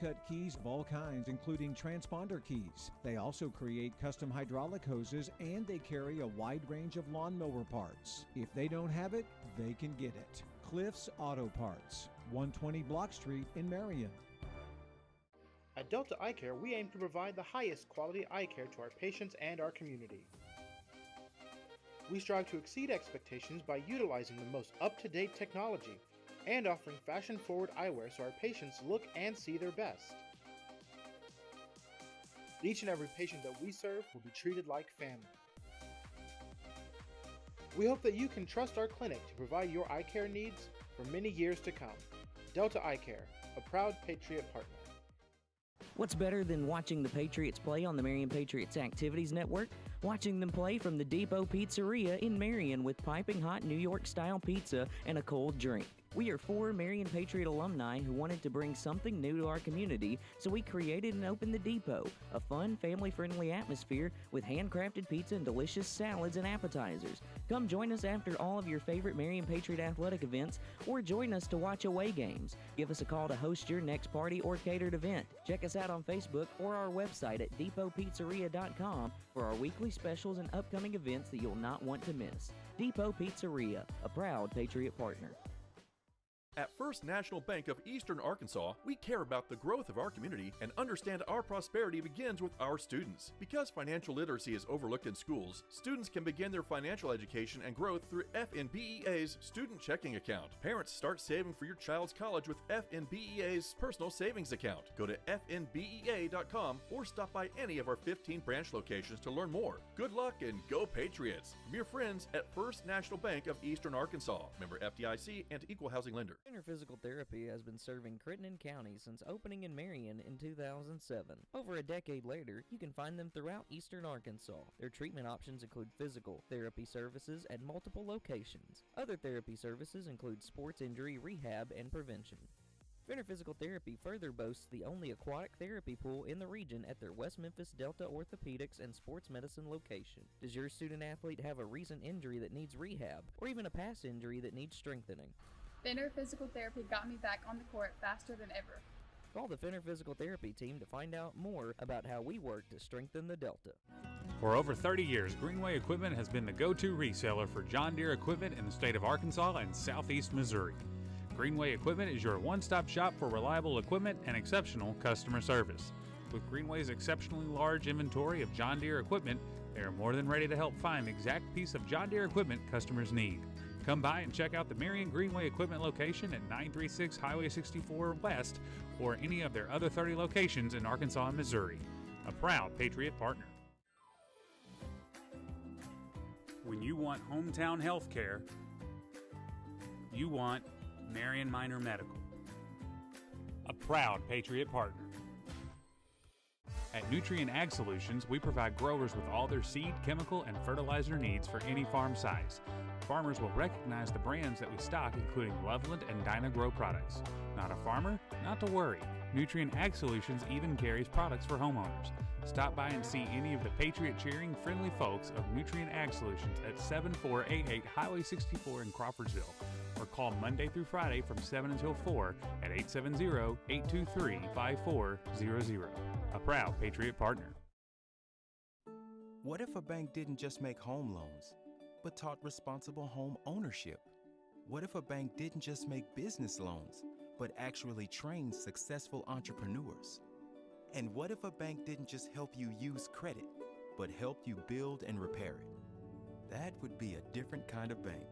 Cut keys of all kinds, including transponder keys. They also create custom hydraulic hoses, and they carry a wide range of lawnmower parts. If they don't have it, they can get it. Cliff's Auto Parts, 120 Block Street in Marion. At Delta Eyecare, we aim to provide the highest quality eye care to our patients and our community. We strive to exceed expectations by utilizing the most up-to-date technology and offering fashion-forward eyewear so our patients look and see their best. Each and every patient that we serve will be treated like family. We hope that you can trust our clinic to provide your eye care needs for many years to come. Delta Eyecare, a proud Patriot Partner. What's better than watching the Patriots play on the Marion Patriots Activities Network? Watching them play from the Depot Pizzeria in Marion with piping hot New York-style pizza and a cold drink. We are 4 Marion Patriot alumni who wanted to bring something new to our community, so we created and opened the Depot, a fun, family-friendly atmosphere with handcrafted pizza and delicious salads and appetizers. Come join us after all of your favorite Marion Patriot athletic events, or join us to watch away games. Give us a call to host your next party or catered event. Check us out on Facebook or our website at depotpizzeria.com for our weekly specials and upcoming events that you'll not want to miss. Depot Pizzeria, a proud Patriot Partner. At First National Bank of Eastern Arkansas, we care about the growth of our community and understand our prosperity begins with our students. Because financial literacy is overlooked in schools, students can begin their financial education and growth through FNBEA's student checking account. Parents, start saving for your child's college with FNBEA's personal savings account. Go to fnbea.com or stop by any of our 15 branch locations to learn more. Good luck and go Patriots! From your friends at First National Bank of Eastern Arkansas. Member FDIC and Equal Housing Lender. Center Physical Therapy has been serving Crittenden County since opening in Marion in 2007. Over a decade later, you can find them throughout Eastern Arkansas. Their treatment options include physical therapy services at multiple locations. Other therapy services include sports injury, rehab, and prevention. Fenner Physical Therapy further boasts the only aquatic therapy pool in the region at their West Memphis Delta Orthopedics and Sports Medicine location. Does your student athlete have a recent injury that needs rehab, or even a past injury that needs strengthening? Fenner Physical Therapy got me back on the court faster than ever. Call the Fenner Physical Therapy team to find out more about how we work to strengthen the Delta. For over 30 years, Greenway Equipment has been the go-to reseller for John Deere equipment in the state of Arkansas and southeast Missouri. Greenway Equipment is your one-stop shop for reliable equipment and exceptional customer service. With Greenway's exceptionally large inventory of John Deere equipment, they are more than ready to help find the exact piece of John Deere equipment customers need. Come by and check out the Marion Greenway Equipment location at 936 Highway 64 West or any of their other 30 locations in Arkansas and Missouri. A proud Patriot Partner. When you want hometown health care, you want Marion Minor Medical. A proud Patriot Partner. At Nutrien Ag Solutions, we provide growers with all their seed, chemical, and fertilizer needs for any farm size. Farmers will recognize the brands that we stock, including Loveland and Dyna-Gro products. Not a farmer? Not to worry. Nutrien Ag Solutions even carries products for homeowners. Stop by and see any of the Patriot cheering friendly folks of Nutrien Ag Solutions at 7488 Highway 64 in Crawfordsville, or call Monday through Friday from 7 until 4 at 870-823-5400. A proud Patriot Partner. What if a bank didn't just make home loans, but taught responsible home ownership? What if a bank didn't just make business loans, but actually trained successful entrepreneurs? And what if a bank didn't just help you use credit, but helped you build and repair it? That would be a different kind of bank.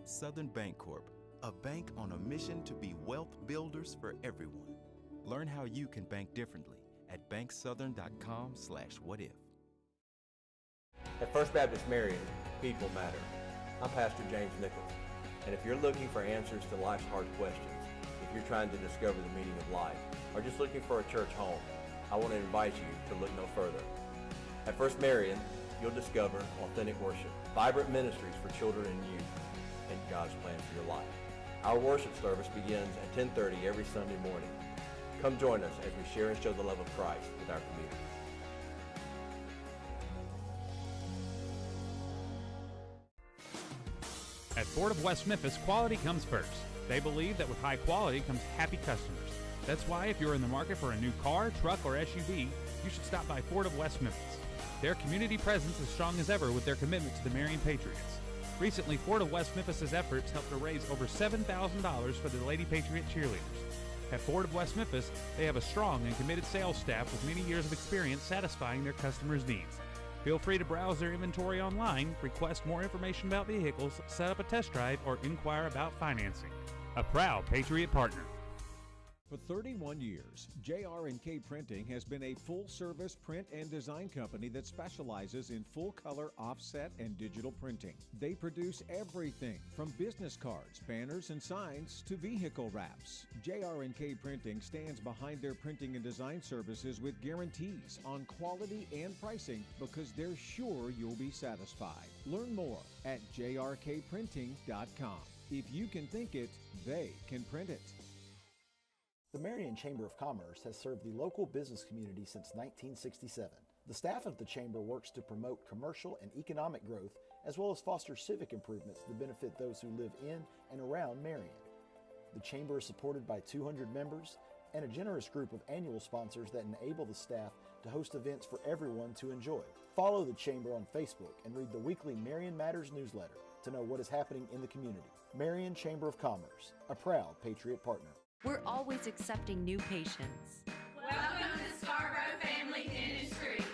Southern Bank Corp, a bank on a mission to be wealth builders for everyone. Learn how you can bank differently at banksouthern.com/whatif. At First Baptist Marion, people matter. I'm Pastor James Nichols, and if you're looking for answers to life's hard questions, if you're trying to discover the meaning of life, or just looking for a church home, I want to invite you to look no further. At First Marion, you'll discover authentic worship, vibrant ministries for children and youth, and God's plan for your life. Our worship service begins at 10:30 every Sunday morning. Come join us as we share and show the love of Christ with our community. At Ford of West Memphis, quality comes first. They believe that with high quality comes happy customers. That's why if you're in the market for a new car, truck, or SUV, you should stop by Ford of West Memphis. Their community presence is strong as ever with their commitment to the Marion Patriots. Recently, Ford of West Memphis' efforts helped to raise over $7,000 for the Lady Patriot cheerleaders. At Ford of West Memphis, they have a strong and committed sales staff with many years of experience satisfying their customers' needs. Feel free to browse their inventory online, request more information about vehicles, set up a test drive, or inquire about financing. A proud Patriot Partner. For 31 years, JRK Printing has been a full-service print and design company that specializes in full-color offset and digital printing. They produce everything from business cards, banners, and signs to vehicle wraps. JRK Printing stands behind their printing and design services with guarantees on quality and pricing because they're sure you'll be satisfied. Learn more at jrkprinting.com. If you can think it, they can print it. The Marion Chamber of Commerce has served the local business community since 1967. The staff of the Chamber works to promote commercial and economic growth as well as foster civic improvements to benefit those who live in and around Marion. The Chamber is supported by 200 members and a generous group of annual sponsors that enable the staff to host events for everyone to enjoy. Follow the Chamber on Facebook and read the weekly Marion Matters newsletter to know what is happening in the community. Marion Chamber of Commerce, a proud Patriot Partner. We're always accepting new patients. Welcome to Scarbro Family Dentistry.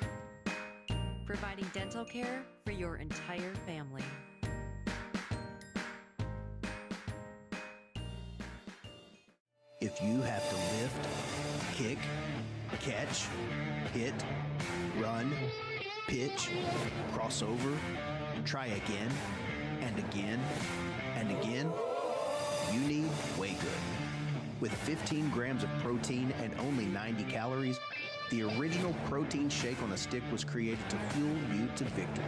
Providing dental care for your entire family. If you have to lift, kick, catch, hit, run, pitch, cross over, try again, and again, and again, you need Way Good. With 15 grams of protein and only 90 calories, the original protein shake on a stick was created to fuel you to victory.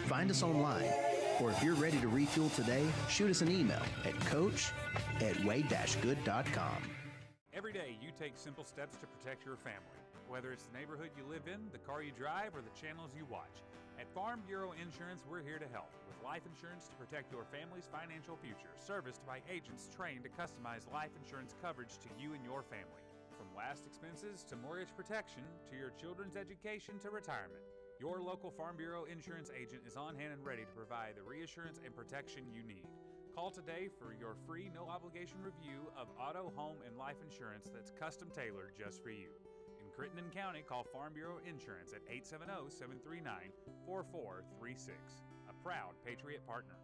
Find us online, or if you're ready to refuel today, shoot us an email at coach@way-good.com. Every day you take simple steps to protect your family. Whether it's the neighborhood you live in, the car you drive, or the channels you watch. At Farm Bureau Insurance, we're here to help with life insurance to protect your family's financial future, serviced by agents trained to customize life insurance coverage to you and your family. From last expenses to mortgage protection to your children's education to retirement, your local Farm Bureau Insurance agent is on hand and ready to provide the reassurance and protection you need. Call today for your free no-obligation review of auto, home, and life insurance that's custom-tailored just for you. In Crittenden County, call Farm Bureau Insurance at 870-739-4436. A proud Patriot Partner.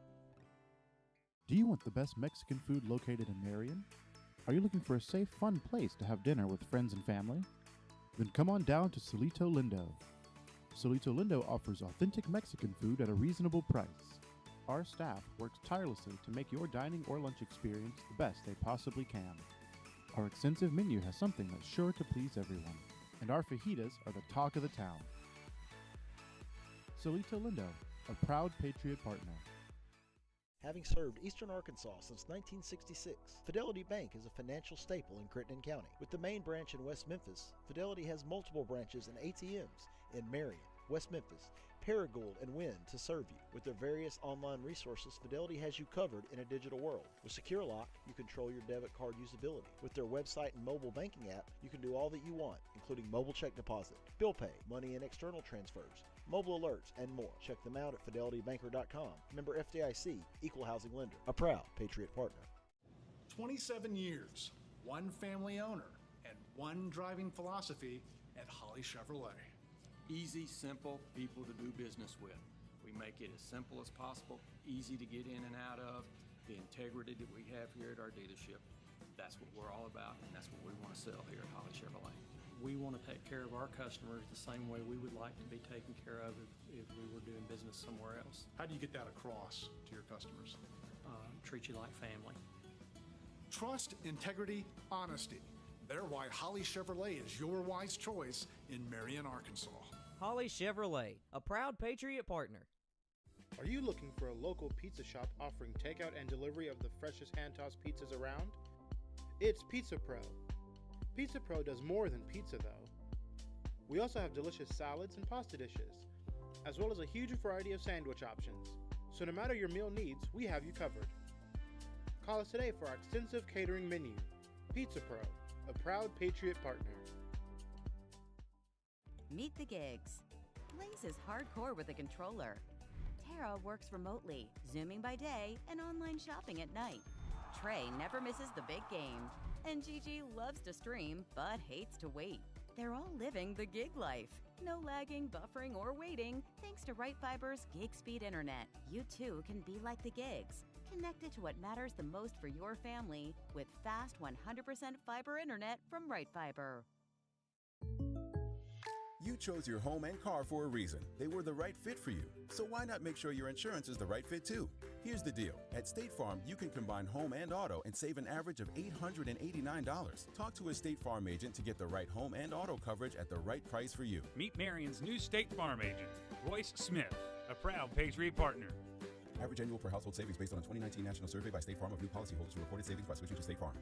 Do you want the best Mexican food located in Marion? Are you looking for a safe, fun place to have dinner with friends and family? Then come on down to Celito Lindo. Celito Lindo offers authentic Mexican food at a reasonable price. Our staff works tirelessly to make your dining or lunch experience the best they possibly can. Our extensive menu has something that's sure to please everyone, and our fajitas are the talk of the town. Celito Lindo, a proud Patriot Partner. Having served Eastern Arkansas since 1966, Fidelity Bank is a financial staple in Crittenden County. With the main branch in West Memphis, Fidelity has multiple branches and ATMs in Marion, West Memphis, Paragould, and Wynn to serve you. With their various online resources, Fidelity has you covered in a digital world. With Secure Lock, you control your debit card usability. With their website and mobile banking app, you can do all that you want, including mobile check deposit, bill pay, money and external transfers, mobile alerts, and more. Check them out at fidelitybanker.com. Member FDIC, Equal Housing Lender, a proud Patriot Partner. 27 years, one family owner, and one driving philosophy at Holly Chevrolet. Easy, simple people to do business with. We make it as simple as possible, easy to get in and out of. The integrity that we have here at our dealership, that's what we're all about, and that's what we want to sell here at Holly Chevrolet. We want to take care of our customers the same way we would like to be taken care of if we were doing business somewhere else. How do you get that across to your customers? Treat you like family. Trust, integrity, honesty. They're why Holly Chevrolet is your wise choice in Marion, Arkansas. Holly Chevrolet, a proud Patriot Partner. Are you looking for a local pizza shop offering takeout and delivery of the freshest hand-tossed pizzas around? It's Pizza Pro. Pizza Pro does more than pizza, though. We also have delicious salads and pasta dishes, as well as a huge variety of sandwich options. So no matter your meal needs, we have you covered. Call us today for our extensive catering menu. Pizza Pro, a proud Patriot Partner. Meet the gigs. Blaze is hardcore with a controller. Tara works remotely, Zooming by day and online shopping at night. Trey never misses the big game. And Gigi loves to stream but hates to wait. They're all living the gig life. No lagging, buffering, or waiting thanks to Right Fiber's gig speed internet. You too can be like the gigs. Connected to what matters the most for your family with fast 100% fiber internet from Right Fiber. You chose your home and car for a reason. They were the right fit for you. So why not make sure your insurance is the right fit too? Here's the deal. At State Farm, you can combine home and auto and save an average of $889. Talk to a State Farm agent to get the right home and auto coverage at the right price for you. Meet Marion's new State Farm agent, Royce Smith, a proud Patriot Partner. Average annual per household savings based on a 2019 national survey by State Farm of new policyholders who reported savings by switching to State Farm.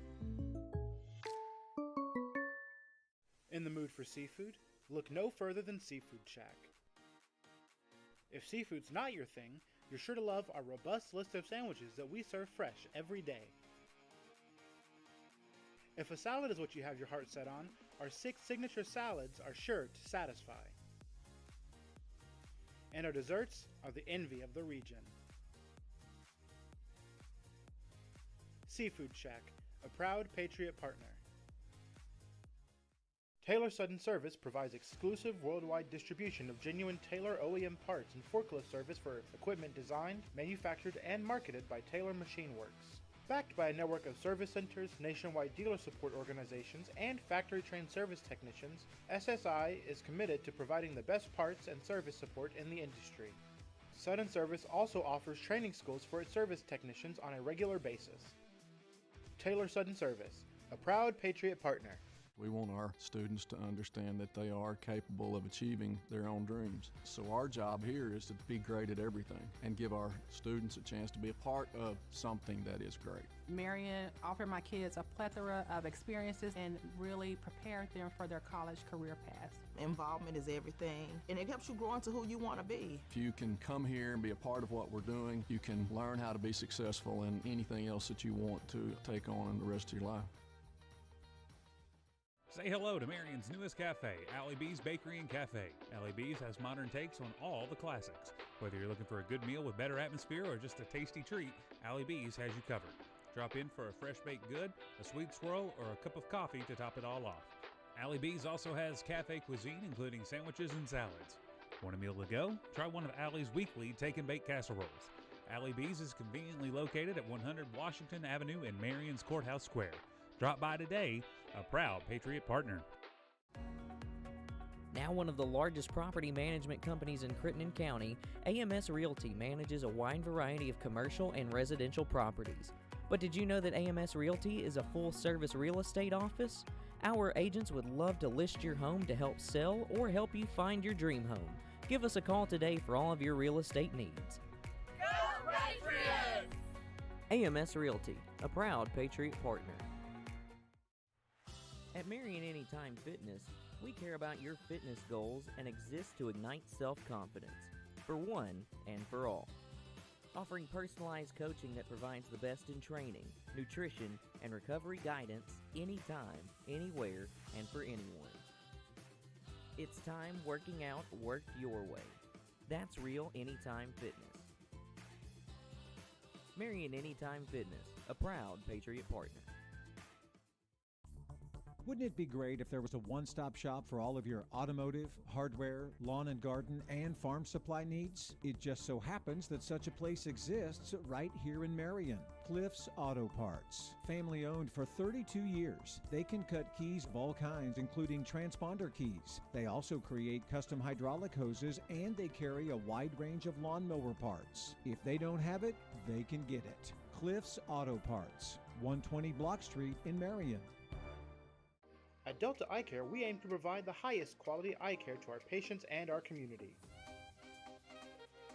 In the mood for seafood? Look no further than Seafood Shack. If seafood's not your thing, you're sure to love our robust list of sandwiches that we serve fresh every day. If a salad is what you have your heart set on, our 6 signature salads are sure to satisfy. And our desserts are the envy of the region. Seafood Shack, a proud Patriot Partner. Taylor Sudden Service provides exclusive worldwide distribution of genuine Taylor OEM parts and forklift service for equipment designed, manufactured, and marketed by Taylor Machine Works. Backed by a network of service centers, nationwide dealer support organizations, and factory-trained service technicians, SSI is committed to providing the best parts and service support in the industry. Sudden Service also offers training schools for its service technicians on a regular basis. Taylor Sudden Service, a proud Patriot Partner. We want our students to understand that they are capable of achieving their own dreams. So our job here is to be great at everything and give our students a chance to be a part of something that is great. Marion offered my kids a plethora of experiences and really prepared them for their college career paths. Involvement is everything, and it helps you grow into who you want to be. If you can come here and be a part of what we're doing, you can learn how to be successful in anything else that you want to take on in the rest of your life. Say hello to Marion's newest cafe, Allie B's Bakery and Cafe. Allie B's has modern takes on all the classics. Whether you're looking for a good meal with better atmosphere or just a tasty treat, Allie B's has you covered. Drop in for a fresh baked good, a sweet swirl, or a cup of coffee to top it all off. Allie B's also has cafe cuisine, including sandwiches and salads. Want a meal to go? Try one of Allie's weekly take and bake casseroles. Allie B's is conveniently located at 100 Washington Avenue in Marion's Courthouse Square. Drop by today, a proud Patriot Partner. Now one of the largest property management companies in Crittenden County, AMS Realty manages a wide variety of commercial and residential properties. But did you know that AMS Realty is a full-service real estate office? Our agents would love to list your home to help sell or help you find your dream home. Give us a call today for all of your real estate needs. Go Patriots! AMS Realty, a proud Patriot Partner. At Marion Anytime Fitness, we care about your fitness goals and exist to ignite self-confidence, for one and for all. Offering personalized coaching that provides the best in training, nutrition, and recovery guidance anytime, anywhere, and for anyone. It's time working out worked your way. That's Real Anytime Fitness. Marion Anytime Fitness, a proud Patriot Partner. Wouldn't it be great if there was a one-stop shop for all of your automotive, hardware, lawn and garden, and farm supply needs? It just so happens that such a place exists right here in Marion. Cliff's Auto Parts. Family owned for 32 years. They can cut keys of all kinds, including transponder keys. They also create custom hydraulic hoses, and they carry a wide range of lawnmower parts. If they don't have it, they can get it. Cliff's Auto Parts, 120 Block Street in Marion. At Delta Eyecare, we aim to provide the highest quality eye care to our patients and our community.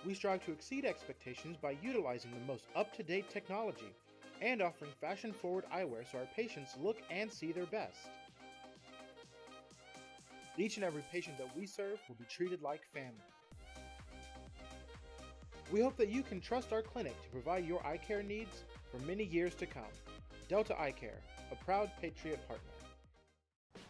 We strive to exceed expectations by utilizing the most up-to-date technology and offering fashion-forward eyewear so our patients look and see their best. Each and every patient that we serve will be treated like family. We hope that you can trust our clinic to provide your eye care needs for many years to come. Delta Eyecare, a proud Patriot Partner.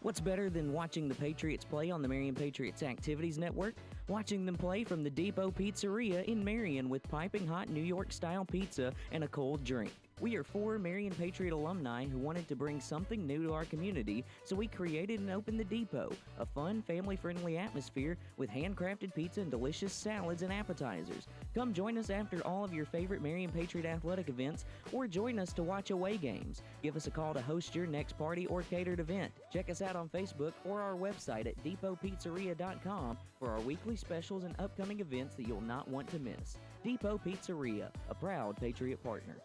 What's better than watching the Patriots play on the Marion Patriots Activities Network? Watching them play from the Depot Pizzeria in Marion with piping hot New York-style pizza and a cold drink. We are 4 Marion Patriot alumni who wanted to bring something new to our community, so we created and opened the Depot, a fun, family-friendly atmosphere with handcrafted pizza and delicious salads and appetizers. Come join us after all of your favorite Marion Patriot athletic events, or join us to watch away games. Give us a call to host your next party or catered event. Check us out on Facebook or our website at depotpizzeria.com for our weekly specials and upcoming events that you'll not want to miss. Depot Pizzeria, a proud Patriot partner.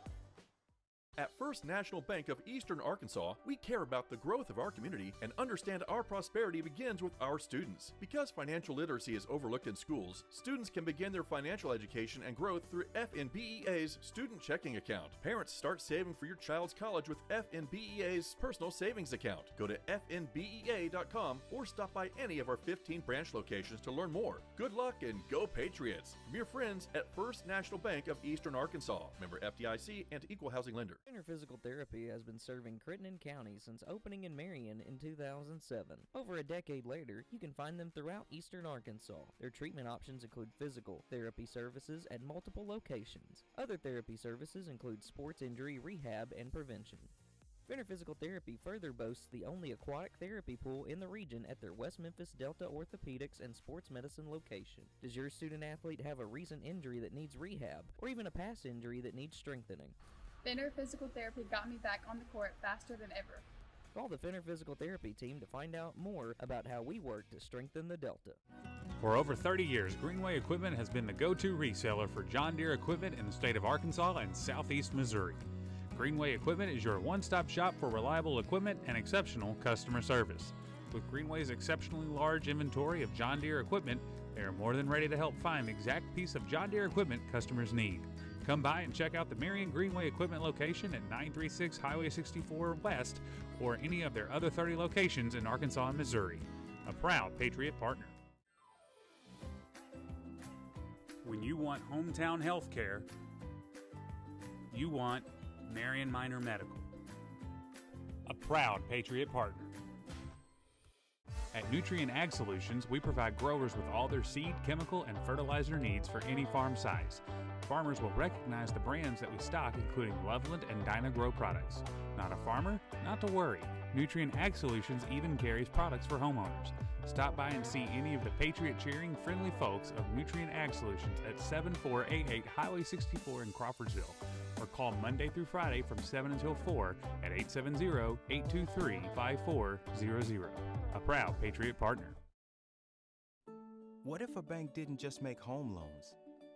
At First National Bank of Eastern Arkansas, we care about the growth of our community and understand our prosperity begins with our students. Because financial literacy is overlooked in schools, students can begin their financial education and growth through FNBEA's student checking account. Parents, start saving for your child's college with FNBEA's personal savings account. Go to fnbea.com or stop by any of our 15 branch locations to learn more. Good luck and go Patriots! From your friends at First National Bank of Eastern Arkansas. Member FDIC and Equal Housing Lender. Center Physical Therapy has been serving Crittenden County since opening in Marion in 2007. Over a decade later, you can find them throughout Eastern Arkansas. Their treatment options include physical therapy services at multiple locations. Other therapy services include sports injury rehab and prevention. Fenner Physical Therapy further boasts the only aquatic therapy pool in the region at their West Memphis Delta Orthopedics and Sports Medicine location. Does your student athlete have a recent injury that needs rehab, or even a past injury that needs strengthening? Fenner Physical Therapy got me back on the court faster than ever. Call the Fenner Physical Therapy team to find out more about how we work to strengthen the Delta. For over 30 years, Greenway Equipment has been the go-to reseller for John Deere equipment in the state of Arkansas and southeast Missouri. Greenway Equipment is your one-stop shop for reliable equipment and exceptional customer service. With Greenway's exceptionally large inventory of John Deere equipment, they are more than ready to help find the exact piece of John Deere equipment customers need. Come by and check out the Marion Greenway Equipment location at 936 Highway 64 West or any of their other 30 locations in Arkansas and Missouri. A proud Patriot partner. When you want hometown health care, you want Marion Minor Medical. A proud Patriot partner. At Nutrien Ag Solutions, we provide growers with all their seed, chemical, and fertilizer needs for any farm size. Farmers will recognize the brands that we stock, including Loveland and Dyna-Gro products. Not a farmer? Not to worry. Nutrien Ag Solutions even carries products for homeowners. Stop by and see any of the Patriot cheering friendly folks of Nutrien Ag Solutions at 7488 Highway 64 in Crawfordsville, or call Monday through Friday from 7 until 4 at 870-823-5400. A proud Patriot partner. What if a bank didn't just make home loans,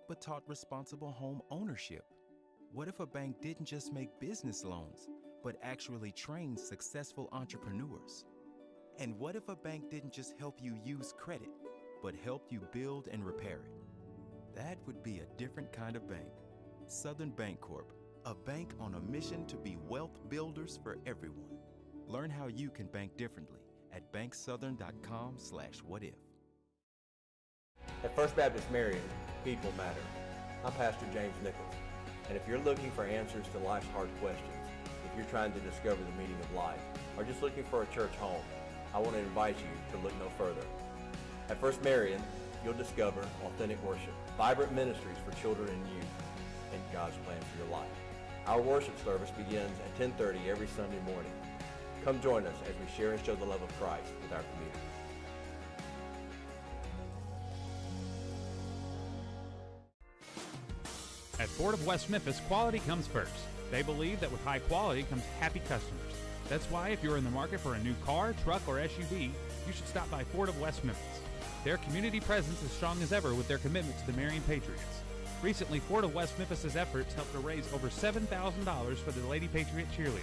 but taught responsible home ownership? What if a bank didn't just make business loans, but actually trained successful entrepreneurs? And what if a bank didn't just help you use credit, but helped you build and repair it? That would be a different kind of bank. Southern Bank Corp, a bank on a mission to be wealth builders for everyone. Learn how you can bank differently at banksouthern.com/whatif. At First Baptist Marion, people matter. I'm Pastor James Nichols, and if you're looking for answers to life's hard questions, if you're trying to discover the meaning of life, or just looking for a church home, I want to invite you to look no further. At First Marion, you'll discover authentic worship, vibrant ministries for children and youth, and God's plan for your life. Our worship service begins at 10:30 every Sunday morning. Come join us as we share and show the love of Christ with our community. At Ford of West Memphis, quality comes first. They believe that with high quality comes happy customers. That's why if you're in the market for a new car, truck, or SUV, you should stop by Ford of West Memphis. Their community presence is strong as ever with their commitment to the Marion Patriots. Recently, Ford of West Memphis' efforts helped to raise over $7,000 for the Lady Patriot cheerleaders.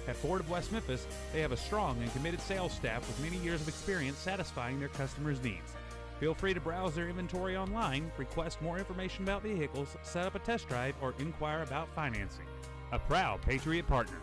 At Ford of West Memphis, they have a strong and committed sales staff with many years of experience satisfying their customers' needs. Feel free to browse their inventory online, request more information about vehicles, set up a test drive, or inquire about financing. A proud Patriot partner.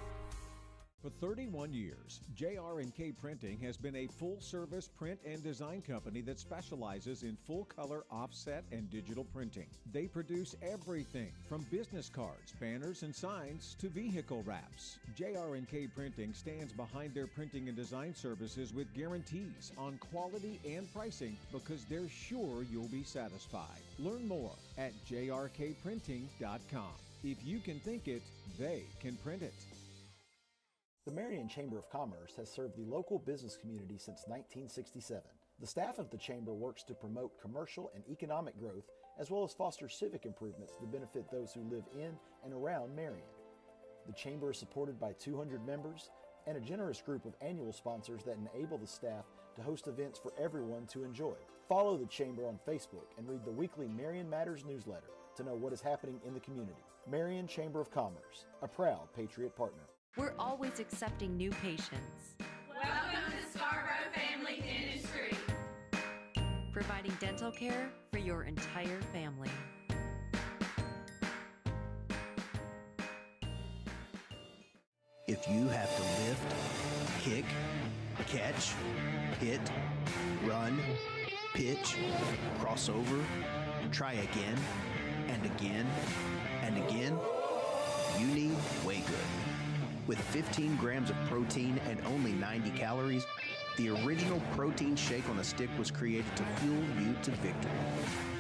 For 31 years, JRK Printing has been a full-service print and design company that specializes in full-color offset and digital printing. They produce everything from business cards, banners, and signs to vehicle wraps. JRK Printing stands behind their printing and design services with guarantees on quality and pricing because they're sure you'll be satisfied. Learn more at jrkprinting.com. If you can think it, they can print it. The Marion Chamber of Commerce has served the local business community since 1967. The staff of the Chamber works to promote commercial and economic growth as well as foster civic improvements that benefit those who live in and around Marion. The Chamber is supported by 200 members and a generous group of annual sponsors that enable the staff to host events for everyone to enjoy. Follow the Chamber on Facebook and read the weekly Marion Matters newsletter to know what is happening in the community. Marion Chamber of Commerce, a proud Patriot Partner. We're always accepting new patients. Welcome to Scarbro Family Dentistry. Providing dental care for your entire family. If you have to lift, kick, catch, hit, run, pitch, cross over, try again, and again, and again, you need Way Good. With 15 grams of protein and only 90 calories, the original protein shake on a stick was created to fuel you to victory.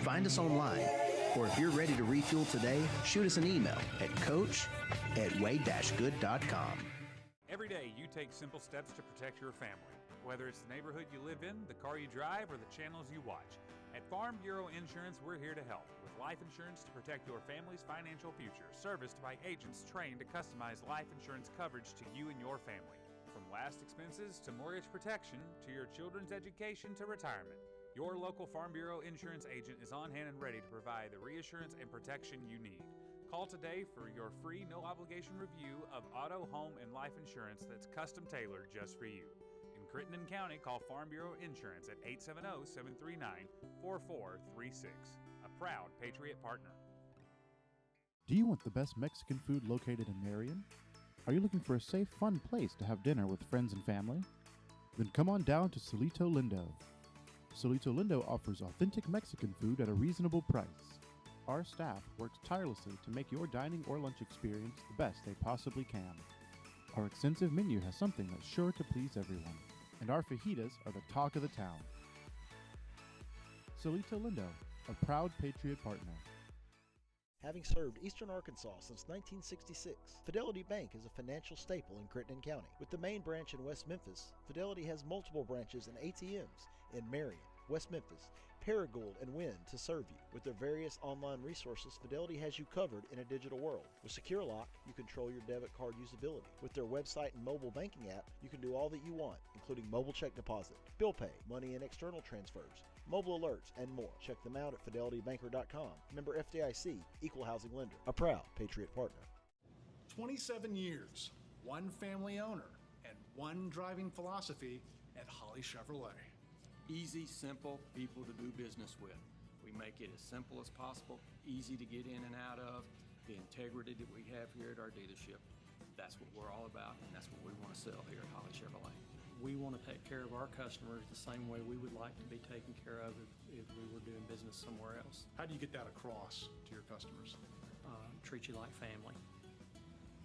Find us online, or if you're ready to refuel today, shoot us an email at coach@way-good.com. Every day you take simple steps to protect your family. Whether it's the neighborhood you live in, the car you drive, or the channels you watch. At Farm Bureau Insurance, we're here to help with life insurance to protect your family's financial future, serviced by agents trained to customize life insurance coverage to you and your family. From last expenses to mortgage protection to your children's education to retirement, your local Farm Bureau Insurance agent is on hand and ready to provide the reassurance and protection you need. Call today for your free no-obligation review of auto, home, and life insurance that's custom tailored just for you. In Crittenden County, call Farm Bureau Insurance at 870-739-4436. A proud Patriot Partner. Do you want the best Mexican food located in Marion? Are you looking for a safe, fun place to have dinner with friends and family? Then come on down to Celito Lindo. Celito Lindo offers authentic Mexican food at a reasonable price. Our staff works tirelessly to make your dining or lunch experience the best they possibly can. Our extensive menu has something that's sure to please everyone, and our fajitas are the talk of the town. Celito Lindo, a proud Patriot Partner. Having served Eastern Arkansas since 1966, Fidelity Bank is a financial staple in Crittenden County. With the main branch in West Memphis, Fidelity has multiple branches and ATMs in Marion, West Memphis, Paragould, and Wynn to serve you. With their various online resources, Fidelity has you covered in a digital world. With Secure Lock, you control your debit card usability. With their website and mobile banking app, you can do all that you want, including mobile check deposit, bill pay, money and external transfers, mobile alerts, and more. Check them out at fidelitybanker.com. Member FDIC, Equal Housing Lender, a proud Patriot Partner. 27 years, one family owner, and one driving philosophy at Holly Chevrolet. Easy, simple people to do business with. We make it as simple as possible, easy to get in and out of, the integrity that we have here at our dealership. That's what we're all about, and that's what we want to sell here at Holly Chevrolet. We want to take care of our customers the same way we would like to be taken care of if we were doing business somewhere else. How do you get that across to your customers? Treat you like family.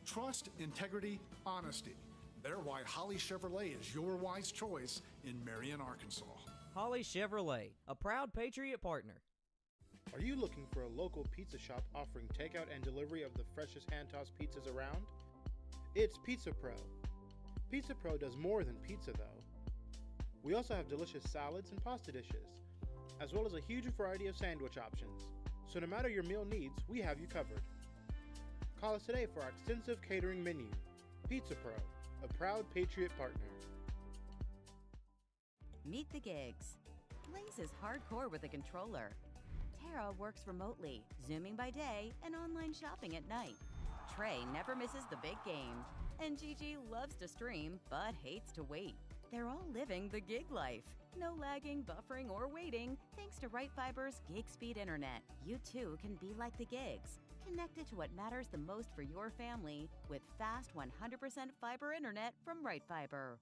Trust, integrity, honesty. They're why Holly Chevrolet is your wise choice in Marion, Arkansas. Holly Chevrolet, a proud Patriot Partner. Are you looking for a local pizza shop offering takeout and delivery of the freshest hand-tossed pizzas around? It's Pizza Pro. Pizza Pro does more than pizza, though. We also have delicious salads and pasta dishes, as well as a huge variety of sandwich options. So no matter your meal needs, we have you covered. Call us today for our extensive catering menu. Pizza Pro, a proud Patriot Partner. Meet the gigs. Blaze is hardcore with a controller. Tara works remotely, Zooming by day and online shopping at night. Trey never misses the big game. And Gigi loves to stream but hates to wait. They're all living the gig life. No lagging, buffering, or waiting thanks to Right Fiber's gig speed internet. You too can be like the gigs. Connected to what matters the most for your family with fast 100% fiber internet from Right Fiber.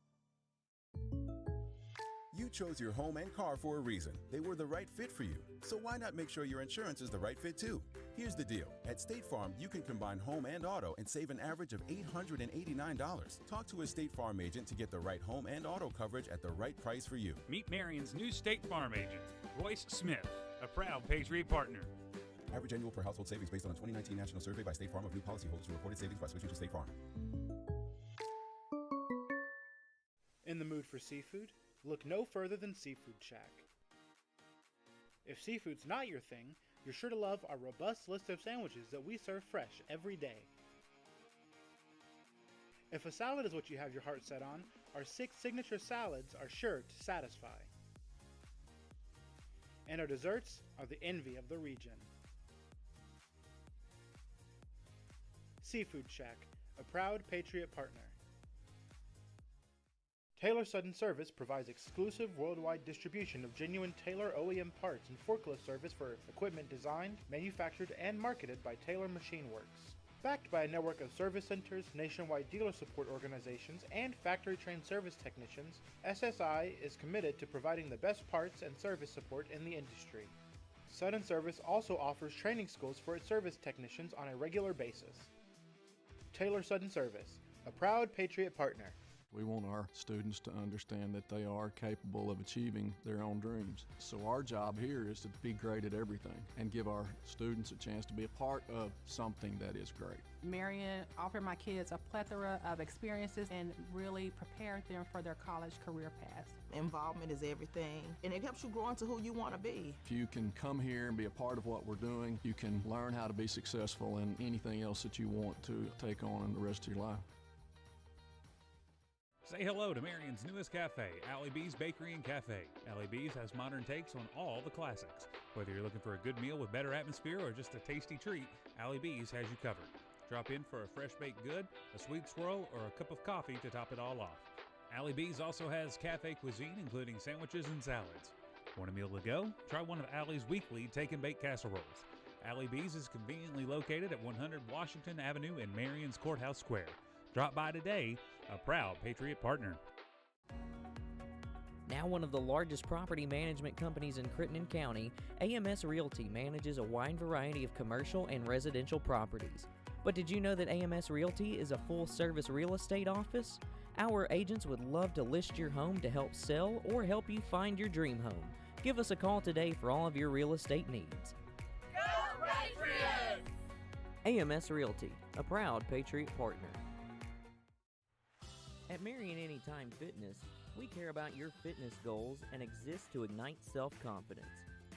You chose your home and car for a reason. They were the right fit for you. So why not make sure your insurance is the right fit too? Here's the deal. At State Farm, you can combine home and auto and save an average of $889. Talk to a State Farm agent to get the right home and auto coverage at the right price for you. Meet Marion's new State Farm agent, Royce Smith, a proud Patriot Partner. Average annual per household savings based on a 2019 national survey by State Farm of new policyholders who reported savings by switching to State Farm. In the mood for seafood? Look no further than Seafood Shack. If seafood's not your thing, you're sure to love our robust list of sandwiches that we serve fresh every day. If a salad is what you have your heart set on, our 6 signature salads are sure to satisfy. And our desserts are the envy of the region. Seafood Shack, a proud Patriot Partner. Taylor Sudden Service provides exclusive worldwide distribution of genuine Taylor OEM parts and forklift service for equipment designed, manufactured, and marketed by Taylor Machine Works. Backed by a network of service centers, nationwide dealer support organizations, and factory-trained service technicians, SSI is committed to providing the best parts and service support in the industry. Sudden Service also offers training schools for its service technicians on a regular basis. Taylor Sudden Service, a proud Patriot Partner. We want our students to understand that they are capable of achieving their own dreams. So our job here is to be great at everything and give our students a chance to be a part of something that is great. Marion offered my kids a plethora of experiences and really prepared them for their college career paths. Involvement is everything, and it helps you grow into who you want to be. If you can come here and be a part of what we're doing, you can learn how to be successful in anything else that you want to take on in the rest of your life. Say hello to Marion's newest cafe, Allie B's Bakery and Cafe. Allie B's has modern takes on all the classics. Whether you're looking for a good meal with better atmosphere or just a tasty treat, Allie B's has you covered. Drop in for a fresh baked good, a sweet swirl, or a cup of coffee to top it all off. Allie B's also has cafe cuisine, including sandwiches and salads. Want a meal to go? Try one of Allie's weekly take and bake casseroles. Allie B's is conveniently located at 100 Washington Avenue in Marion's Courthouse Square. Drop by today, a proud Patriot Partner. Now one of the largest property management companies in Crittenden County, AMS Realty manages a wide variety of commercial and residential properties. But did you know that AMS Realty is a full-service real estate office? Our agents would love to list your home to help sell or help you find your dream home. Give us a call today for all of your real estate needs. Go Patriots! AMS Realty, a proud Patriot Partner. At Marion Anytime Fitness, we care about your fitness goals and exist to ignite self-confidence,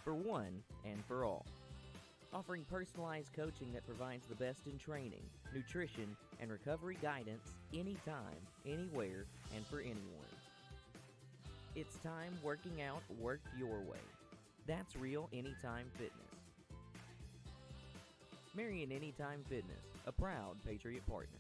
for one and for all. Offering personalized coaching that provides the best in training, nutrition, and recovery guidance anytime, anywhere, and for anyone. It's time working out worked your way. That's real Anytime Fitness. Marion Anytime Fitness, a proud Patriot Partner.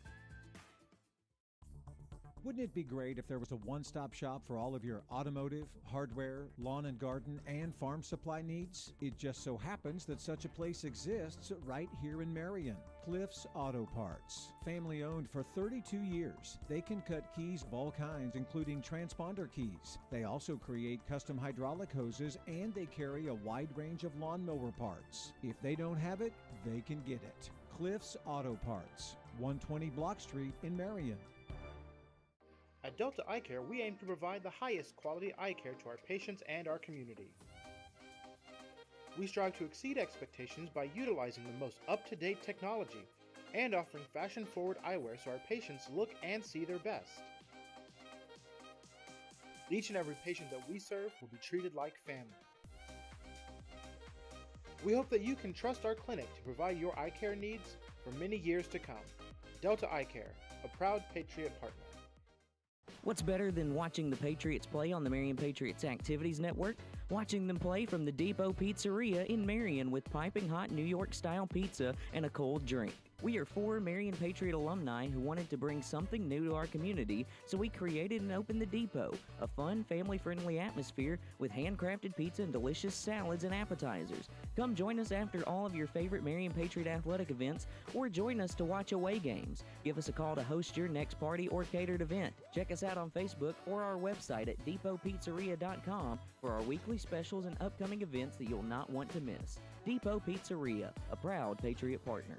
Wouldn't it be great if there was a one-stop shop for all of your automotive, hardware, lawn and garden, and farm supply needs? It just so happens that such a place exists right here in Marion. Cliff's Auto Parts. Family owned for 32 years. They can cut keys of all kinds, including transponder keys. They also create custom hydraulic hoses, and they carry a wide range of lawnmower parts. If they don't have it, they can get it. Cliff's Auto Parts, 120 Block Street in Marion. At Delta Eyecare, we aim to provide the highest quality eye care to our patients and our community. We strive to exceed expectations by utilizing the most up-to-date technology and offering fashion-forward eyewear so our patients look and see their best. Each and every patient that we serve will be treated like family. We hope that you can trust our clinic to provide your eye care needs for many years to come. Delta Eyecare, a proud Patriot Partner. What's better than watching the Patriots play on the Marion Patriots Activities Network? Watching them play from the Depot Pizzeria in Marion with piping hot New York-style pizza and a cold drink. We are 4 Marion Patriot alumni who wanted to bring something new to our community, so we created and opened the Depot, a fun, family-friendly atmosphere with handcrafted pizza and delicious salads and appetizers. Come join us after all of your favorite Marion Patriot athletic events, or join us to watch away games. Give us a call to host your next party or catered event. Check us out on Facebook or our website at depotpizzeria.com for our weekly specials and upcoming events that you'll not want to miss. Depot Pizzeria, a proud Patriot Partner.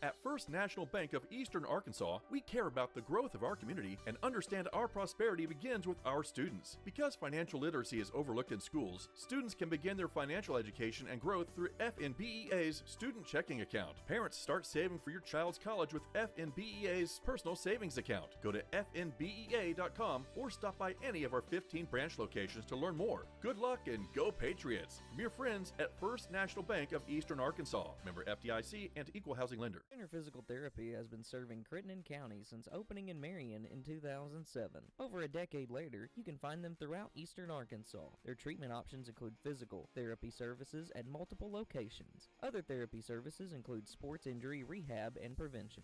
At First National Bank of Eastern Arkansas, we care about the growth of our community and understand our prosperity begins with our students. Because financial literacy is overlooked in schools, students can begin their financial education and growth through FNBEA's student checking account. Parents, start saving for your child's college with FNBEA's personal savings account. Go to fnbea.com or stop by any of our 15 branch locations to learn more. Good luck and go Patriots! From your friends at First National Bank of Eastern Arkansas. Member FDIC and Equal Housing Lender. Center Physical Therapy has been serving Crittenden County since opening in Marion in 2007. Over a decade later, you can find them throughout Eastern Arkansas. Their treatment options include physical therapy services at multiple locations. Other therapy services include sports injury rehab and prevention.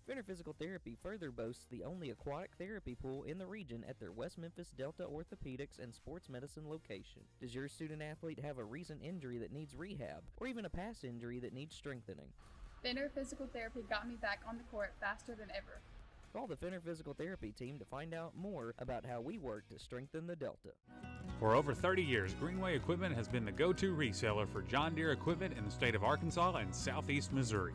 Fenner Physical Therapy further boasts the only aquatic therapy pool in the region at their West Memphis Delta Orthopedics and Sports Medicine location. Does your student athlete have a recent injury that needs rehab, or even a past injury that needs strengthening? Fenner Physical Therapy got me back on the court faster than ever. Call the Fenner Physical Therapy team to find out more about how we work to strengthen the Delta. For over 30 years, Greenway Equipment has been the go-to reseller for John Deere equipment in the state of Arkansas and southeast Missouri.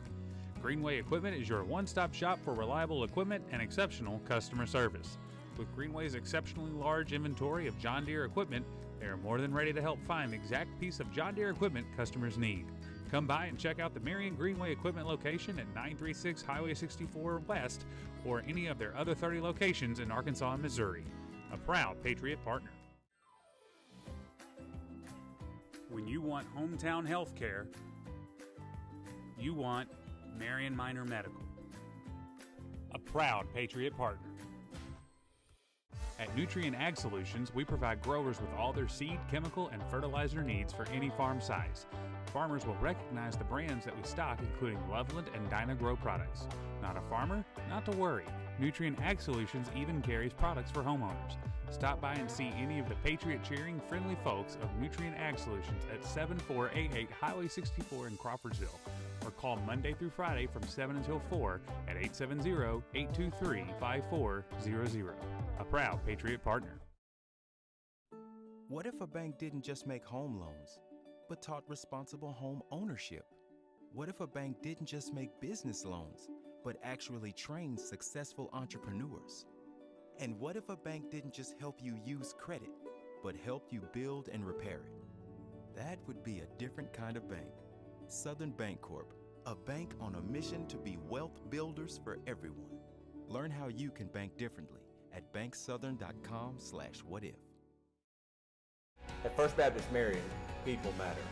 Greenway Equipment is your one-stop shop for reliable equipment and exceptional customer service. With Greenway's exceptionally large inventory of John Deere equipment, they are more than ready to help find the exact piece of John Deere equipment customers need. Come by and check out the Marion Greenway Equipment location at 936 Highway 64 West or any of their other 30 locations in Arkansas and Missouri. A proud Patriot Partner. When you want hometown health care, you want Marion Minor Medical. A proud Patriot Partner. At Nutrien Ag Solutions, we provide growers with all their seed, chemical, and fertilizer needs for any farm size. Farmers will recognize the brands that we stock, including Loveland and Dyna-Gro products. Not a farmer? Not to worry. Nutrien Ag Solutions even carries products for homeowners. Stop by and see any of the Patriot-cheering, friendly folks of Nutrien Ag Solutions at 7488 Highway 64 in Crawfordsville, or call Monday through Friday from 7 until 4 at 870-823-5400. A proud Patriot Partner. What if a bank didn't just make home loans, but taught responsible home ownership? What if a bank didn't just make business loans, but actually trained successful entrepreneurs? And what if a bank didn't just help you use credit, but helped you build and repair it? That would be a different kind of bank. Southern Bank Corp, a bank on a mission to be wealth builders for everyone. Learn how you can bank differently at banksouthern.com/whatif. At First Baptist Marion, people matter.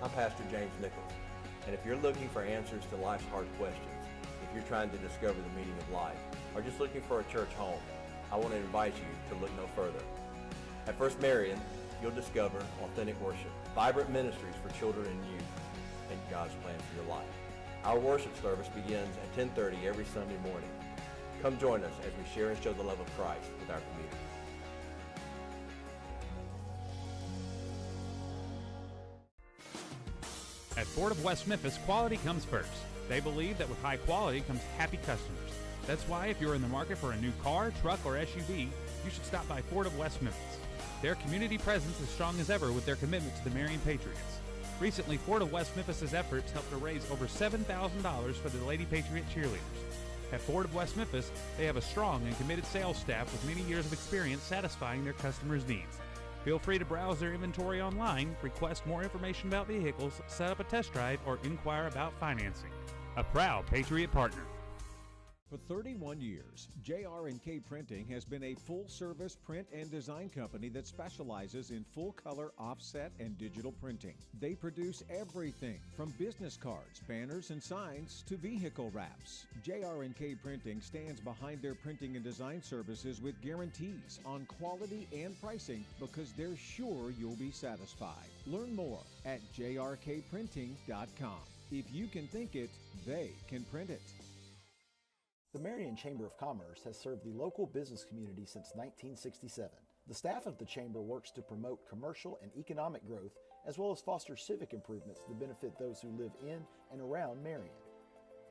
I'm Pastor James Nichols, and if you're looking for answers to life's hard questions, if you're trying to discover the meaning of life, or just looking for a church home, I want to invite you to look no further. At First Marion, you'll discover authentic worship, vibrant ministries for children and youth, and God's plan for your life. Our worship service begins at 10:30 every Sunday morning. Come join us as we share and show the love of Christ with our community. At Ford of West Memphis, quality comes first. They believe that with high quality comes happy customers. That's why if you're in the market for a new car, truck, or SUV, you should stop by Ford of West Memphis. Their community presence is strong as ever with their commitment to the Marion Patriots. Recently, Ford of West Memphis' efforts helped to raise over $7,000 for the Lady Patriot cheerleaders. At Ford of West Memphis, they have a strong and committed sales staff with many years of experience satisfying their customers' needs. Feel free to browse their inventory online, request more information about vehicles, set up a test drive, or inquire about financing. A proud Patriot Partner. For 31 years, JRK Printing has been a full-service print and design company that specializes in full-color offset and digital printing. They produce everything from business cards, banners, and signs to vehicle wraps. JRK Printing stands behind their printing and design services with guarantees on quality and pricing because they're sure you'll be satisfied. Learn more at jrkprinting.com. If you can think it, they can print it. The Marion Chamber of Commerce has served the local business community since 1967. The staff of the Chamber works to promote commercial and economic growth, as well as foster civic improvements that benefit those who live in and around Marion.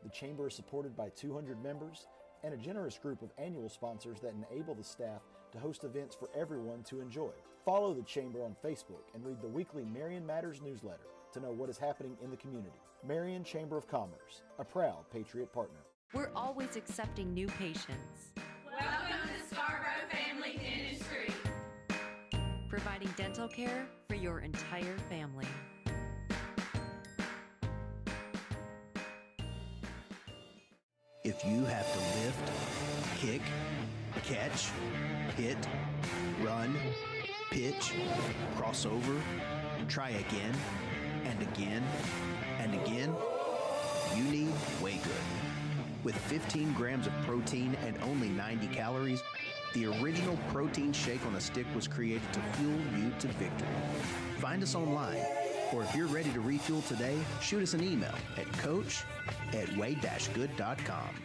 The Chamber is supported by 200 members and a generous group of annual sponsors that enable the staff to host events for everyone to enjoy. Follow the Chamber on Facebook and read the weekly Marion Matters newsletter to know what is happening in the community. Marion Chamber of Commerce, a proud Patriot Partner. We're always accepting new patients. Welcome to Scarbro Family Dentistry. Providing dental care for your entire family. If you have to lift, kick, catch, hit, run, pitch, cross over, try again, and again, and again, you need Way Good. With 15 grams of protein and only 90 calories, the original protein shake on a stick was created to fuel you to victory. Find us online, or if you're ready to refuel today, shoot us an email at coach@way-good.com.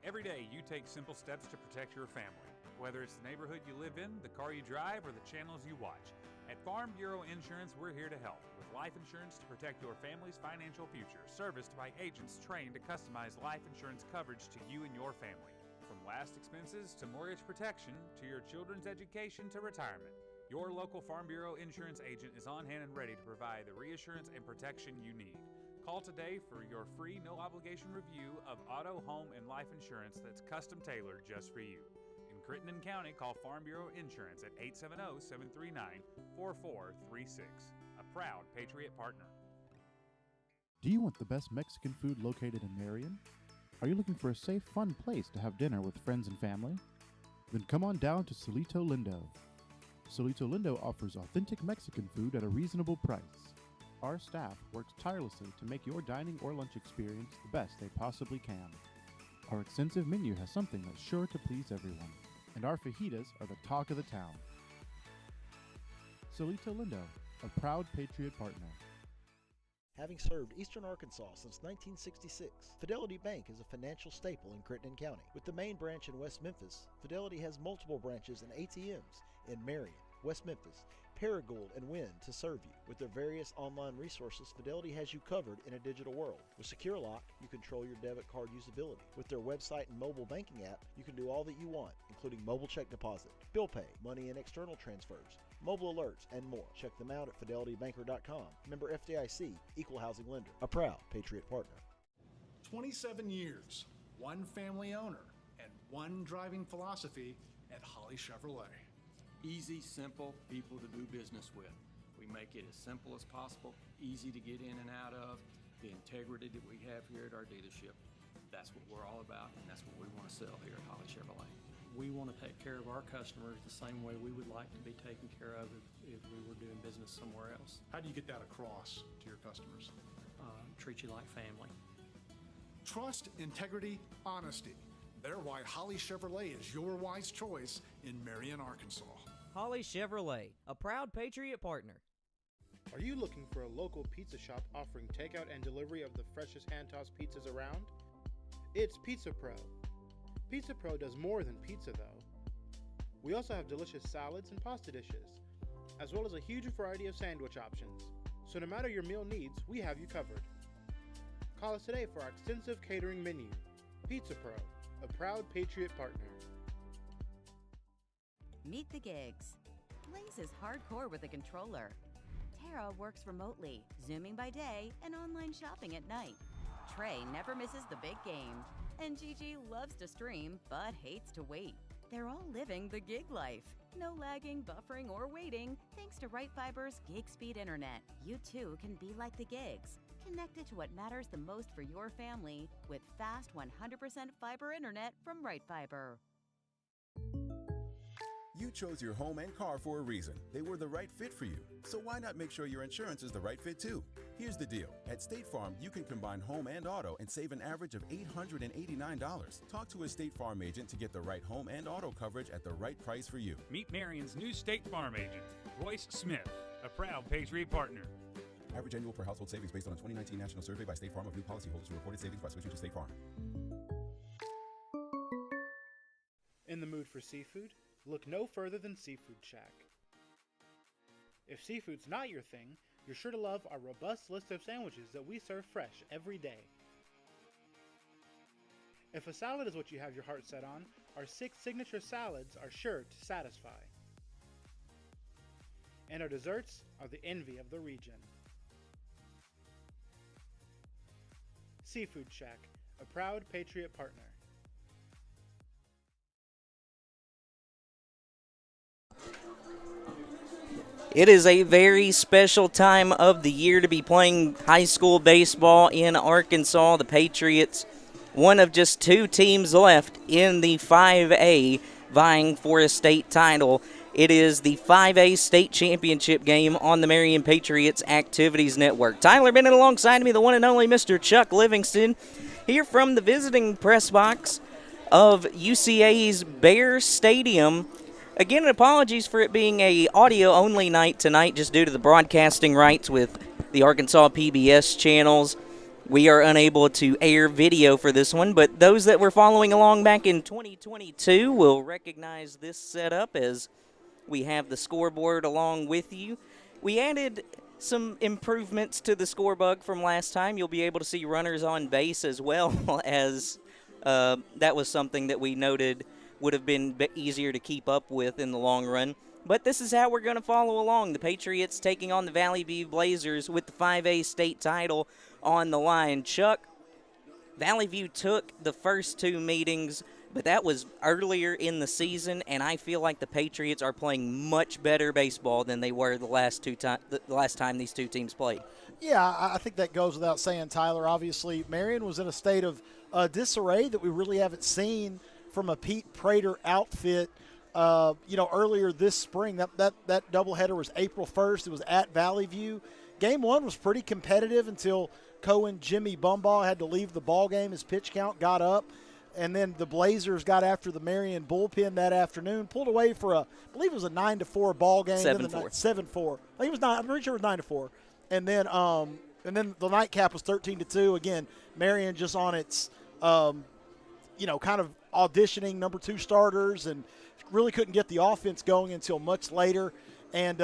Every day you take simple steps to protect your family. Whether it's the neighborhood you live in, the car you drive, or the channels you watch. At Farm Bureau Insurance, we're here to help with life insurance to protect your family's financial future, serviced by agents trained to customize life insurance coverage to you and your family. From last expenses to mortgage protection to your children's education to retirement, your local Farm Bureau Insurance agent is on hand and ready to provide the reassurance and protection you need. Call today for your free no-obligation review of auto, home, and life insurance that's custom-tailored just for you. In Crittenden County, call Farm Bureau Insurance at 870-739-4436. A proud Patriot Partner. Do you want the best Mexican food located in Marion? Are you looking for a safe, fun place to have dinner with friends and family? Then come on down to Celito Lindo. Celito Lindo offers authentic Mexican food at a reasonable price. Our staff works tirelessly to make your dining or lunch experience the best they possibly can. Our extensive menu has something that's sure to please everyone, and our fajitas are the talk of the town. Celito Lindo, a proud Patriot Partner. Having served Eastern Arkansas since 1966, Fidelity Bank is a financial staple in Crittenden County. With the main branch in West Memphis, Fidelity has multiple branches and ATMs in Marion, West Memphis, Paragould, and Wynn to serve you. With their various online resources, Fidelity has you covered in a digital world. With Secure Lock, you control your debit card usability. With their website and mobile banking app, you can do all that you want, including mobile check deposit, bill pay, money and external transfers, mobile alerts, and more. Check them out at fidelitybanker.com. Member FDIC, Equal Housing Lender, a proud Patriot Partner. 27 years, one family owner, and one driving philosophy at Holly Chevrolet. Easy, simple people to do business with. We make it as simple as possible, easy to get in and out of, the integrity that we have here at our dealership. That's what we're all about, and that's what we want to sell here at Holly Chevrolet. We want to take care of our customers the same way we would like to be taken care of if we were doing business somewhere else. How do you get that across to your customers? Treat you like family. Trust, integrity, honesty. They're why Holly Chevrolet is your wise choice in Marion, Arkansas. Holly Chevrolet, a proud Patriot Partner. Are you looking for a local pizza shop offering takeout and delivery of the freshest hand-tossed pizzas around? It's Pizza Pro. Pizza Pro does more than pizza, though. We also have delicious salads and pasta dishes, as well as a huge variety of sandwich options. So no matter your meal needs, we have you covered. Call us today for our extensive catering menu. Pizza Pro, a proud Patriot Partner. Meet the gigs. Blaze is hardcore with a controller. Tara works remotely, Zooming by day and online shopping at night. Trey never misses the big game. And Gigi loves to stream, but hates to wait. They're all living the gig life. No lagging, buffering, or waiting, thanks to Right Fiber's Gig Speed Internet. You too can be like the gigs. Connected to what matters the most for your family with fast 100% fiber internet from Right Fiber. You chose your home and car for a reason. They were the right fit for you. So why not make sure your insurance is the right fit too? Here's the deal. At State Farm, you can combine home and auto and save an average of $889. Talk to a State Farm agent to get the right home and auto coverage at the right price for you. Meet Marion's new State Farm agent, Royce Smith, a proud Patriot Partner. Average annual per household savings based on a 2019 national survey by State Farm of new policyholders who reported savings by switching to State Farm. In the mood for seafood? Look no further than Seafood Shack. If seafood's not your thing, you're sure to love our robust list of sandwiches that we serve fresh every day. If a salad is what you have your heart set on, our 6 signature salads are sure to satisfy. And our desserts are the envy of the region. Seafood Shack, a proud Patriot Partner. It is a very special time of the year to be playing high school baseball in Arkansas. The Patriots, one of just 2 teams left in the 5A, vying for a state title. It is the 5A state championship game on the Marion Patriots Activities Network. Tyler Bennett alongside me, the one and only Mr. Chuck Livingston, here from the visiting press box of UCA's Bear Stadium. Again, apologies for it being a audio-only night tonight just due to the broadcasting rights with the Arkansas PBS channels. We are unable to air video for this one, but those that were following along back in 2022 will recognize this setup as we have the scoreboard along with you. We added some improvements to the scorebug from last time. You'll be able to see runners on base as well as that was something that we noted would have been easier to keep up with in the long run. But this is how we're going to follow along. The Patriots taking on the Valley View Blazers with the 5A state title on the line. Chuck, Valley View took the first 2 meetings, but that was earlier in the season, and I feel like the Patriots are playing much better baseball than they were the last time these 2 teams played. Yeah, I think that goes without saying, Tyler. Obviously, Marion was in a state of disarray that we really haven't seen from a Pete Prater outfit, earlier this spring. That doubleheader was April 1st. It was at Valley View. Game 1 was pretty competitive until Cohen Jimmy Bumbaugh had to leave the ball game. His pitch count got up, and then the Blazers got after the Marion bullpen that afternoon, pulled away for I believe it was a 9-4 ball game. 7-4. 7-4. I think it was 9. I'm pretty sure it was 9-4. And then the nightcap was 13-2. Again, Marion just on its kind of auditioning number 2 starters and really couldn't get the offense going until much later. And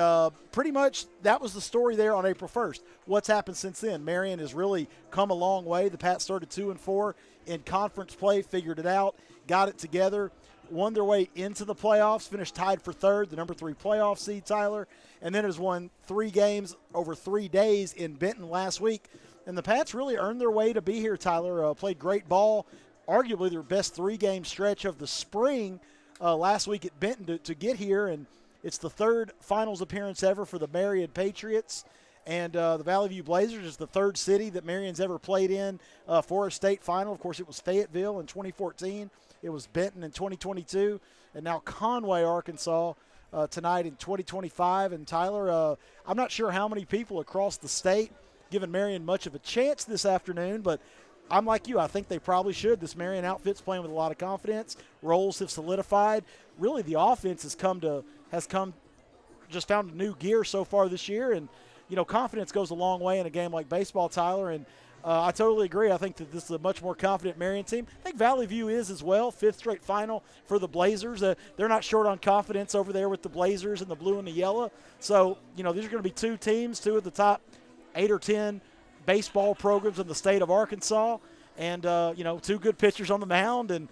pretty much that was the story there on April 1st. What's happened since then? Marion has really come a long way. The Pats started 2-4 in conference play, figured it out, got it together, won their way into the playoffs, finished tied for 3rd, the number 3 playoff seed, Tyler, and then has won 3 games over 3 days in Benton last week. And the Pats really earned their way to be here, Tyler. Played great ball, arguably their best 3-game stretch of the spring last week at Benton to get here, and it's the 3rd finals appearance ever for the Marion Patriots. And the Valley View Blazers is the 3rd city that Marion's ever played in for a state final. Of course, it was Fayetteville in 2014. It was Benton in 2022. And now Conway, Arkansas, tonight in 2025. And, Tyler, I'm not sure how many people across the state given Marion much of a chance this afternoon, but I'm like you. I think they probably should. This Marion outfit's playing with a lot of confidence. Roles have solidified. Really, the offense has found a new gear so far this year, and confidence goes a long way in a game like baseball, Tyler. And I totally agree. I think that this is a much more confident Marion team. I think Valley View is as well. 5th straight final for the Blazers. They're not short on confidence over there with the Blazers and the blue and the yellow. So these are going to be 2 teams, 2 of the top 8 or 10 baseball programs in the state of Arkansas, and 2 good pitchers on the mound, and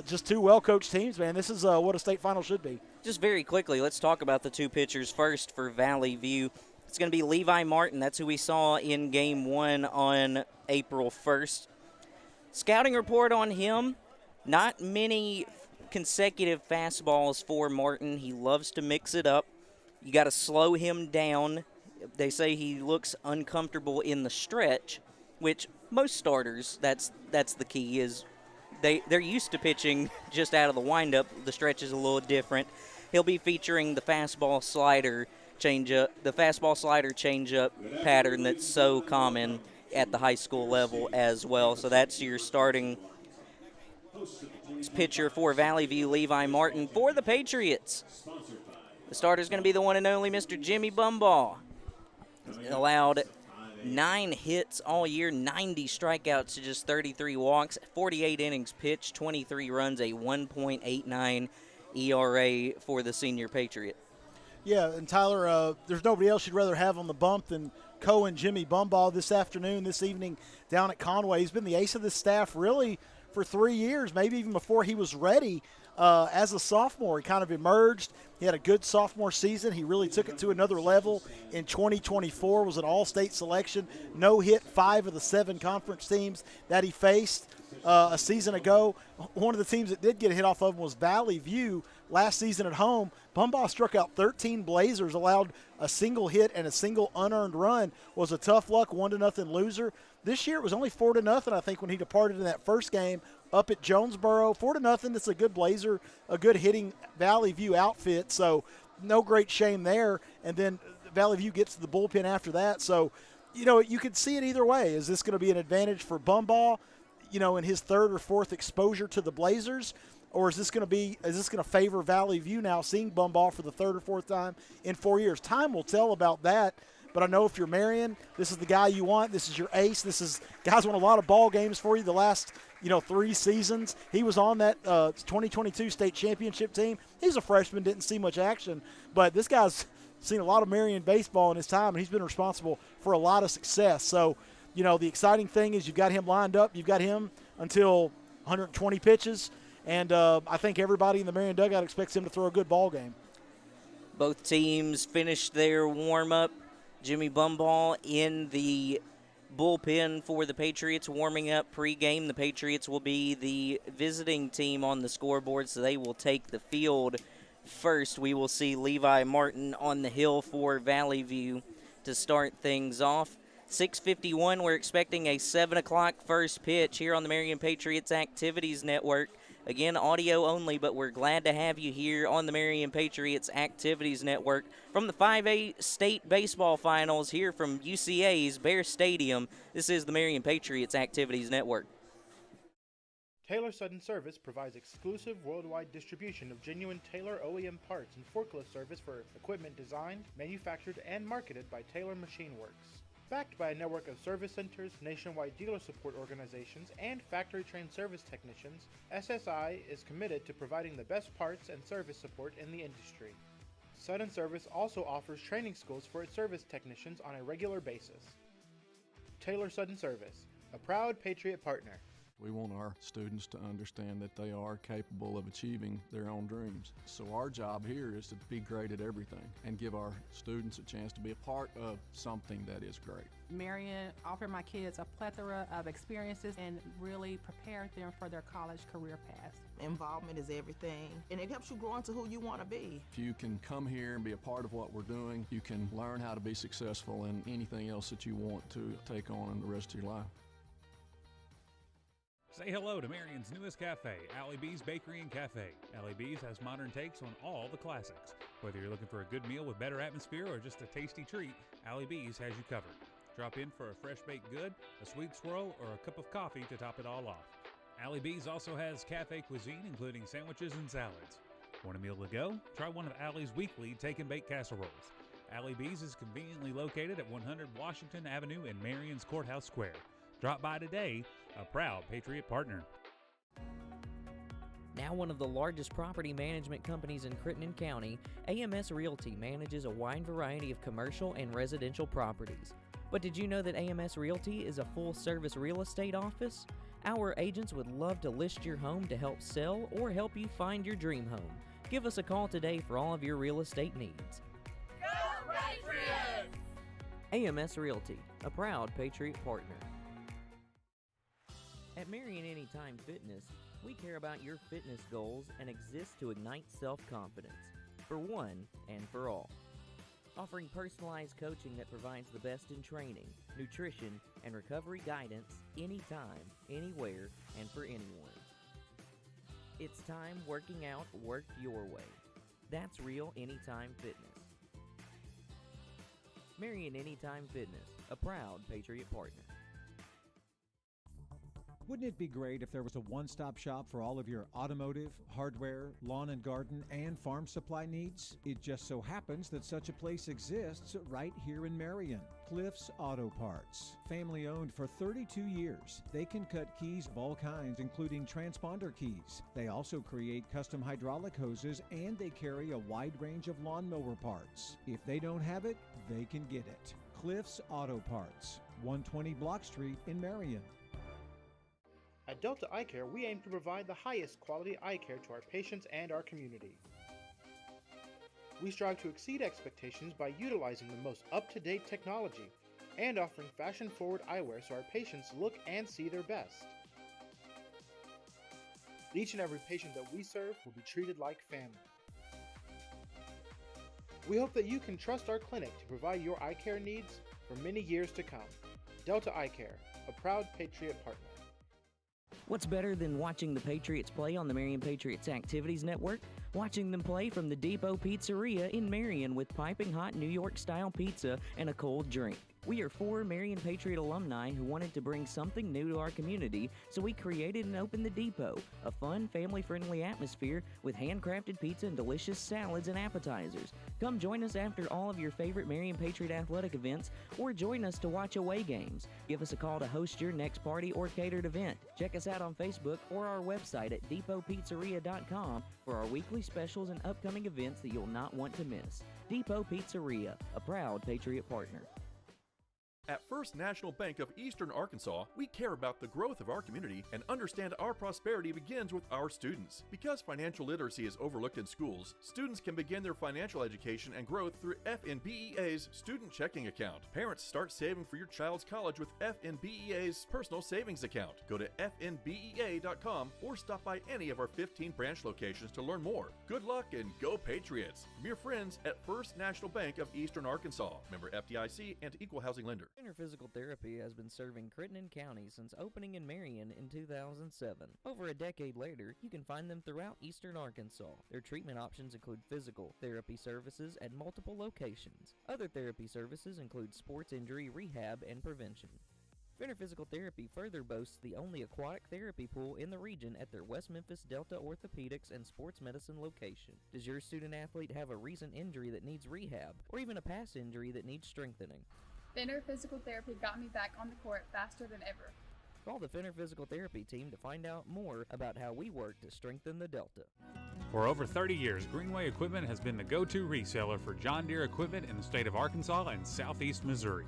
just 2 well-coached teams, man. This is what a state final should be. Just very quickly, let's talk about the 2 pitchers first for Valley View. It's going to be Levi Martin. That's who we saw in Game 1 on April 1st. Scouting report on him, not many consecutive fastballs for Martin. He loves to mix it up. You got to slow him down. They say he looks uncomfortable in the stretch, which most starters, that's the key, is they're used to pitching just out of the windup. The stretch is a little different. He'll be featuring the fastball slider changeup pattern that's so common at the high school level as well. So that's your starting pitcher for Valley View, Levi Martin. For the Patriots, the starter is going to be the one and only Mr. Jimmy Bumbaugh. Allowed 9 hits all year, 90 strikeouts to just 33 walks, 48 innings pitched, 23 runs, a 1.89 ERA for the senior Patriot. Yeah, and Tyler, there's nobody else you'd rather have on the bump than Jimmy Bumbaugh this evening down at Conway. He's been the ace of the staff really for 3 years, maybe even before he was ready as a sophomore. He kind of emerged. He had a good sophomore season. He really took it to another level in 2024, was an all-state selection. No hit 5 of the 7 conference teams that he faced a season ago. One of the teams that did get a hit off of him was Valley View last season at home. Bumbaugh struck out 13 Blazers, allowed a single hit and a single unearned run, was a tough luck 1-0 loser. This year it was only 4-0, I think, when he departed in that first game up at Jonesboro. 4-0, it's a good Blazer, a good hitting Valley View outfit, so no great shame there. And then Valley View gets to the bullpen after that. So, you could see it either way. Is this going to be an advantage for Bumbaugh, in his 3rd or 4th exposure to the Blazers? Or is this going to favor Valley View now, seeing Bumbaugh for the 3rd or 4th time in 4 years? Time will tell about that. But I know if you're Marion, this is the guy you want. This is your ace. Guys won a lot of ball games for you the last 3 seasons. He was on that 2022 state championship team. He's a freshman, didn't see much action, but this guy's seen a lot of Marion baseball in his time, and he's been responsible for a lot of success. So, the exciting thing is you've got him lined up. You've got him until 120 pitches, and I think everybody in the Marion dugout expects him to throw a good ball game. Both teams finished their warm-up. Jimmy Bumbaugh in the bullpen for the Patriots, warming up pregame. The Patriots will be the visiting team on the scoreboard, so they will take the field first. We will see Levi Martin on the hill for Valley View to start things off. 6:51, we're expecting a 7 o'clock first pitch here on the Marion Patriots Activities Network. Again, audio only, but we're glad to have you here on the Marion Patriots Activities Network from the 5A State Baseball Finals here from UCA's Bear Stadium. This is the Marion Patriots Activities Network. Taylor Sudden Service provides exclusive worldwide distribution of genuine Taylor OEM parts and forklift service for equipment designed, manufactured, and marketed by Taylor Machine Works. Backed by a network of service centers, nationwide dealer support organizations, and factory-trained service technicians, SSI is committed to providing the best parts and service support in the industry. Sudden Service also offers training schools for its service technicians on a regular basis. Taylor Sudden Service, a proud Patriot partner. We want our students to understand that they are capable of achieving their own dreams. So our job here is to be great at everything and give our students a chance to be a part of something that is great. Marion offered my kids a plethora of experiences and really prepared them for their college career paths. Involvement is everything, and it helps you grow into who you want to be. If you can come here and be a part of what we're doing, you can learn how to be successful in anything else that you want to take on in the rest of your life. Say hello to Marion's newest cafe, Allie B's Bakery and Cafe. Allie B's has modern takes on all the classics. Whether you're looking for a good meal with better atmosphere or just a tasty treat, Allie B's has you covered. Drop in for a fresh baked good, a sweet swirl, or a cup of coffee to top it all off. Allie B's also has cafe cuisine, including sandwiches and salads. Want a meal to go? Try one of Allie's weekly take and bake casseroles. Allie B's is conveniently located at 100 Washington Avenue in Marion's Courthouse Square. Drop by today, a proud Patriot partner. Now one of the largest property management companies in Crittenden County, AMS Realty manages a wide variety of commercial and residential properties. But did you know that AMS Realty is a full-service real estate office? Our agents would love to list your home to help sell or help you find your dream home. Give us a call today for all of your real estate needs. Go Patriots! AMS Realty, a proud Patriot partner. At Marion Anytime Fitness, we care about your fitness goals and exist to ignite self-confidence, for one and for all. Offering personalized coaching that provides the best in training, nutrition, and recovery guidance anytime, anywhere, and for anyone. It's time working out worked your way. That's Real Anytime Fitness. Marion Anytime Fitness, a proud Patriot partner. Wouldn't it be great if there was a one-stop shop for all of your automotive, hardware, lawn and garden, and farm supply needs? It just so happens that such a place exists right here in Marion. Cliff's Auto Parts. Family owned for 32 years. They can cut keys of all kinds, including transponder keys. They also create custom hydraulic hoses, and they carry a wide range of lawnmower parts. If they don't have it, they can get it. Cliff's Auto Parts, 120 Block Street in Marion. At Delta Eyecare, we aim to provide the highest quality eye care to our patients and our community. We strive to exceed expectations by utilizing the most up-to-date technology and offering fashion-forward eyewear so our patients look and see their best. Each and every patient that we serve will be treated like family. We hope that you can trust our clinic to provide your eye care needs for many years to come. Delta Eyecare, a proud Patriot Partner. What's better than watching the Patriots play on the Marion Patriots Activities Network? Watching them play from the Depot Pizzeria in Marion with piping hot New York-style pizza and a cold drink. We are 4 Marion Patriot alumni who wanted to bring something new to our community, so we created and opened the Depot, a fun, family-friendly atmosphere with handcrafted pizza and delicious salads and appetizers. Come join us after all of your favorite Marion Patriot athletic events, or join us to watch away games. Give us a call to host your next party or catered event. Check us out on Facebook or our website at depotpizzeria.com for our weekly specials and upcoming events that you'll not want to miss. Depot Pizzeria, a proud Patriot Partner. At First National Bank of Eastern Arkansas, we care about the growth of our community and understand our prosperity begins with our students. Because financial literacy is overlooked in schools, students can begin their financial education and growth through FNBEA's student checking account. Parents, start saving for your child's college with FNBEA's personal savings account. Go to fnbea.com or stop by any of our 15 branch locations to learn more. Good luck and go Patriots! From your friends at First National Bank of Eastern Arkansas. Member FDIC and Equal Housing Lender. Center Physical Therapy has been serving Crittenden County since opening in Marion in 2007. Over a decade later, you can find them throughout Eastern Arkansas. Their treatment options include physical therapy services at multiple locations. Other therapy services include sports injury rehab and prevention. Fenner Physical Therapy further boasts the only aquatic therapy pool in the region at their West Memphis Delta Orthopedics and Sports Medicine location. Does your student athlete have a recent injury that needs rehab, or even a past injury that needs strengthening? Fenner Physical Therapy got me back on the court faster than ever. Call the Fenner Physical Therapy team to find out more about how we work to strengthen the Delta. For over 30 years, Greenway Equipment has been the go-to reseller for John Deere equipment in the state of Arkansas and southeast Missouri.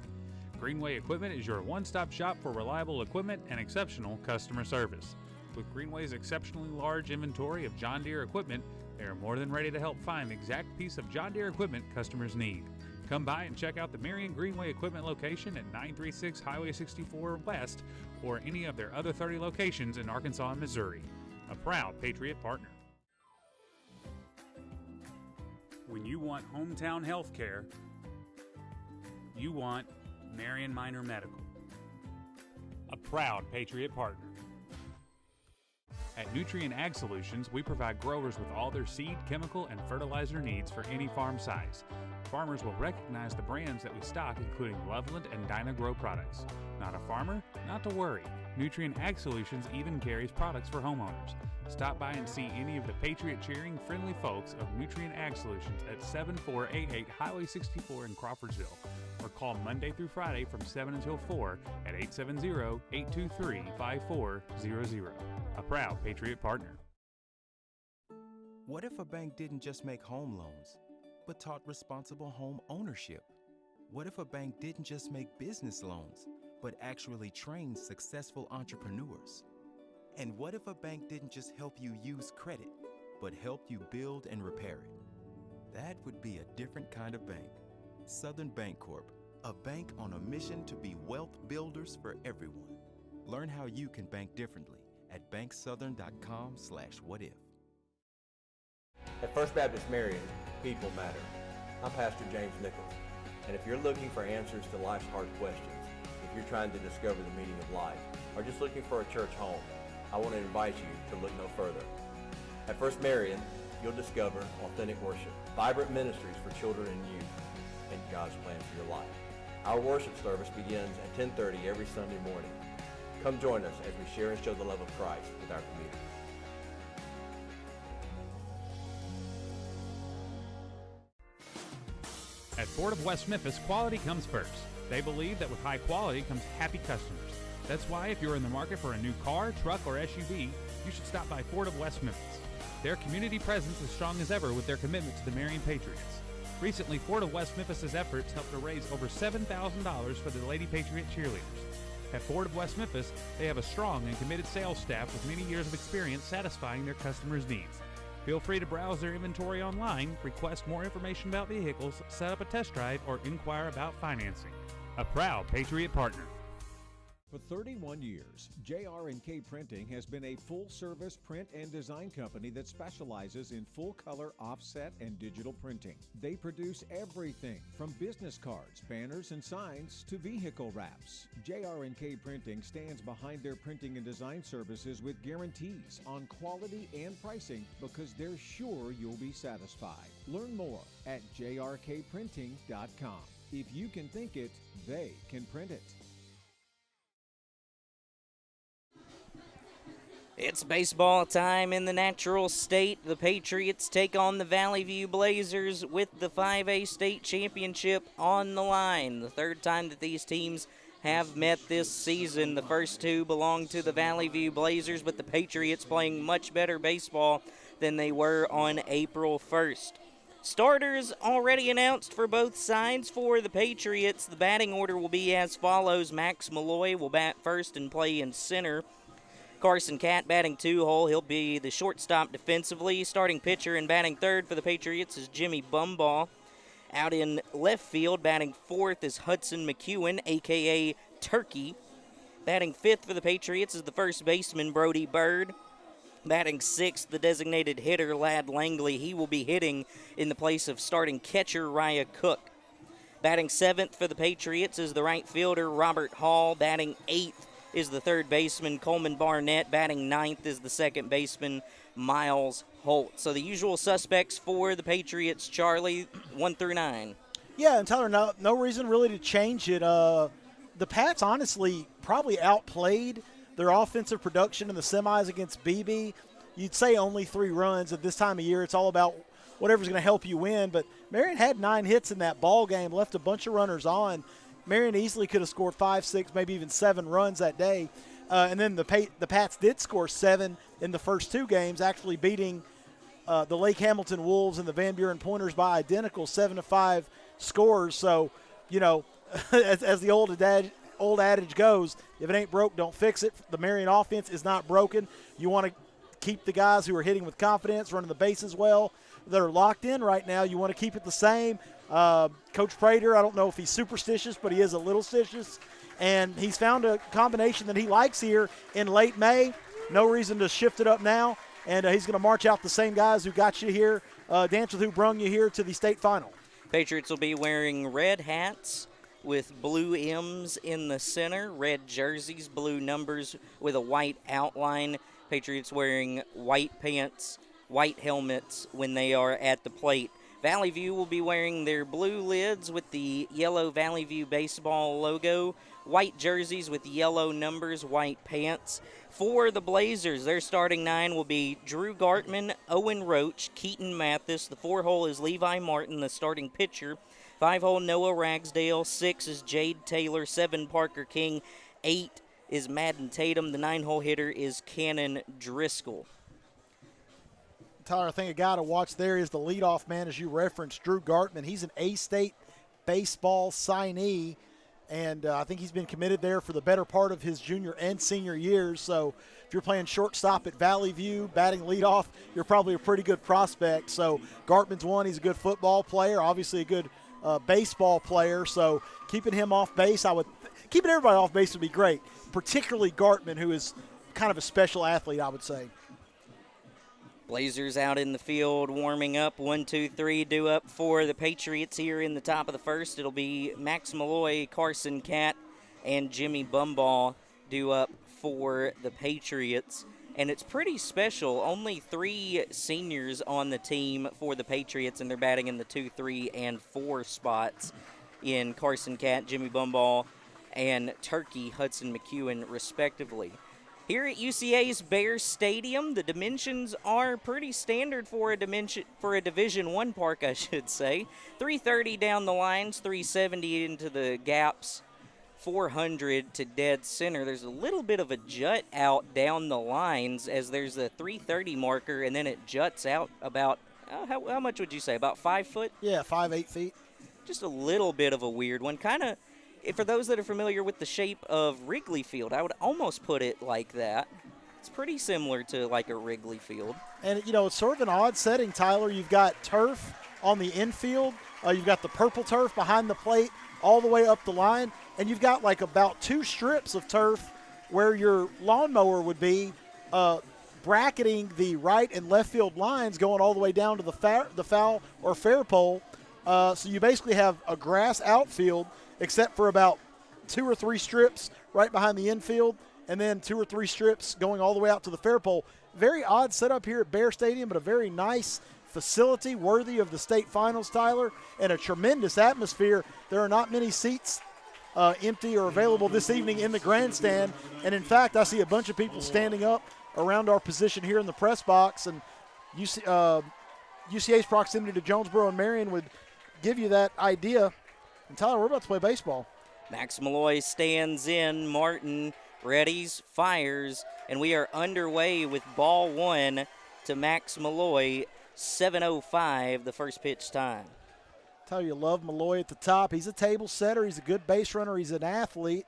Greenway Equipment is your one-stop shop for reliable equipment and exceptional customer service. With Greenway's exceptionally large inventory of John Deere equipment, they are more than ready to help find the exact piece of John Deere equipment customers need. Come by and check out the Marion Greenway Equipment location at 936 Highway 64 West or any of their other 30 locations in Arkansas and Missouri. A proud Patriot Partner. When you want hometown health care, you want Marion Minor Medical. A proud Patriot Partner. At Nutrien Ag Solutions, we provide growers with all their seed, chemical, and fertilizer needs for any farm size. Farmers will recognize the brands that we stock, including Loveland and Dyna-Gro products. Not a farmer? Not to worry. Nutrien Ag Solutions even carries products for homeowners. Stop by and see any of the Patriot-cheering, friendly folks of Nutrien Ag Solutions at 7488 Highway 64 in Crawfordsville, or call Monday through Friday from 7 until 4 at 870-823-5400. A proud Patriot Partner. What if a bank didn't just make home loans, but taught responsible home ownership? What if a bank didn't just make business loans, but actually trained successful entrepreneurs? And what if a bank didn't just help you use credit, but helped you build and repair it? That would be a different kind of bank. Southern Bank Corp, a bank on a mission to be wealth builders for everyone. Learn how you can bank differently at banksouthern.com/whatif. At First Baptist Marion, people matter. I'm Pastor James Nichols, and if you're looking for answers to life's hard questions, if you're trying to discover the meaning of life, or just looking for a church home, I want to invite you to look no further. At First Marion, you'll discover authentic worship, vibrant ministries for children and youth, and God's plan for your life. Our worship service begins at 10:30 every Sunday morning. Come join us as we share and show the love of Christ with our community. At Ford of West Memphis, quality comes first. They believe that with high quality comes happy customers. That's why if you're in the market for a new car, truck, or SUV, you should stop by Ford of West Memphis. Their community presence is strong as ever with their commitment to the Marion Patriots. Recently, Ford of West Memphis' efforts helped to raise over $7,000 for the Lady Patriot cheerleaders. At Ford of West Memphis, they have a strong and committed sales staff with many years of experience satisfying their customers' needs. Feel free to browse their inventory online, request more information about vehicles, set up a test drive, or inquire about financing. A proud Patriot Partner. For 31 years, JRK Printing has been a full-service print and design company that specializes in full-color offset and digital printing. They produce everything from business cards, banners, and signs to vehicle wraps. JRK Printing stands behind their printing and design services with guarantees on quality and pricing because they're sure you'll be satisfied. Learn more at jrkprinting.com. If you can think it, they can print it. It's baseball time in the natural state. The Patriots take on the Valley View Blazers with the 5A state championship on the line. The third time that these teams have met this season. The first two belong to the Valley View Blazers, but the Patriots playing much better baseball than they were on April 1st. Starters already announced for both sides. For the Patriots, the batting order will be as follows. Max Malloy will bat first and play in center. Carson Catt batting 2-hole. He'll be the shortstop defensively. Starting pitcher and batting third for the Patriots is Jimmy Bumbaugh. Out in left field, batting fourth is Hudson McEwen, a.k.a. Turkey. Batting fifth for the Patriots is the first baseman Brody Bird. Batting sixth, the designated hitter Lad Langley. He will be hitting in the place of starting catcher Raya Cook. Batting seventh for the Patriots is the right fielder Robert Hall. Batting eighth is the third baseman Coleman Barnett. Batting ninth is the second baseman Miles Holt. So the usual suspects for the Patriots, Charlie, 1 through 9. Yeah, and Tyler, no reason really to change it. The Pats honestly probably outplayed their offensive production in the semis against BB. You'd say only 3 runs. At this time of year, it's all about whatever's going to help you win. But Marion had 9 hits in that ball game, left a bunch of runners on. Marion easily could have scored 5, 6, maybe even 7 runs that day. And then the Pats did score 7 in the first 2 games, actually beating the Lake Hamilton Wolves and the Van Buren Pointers by identical 7-5 scores. So, you know, as the old adage goes, if it ain't broke, don't fix it. The Marion offense is not broken. You want to keep the guys who are hitting with confidence, running the bases well. They're locked in right now. You want to keep it the same. Coach Prater, I don't know if he's superstitious, but he is a little stitious. And he's found a combination that he likes here in late May. No reason to shift it up now. And he's going to march out the same guys who got you here, dance with who brung you here to the state final. Patriots will be wearing red hats with blue M's in the center, red jerseys, blue numbers with a white outline. Patriots wearing white pants, white helmets when they are at the plate. Valley View will be wearing their blue lids with the yellow Valley View baseball logo, white jerseys with yellow numbers, white pants. For the Blazers, their starting 9 will be Drew Gartman, Owen Roach, Keaton Mathis. The 4-hole is Levi Martin, the starting pitcher. 5-hole Noah Ragsdale. 6 is Jade Taylor. 7 Parker King. 8 is Madden Tatum. The 9-hole hitter is Cannon Driscoll. Tyler, I think a guy to watch there is the leadoff man, as you referenced, Drew Gartman. He's an A-State baseball signee, and I think he's been committed there for the better part of his junior and senior years. So if you're playing shortstop at Valley View, batting leadoff, you're probably a pretty good prospect. So Gartman's one. He's a good football player, obviously a good baseball player. So keeping him off base, keeping everybody off base would be great, particularly Gartman, who is kind of a special athlete, I would say. Blazers out in the field warming up. 1, 2, 3 due up for the Patriots here in the top of the first. It'll be Max Malloy, Carson Catt, and Jimmy Bumbaugh due up for the Patriots. And it's pretty special. Only 3 seniors on the team for the Patriots, and they're batting in the 2, 3, and 4 spots in Carson Catt, Jimmy Bumbaugh, and Turkey Hudson McEwen, respectively. Here at UCA's Bears Stadium, the dimensions are pretty standard for a Division I park, I should say. 330 down the lines, 370 into the gaps, 400 to dead center. There's a little bit of a jut out down the lines as there's a 330 marker, and then it juts out about, how much would you say, about 5 foot? Yeah, 5-8 feet. Just a little bit of a weird one. Kind of, for those that are familiar with the shape of Wrigley Field, I would almost put it like that. It's pretty similar to like a Wrigley Field. And, it's sort of an odd setting, Tyler. You've got turf on the infield. You've got the purple turf behind the plate all the way up the line. And you've got like about 2 strips of turf where your lawnmower would be bracketing the right and left field lines going all the way down to the foul or fair pole. So you basically have a grass outfield except for about 2 or 3 strips right behind the infield, and then 2 or 3 strips going all the way out to the fair pole. Very odd setup here at Bear Stadium, but a very nice facility worthy of the state finals, Tyler, and a tremendous atmosphere. There are not many seats empty or available this evening in the grandstand, and in fact, I see a bunch of people standing up around our position here in the press box, and UCA's proximity to Jonesboro and Marion would give you that idea. And Tyler, we're about to play baseball. Max Malloy stands in. Martin readies, fires, and we are underway with ball 1 to Max Malloy. 7:05, the first pitch time. Tyler, you love Malloy at the top. He's a table setter. He's a good base runner. He's an athlete.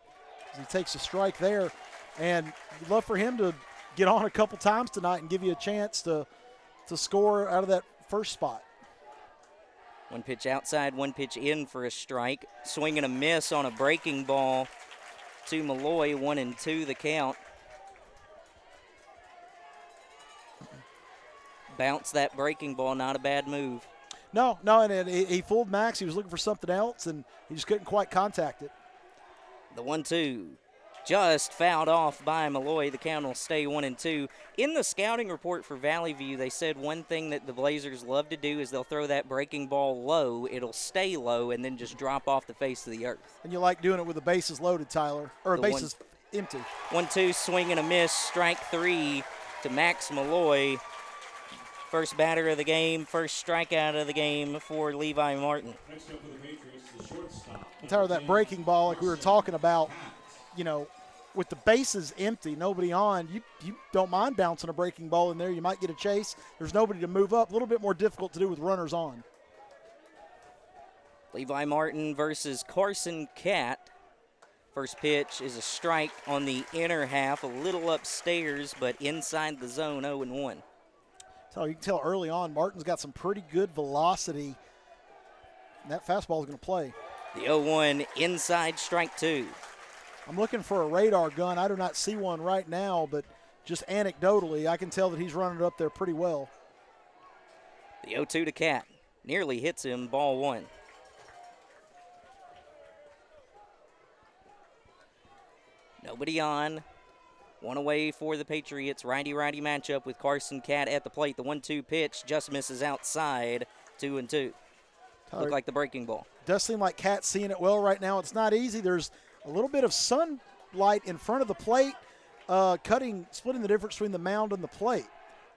He takes a strike there. And you'd love for him to get on a couple times tonight and give you a chance to score out of that first spot. 1 pitch outside, 1 pitch in for a strike. Swing and a miss on a breaking ball to Malloy. 1-2 the count. Bounce that breaking ball, not a bad move. No, and he fooled Max. He was looking for something else, and he just couldn't quite contact it. The 1-2 just fouled off by Malloy. The count will stay 1-2. In the scouting report for Valley View, they said one thing that the Blazers love to do is they'll throw that breaking ball low. It'll stay low and then just drop off the face of the earth. And you like doing it with the bases loaded, Tyler, or bases empty. 1-2, swing and a miss, strike 3 to Max Malloy. First batter of the game, first strikeout of the game for Levi Martin. Next up for the Patriots, the shortstop. Tyler, that breaking ball, like we were talking about, with the bases empty, nobody on, you don't mind bouncing a breaking ball in there. You might get a chase. There's nobody to move up. A little bit more difficult to do with runners on. Levi Martin versus Carson Catt. First pitch is a strike on the inner half, a little upstairs, but inside the zone, 0-1. So you can tell early on, Martin's got some pretty good velocity, and that fastball is going to play. The 0-1 inside, strike 2. I'm looking for a radar gun. I do not see one right now, but just anecdotally, I can tell that he's running it up there pretty well. The 0-2 to Catt. Nearly hits him, ball 1. Nobody on. 1 away for the Patriots. Righty-righty matchup with Carson Catt at the plate. The 1-2 pitch just misses outside. 2-2. Look like the breaking ball. Does seem like Catt's seeing it well right now. It's not easy. There's a little bit of sunlight in front of the plate, splitting the difference between the mound and the plate.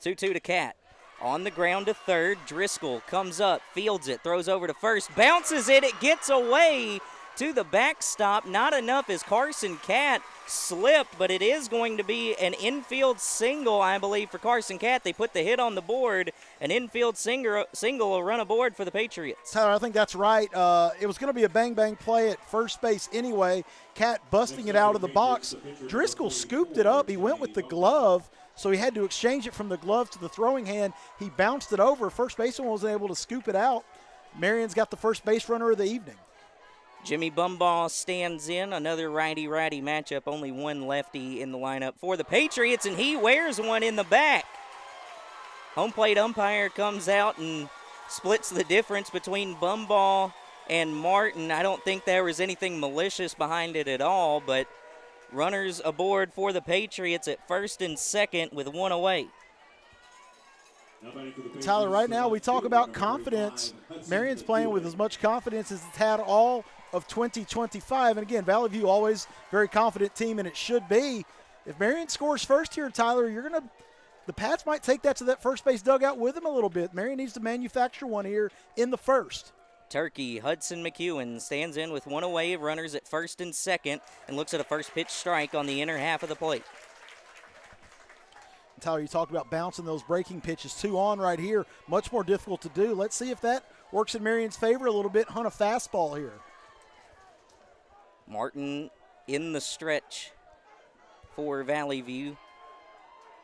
2-2 to Catt. On the ground to third. Driscoll comes up, fields it, throws over to first, bounces it. It gets away to the backstop. Not enough as Carson Catt slipped, but it is going to be an infield single, I believe, for Carson Catt. They put the hit on the board. An infield single will run aboard for the Patriots. Tyler, I think that's right. It was going to be a bang-bang play at first base anyway. Catt busting it out of the box. Driscoll scooped it up. He went with the glove, so he had to exchange it from the glove to the throwing hand. He bounced it over. First baseman wasn't able to scoop it out. Marion's got the first base runner of the evening. Jimmy Bumbaugh stands in. Another righty-righty matchup. Only one lefty in the lineup for the Patriots, and he wears one in the back. Home plate umpire comes out and splits the difference between Bumbaugh and Martin. I don't think there was anything malicious behind it at all, but runners aboard for the Patriots at first and second with 1 away. Tyler, right now we talk about confidence. Marion's playing with as much confidence as it's had all of 2025. And again, Valley View always very confident team, and it should be. If Marion scores first here, Tyler, the Pats might take that to that first base dugout with them a little bit. Marion needs to manufacture one here in the first. Turkey, Hudson McEwen stands in with one away of runners at first and second and looks at a first pitch strike on the inner half of the plate. Tyler, you talked about bouncing those breaking pitches. 2 on right here, much more difficult to do. Let's see if that works in Marion's favor a little bit. Hunt a fastball here. Martin in the stretch for Valley View.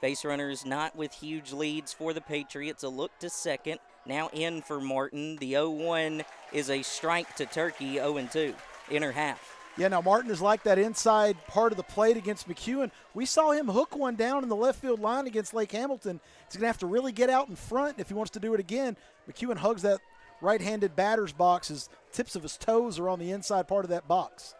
Base runners not with huge leads for the Patriots. A look to second. Now in for Martin. The 0-1 is a strike to Turkey, 0-2, inner half. Yeah, now Martin is like that inside part of the plate against McEwen. We saw him hook one down in the left field line against Lake Hamilton. He's going to have to really get out in front if he wants to do it again. McEwen hugs that right-handed batter's box. His tips of his toes are on the inside part of that box.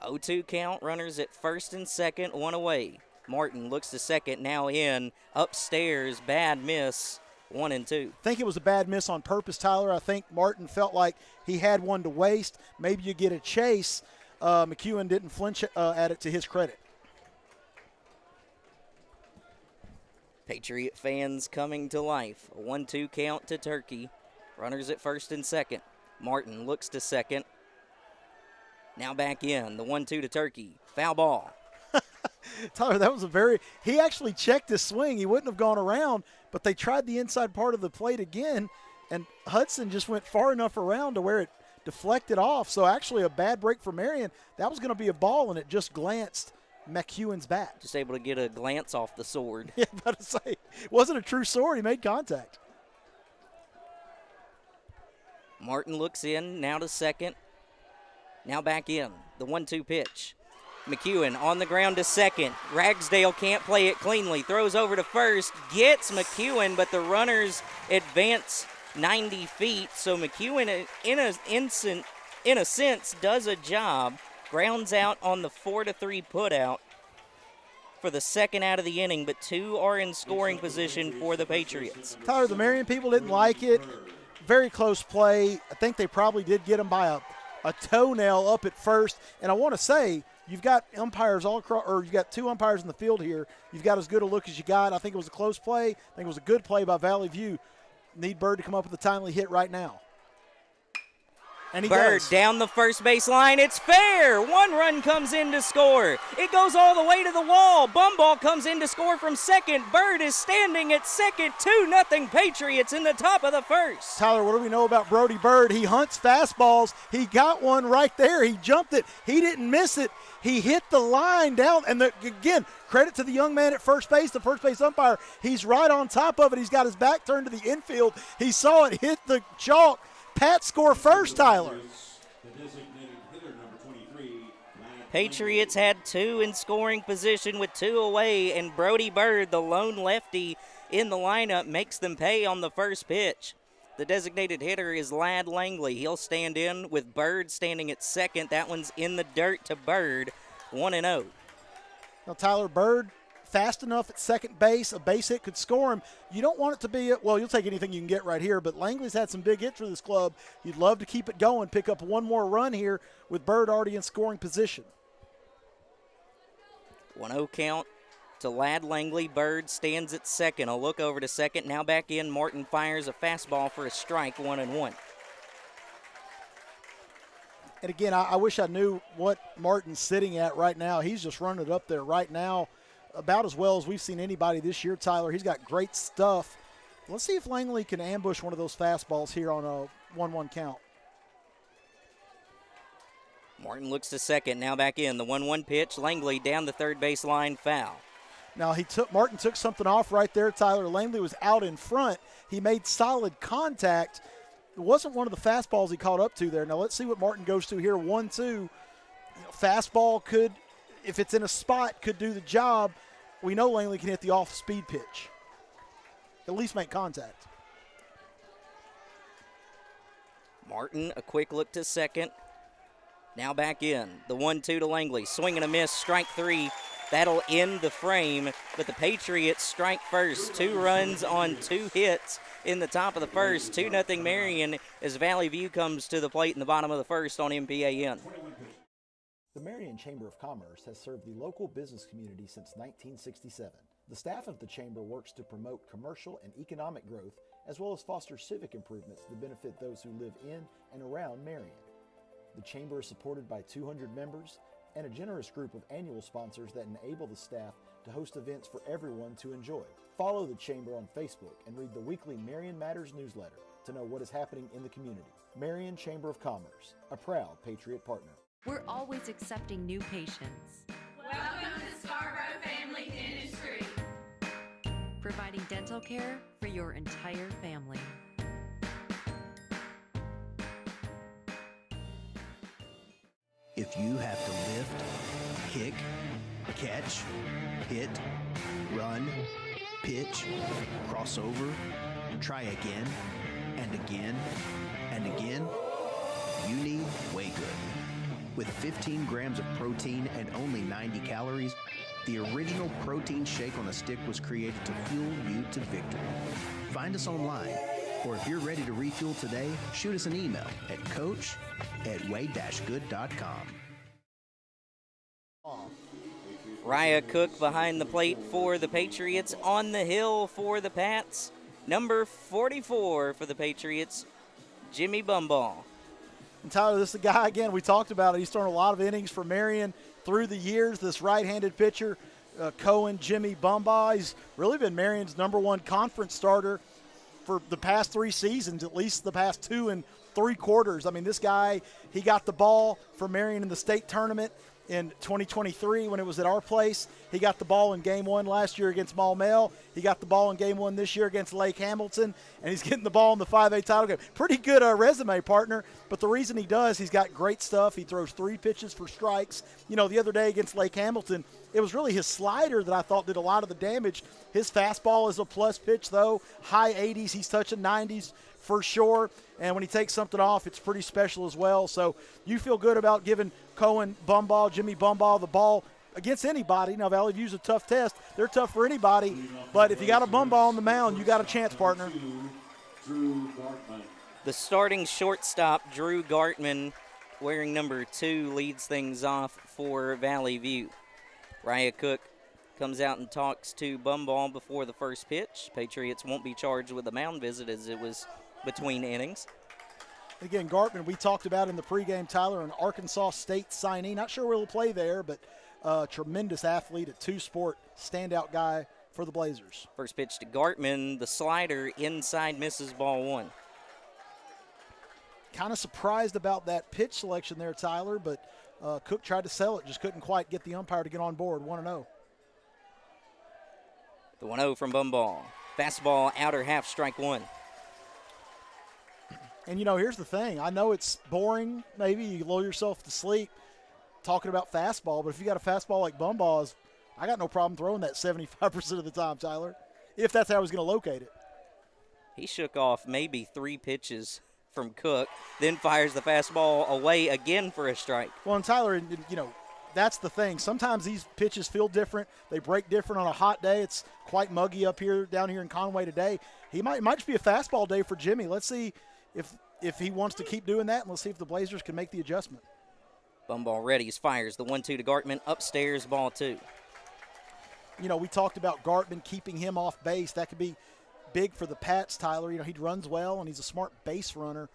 0-2 count, runners at first and second, one away. Martin looks to second, now in, upstairs, bad miss, 1-2. I think it was a bad miss on purpose, Tyler. I think Martin felt like he had one to waste. Maybe you get a chase. McEwen didn't flinch at it, to his credit. Patriot fans coming to life. A 1-2 count to Turkey. Runners at first and second. Martin looks to second. Now back in. The 1-2 to Turkey. Foul ball. Tyler, that was he actually checked his swing. He wouldn't have gone around, but they tried the inside part of the plate again, and Hudson just went far enough around to where it deflected off. So actually a bad break for Marion. That was going to be a ball, and it just glanced McEwen's bat. Just able to get a glance off the sword. Yeah, about to say, it wasn't a true sword. He made contact. Martin looks in, now to second. Now back in. The 1-2 pitch. McEwen on the ground to second. Ragsdale can't play it cleanly. Throws over to first. Gets McEwen, but the runners advance 90 feet. So McEwen, in a sense, does a job. Grounds out on the 4-3 putout for the second out of the inning, but 2 are in scoring position for the Patriots. Tyler, the Marion people didn't like it. Very close play. I think they probably did get him by a toenail up at first. And I want to say, you've got umpires all across, or you've got 2 umpires in the field here. You've got as good a look as you got. I think it was a close play. I think it was a good play by Valley View. Need Bird to come up with a timely hit right now. And he Bird does. Down the first base line. It's fair. 1 run comes in to score. It goes all the way to the wall. Bumball comes in to score from second. Bird is standing at second. 2-0 Patriots in the top of the first. Tyler, what do we know about Brody Bird? He hunts fastballs. He got one right there. He jumped it. He didn't miss it. He hit the line down. And again, credit to the young man at first base, the first base umpire. He's right on top of it. He's got his back turned to the infield. He saw it hit the chalk. Pats score first, Tyler. Patriots had 2 in scoring position with 2 away, and Brody Bird, the lone lefty in the lineup, makes them pay on the first pitch. The designated hitter is Ladd Langley. He'll stand in with Bird standing at second. That one's in the dirt to Bird, 1-0. Now, Tyler, Bird, fast enough at second base, a base hit could score him. You don't want it to be, you'll take anything you can get right here, but Langley's had some big hits for this club. You'd love to keep it going, pick up one more run here with Bird already in scoring position. 1-0 count to Ladd Langley. Bird stands at second. A look over to second. Now back in. Martin fires a fastball for a strike, 1-1. And again, I wish I knew what Martin's sitting at right now. He's just running it up there right now about as well as we've seen anybody this year, Tyler. He's got great stuff. Let's see if Langley can ambush one of those fastballs here on a 1-1 count. Martin looks to second, now back in. The 1-1 pitch, Langley down the third base line, foul. Now Martin took something off right there, Tyler. Langley was out in front. He made solid contact. It wasn't one of the fastballs he caught up to there. Now let's see what Martin goes to here. 1-2. Fastball could, if it's in a spot, could do the job. We know Langley can hit the off-speed pitch. At least make contact. Martin, a quick look to second. Now back in. The 1-2 to Langley. Swing and a miss. Strike 3 That'll end the frame, but the Patriots strike first. 2 runs on 2 hits in the top of the first. 2-0 Marion as Valley View comes to the plate in the bottom of the first on MPAN. The Marion Chamber of Commerce has served the local business community since 1967. The staff of the Chamber works to promote commercial and economic growth, as well as foster civic improvements that benefit those who live in and around Marion. The Chamber is supported by 200 members and a generous group of annual sponsors that enable the staff to host events for everyone to enjoy. Follow the Chamber on Facebook and read the weekly Marion Matters newsletter to know what is happening in the community. Marion Chamber of Commerce, a proud Patriot Partner. We're always accepting new patients. Welcome to Scarbro Family Dentistry. Providing dental care for your entire family. If you have to lift, kick, catch, hit, run, pitch, cross over, try again, and again, and again, you need Way Good. With 15 grams of protein and only 90 calories, the original protein shake on a stick was created to fuel you to victory. Find us online, or if you're ready to refuel today, shoot us an email at coach@way-good.com. Raya Cook behind the plate for the Patriots. On the hill for the Pats, number 44 for the Patriots, Jimmy Bumball. And Tyler, this is the guy, again, we talked about it. He's thrown a lot of innings for Marion through the years. This right-handed pitcher, Cohen, Jimmy Bumball, he's really been Marion's #1 conference starter for the past 3 seasons, at least the past 2 3/4. I mean, this guy, he got the ball for Marion in the state tournament in 2023 when it was at our place. He got the ball in Game 1 last year against Maumelle. He got the ball in Game 1 this year against Lake Hamilton, and he's getting the ball in the 5A title game. Pretty good resume, partner, but the reason he does, he's got great stuff. He throws 3 pitches for strikes. You know, the other day against Lake Hamilton, it was really his slider that I thought did a lot of the damage. His fastball is a plus pitch, though. High 80s, he's touching 90s for sure, and when he takes something off, it's pretty special as well. So you feel good about giving Cohen, Bumball, Jimmy Bumball the ball against anybody. Now, Valley View's a tough test. They're tough for anybody, but if you got a Bumball on the mound, you got a chance, partner. The starting shortstop, Drew Gartman, wearing number 2, leads things off for Valley View. Raya Cook comes out and talks to Bumball before the first pitch. Patriots won't be charged with a mound visit as it was between innings. Again, Gartman, we talked about in the pregame, Tyler, an Arkansas State signee. Not sure where he'll play there, but tremendous athlete, a 2-sport standout guy for the Blazers. First pitch to Gartman, the slider inside, misses, ball 1. Kind of surprised about that pitch selection there, Tyler, but Cook tried to sell it, just couldn't quite get the umpire to get on board. 1-0. The 1-0 from Bumball. Fastball, outer half, strike 1. And, you know, here's the thing. I know it's boring. Maybe you lull yourself to sleep talking about fastball, but if you got a fastball like Bumball's, I got no problem throwing that 75% of the time, Tyler, if that's how I was going to locate it. He shook off maybe 3 pitches from Cook, then fires the fastball away again for a strike. Well, and Tyler, you know, that's the thing. Sometimes these pitches feel different. They break different on a hot day. It's quite muggy up here, down here in Conway today. It might just be a fastball day for Jimmy. Let's see if he wants to keep doing that, and let's see if the Blazers can make the adjustment. Bumball readies, fires the 1-2 to Gartman, upstairs, ball 2. You know, we talked about Gartman keeping him off base. That could be big for the Pats, Tyler. You know, he runs well, and he's a smart base runner.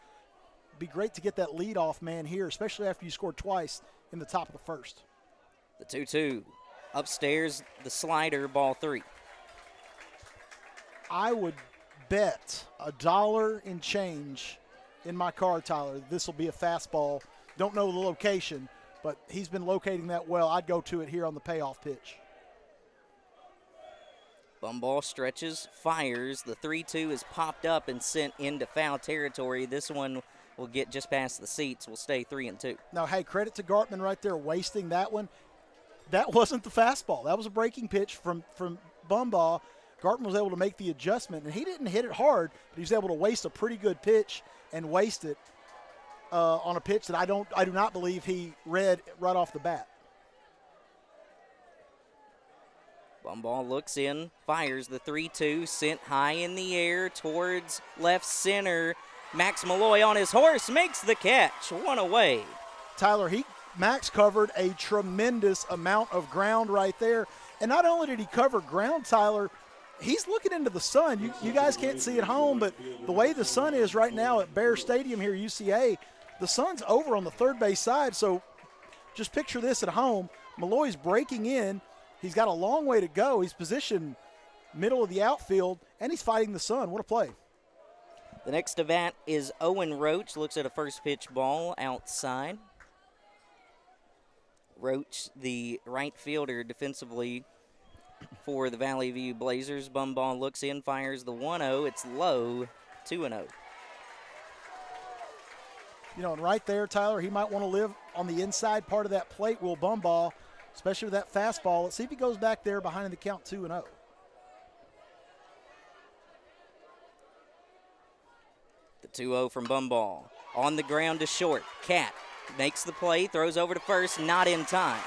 It'd be great to get that leadoff man here, especially after you scored twice in the top of the first. The 2-2, upstairs, the slider, ball 3. I would bet $1 and change in my car, Tyler, this will be a fastball. Don't know the location, but he's been locating that well. I'd go to it here on the payoff pitch. Bumball stretches, fires. The 3-2 is popped up and sent into foul territory. This one will get just past the seats. Will stay 3-2. Now, hey, credit to Gartman right there, wasting that one. That wasn't the fastball. That was a breaking pitch from Bumball. Gartman was able to make the adjustment, and he didn't hit it hard, but he was able to waste a pretty good pitch and waste it on a pitch that I do not believe he read right off the bat. Bumball looks in, fires the 3-2, sent high in the air towards left center. Max Malloy on his horse makes the catch. One away. Tyler, Max covered a tremendous amount of ground right there. And not only did he cover ground, Tyler, he's looking into the sun. You guys can't see at home, but the way the sun is right now at Bear Stadium here at UCA, the sun's over on the third base side. So just picture this at home. Malloy's breaking in. He's got a long way to go. He's positioned middle of the outfield, and he's fighting the sun. What a play. The next to bat is Owen Roach. Looks at a first pitch ball outside. Roach, the right fielder defensively for the Valley View Blazers. Bumball looks in, fires the 1-0. It's low, 2-0. You know, and right there, Tyler, he might want to live on the inside part of that plate, Will Bumball, especially with that fastball. Let's see if he goes back there behind the count 2-0. The 2-0 from Bumball. On the ground to short. Cat makes the play, throws over to first, not in time.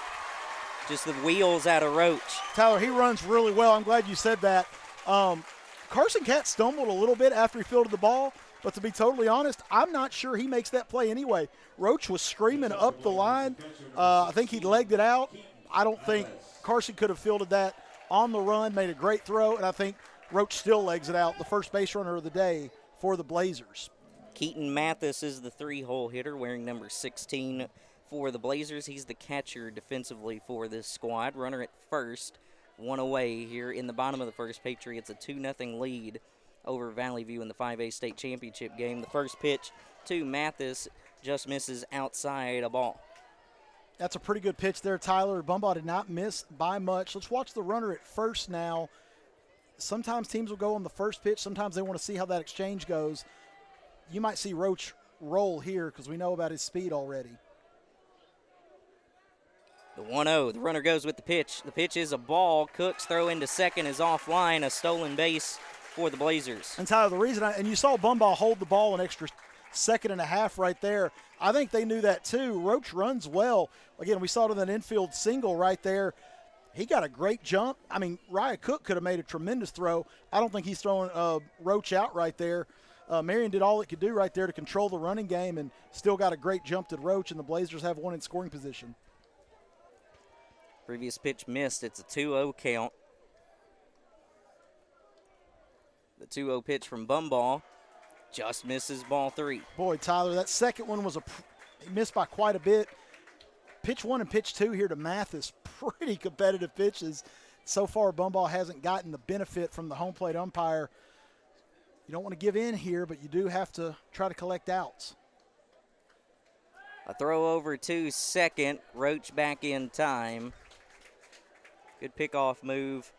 Just the wheels out of Roach. Tyler, he runs really well. I'm glad you said that. Carson Cat stumbled a little bit after he fielded the ball, but to be totally honest, I'm not sure he makes that play anyway. Roach was screaming up the line. I think he legged it out. I don't think Carson could have fielded that on the run, made a great throw, and I think Roach still legs it out, the first base runner of the day for the Blazers. Keaton Mathis is the 3-hole hitter, wearing number 16 for the Blazers. He's the catcher defensively for this squad. Runner at first, one away here in the bottom of the first. Patriots a 2-0 lead over Valley View in the 5A state championship game. The first pitch to Mathis just misses outside a ball. That's a pretty good pitch there, Tyler. Bumball did not miss by much. Let's watch the runner at first now. Sometimes teams will go on the first pitch. Sometimes they want to see how that exchange goes. You might see Roach roll here because we know about his speed already. The 1-0, the runner goes with the pitch. The pitch is a ball. Cook's throw into second is offline, a stolen base for the Blazers. And Tyler, the reason, and you saw Bumball hold the ball an extra second and a half right there. I think they knew that too. Roach runs well. Again, we saw it in an infield single right there. He got a great jump. I mean, Ryan Cook could have made a tremendous throw. I don't think he's throwing Roach out right there. Marion did all it could do right there to control the running game and still got a great jump to Roach, and the Blazers have one in scoring position. Previous pitch missed. It's a 2-0 count. The 2-0 pitch from Bumball just misses ball 3. Boy, Tyler, that second one was he missed by quite a bit. Pitch 1 and pitch 2 here to Mathis, pretty competitive pitches. So far, Bumball hasn't gotten the benefit from the home plate umpire. You don't want to give in here, but you do have to try to collect outs. A throw over to second. Roach back in time. Good pickoff move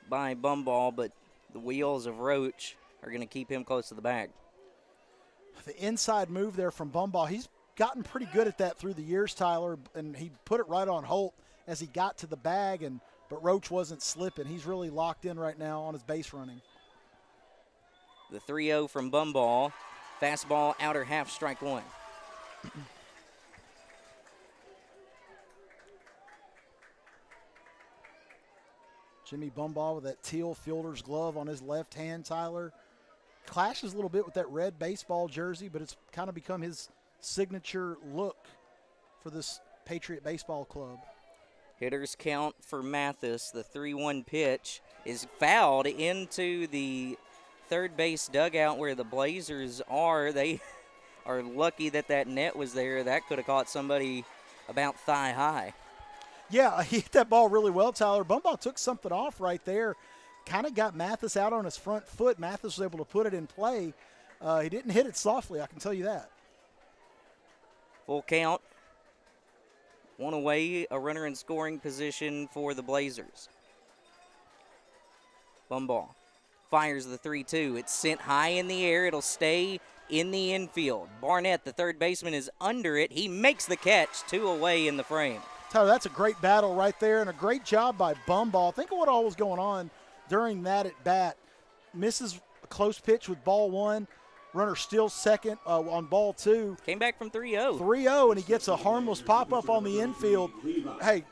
by Bumball, but the wheels of Roach are going to keep him close to the bag. The inside move there from Bumball, he's gotten pretty good at that through the years, Tyler, and he put it right on Holt as he got to the bag, but Roach wasn't slipping. He's really locked in right now on his base running. The 3-0 from Bumball. Fastball, outer half, strike 1. Jimmy Bumball with that teal fielder's glove on his left hand, Tyler. Clashes a little bit with that red baseball jersey, but it's kind of become his signature look for this Patriot baseball club. Hitters count for Mathis. The 3-1 pitch is fouled into the third base dugout where the Blazers are. They are lucky that net was there. That could have caught somebody about thigh high. Yeah, he hit that ball really well, Tyler. Bumball took something off right there. Kind of got Mathis out on his front foot. Mathis was able to put it in play. He didn't hit it softly, I can tell you that. Full count. One away, a runner in scoring position for the Blazers. Bumball fires the 3-2. It's sent high in the air. It'll stay in the infield. Barnett, the third baseman, is under it. He makes the catch. 2 away in the frame. Tyler, that's a great battle right there and a great job by Bumball. Think of what all was going on during that at bat. Misses a close pitch with ball 1. Runner still second on ball 2. Came back from 3-0. 3-0, and he gets a harmless pop-up on the infield. Hey,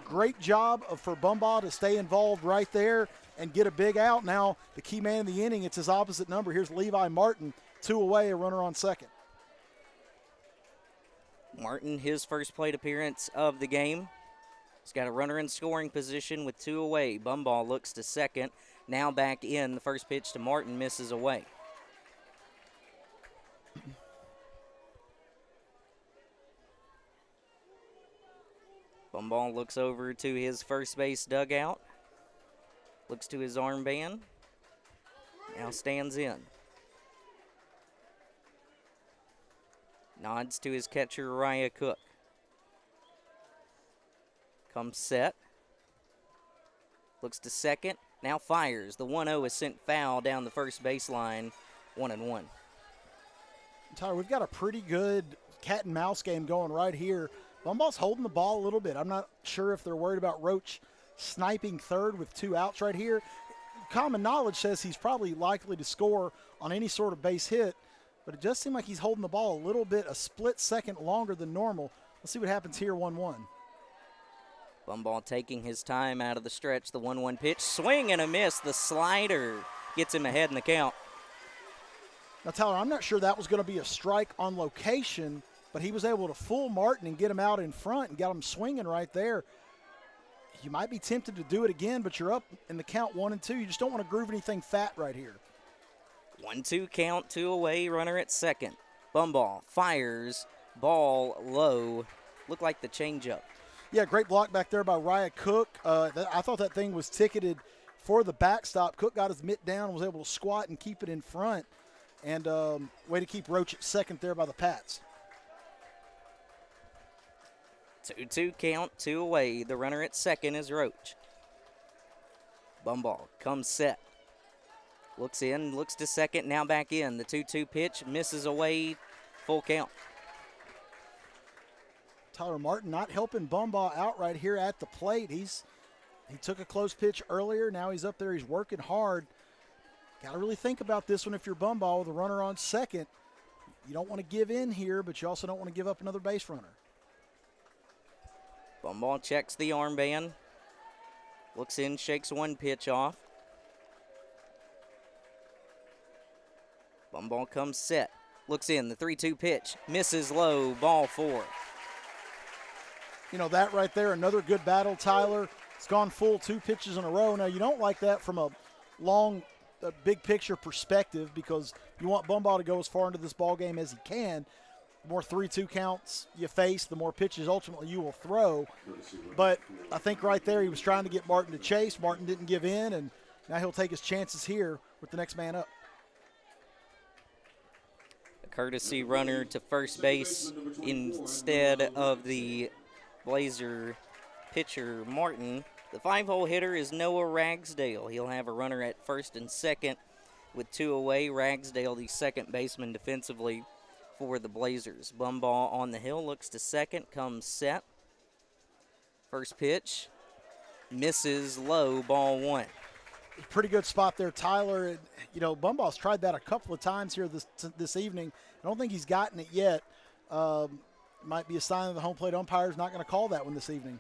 great job for Bumbaugh to stay involved right there and get a big out. Now the key man in the inning, it's his opposite number. Here's Levi Martin, 2 away, a runner on second. Martin, his first plate appearance of the game. He's got a runner in scoring position with 2 away. Bumbaugh looks to second. Now back in. The first pitch to Martin misses away. Bumbaugh looks over to his first base dugout. Looks to his armband. Now stands in. Nods to his catcher, Raya Cook. Comes set. Looks to second. Now fires. The 1-0 is sent foul down the first baseline. 1-1. Tyler, we've got a pretty good cat and mouse game going right here. Bumbaugh's holding the ball a little bit. I'm not sure if they're worried about Roach sniping third with 2 outs right here. Common knowledge says he's probably likely to score on any sort of base hit, but it does seem like he's holding the ball a little bit, a split second longer than normal. Let's see what happens here, 1-1. Bumbaugh taking his time out of the stretch. The 1-1 pitch, swing and a miss. The slider gets him ahead in the count. Now, Tyler, I'm not sure that was going to be a strike on location, but he was able to fool Martin and get him out in front and got him swinging right there. You might be tempted to do it again, but you're up in the count 1-2. You just don't want to groove anything fat right here. 1-2 count, 2 away, runner at second. Bumbaugh fires, ball low. Looked like the changeup. Yeah, great block back there by Raya Cook. I thought that thing was ticketed for the backstop. Cook got his mitt down, was able to squat and keep it in front. And way to keep Roach at second there by the Pats. 2-2 count, 2 away. The runner at second is Roach. Bumbaugh comes set. Looks in, looks to second, now back in. The 2-2 pitch misses away, full count. Tyler Martin not helping Bumbaugh out right here at the plate. He took a close pitch earlier. Now he's up there. He's working hard. Got to really think about this one if you're Bumbaugh with a runner on second. You don't want to give in here, but you also don't want to give up another base runner. Bumbaugh checks the armband. Looks in, shakes one pitch off. Bumbaugh comes set. Looks in, the 3-2 pitch. Misses low, ball 4. You know, that right there, another good battle, Tyler. It's gone full 2 pitches in a row. Now, you don't like that from a long, big picture perspective because you want Bumbaugh to go as far into this ball game as he can. The more 3-2 counts you face, the more pitches ultimately you will throw. But I think right there he was trying to get Martin to chase. Martin didn't give in, and now he'll take his chances here with the next man up. A courtesy runner to first base instead of the Blazer pitcher Martin. The 5-hole hitter is Noah Ragsdale. He'll have a runner at first and second with 2 away. Ragsdale, the second baseman defensively for the Blazers. Bumbaugh on the hill, looks to second, comes set. First pitch, misses low, ball 1. Pretty good spot there, Tyler. You know, Bumbaugh's tried that a couple of times here this evening. I don't think he's gotten it yet. Might be a sign that the home plate umpire's not going to call that one this evening.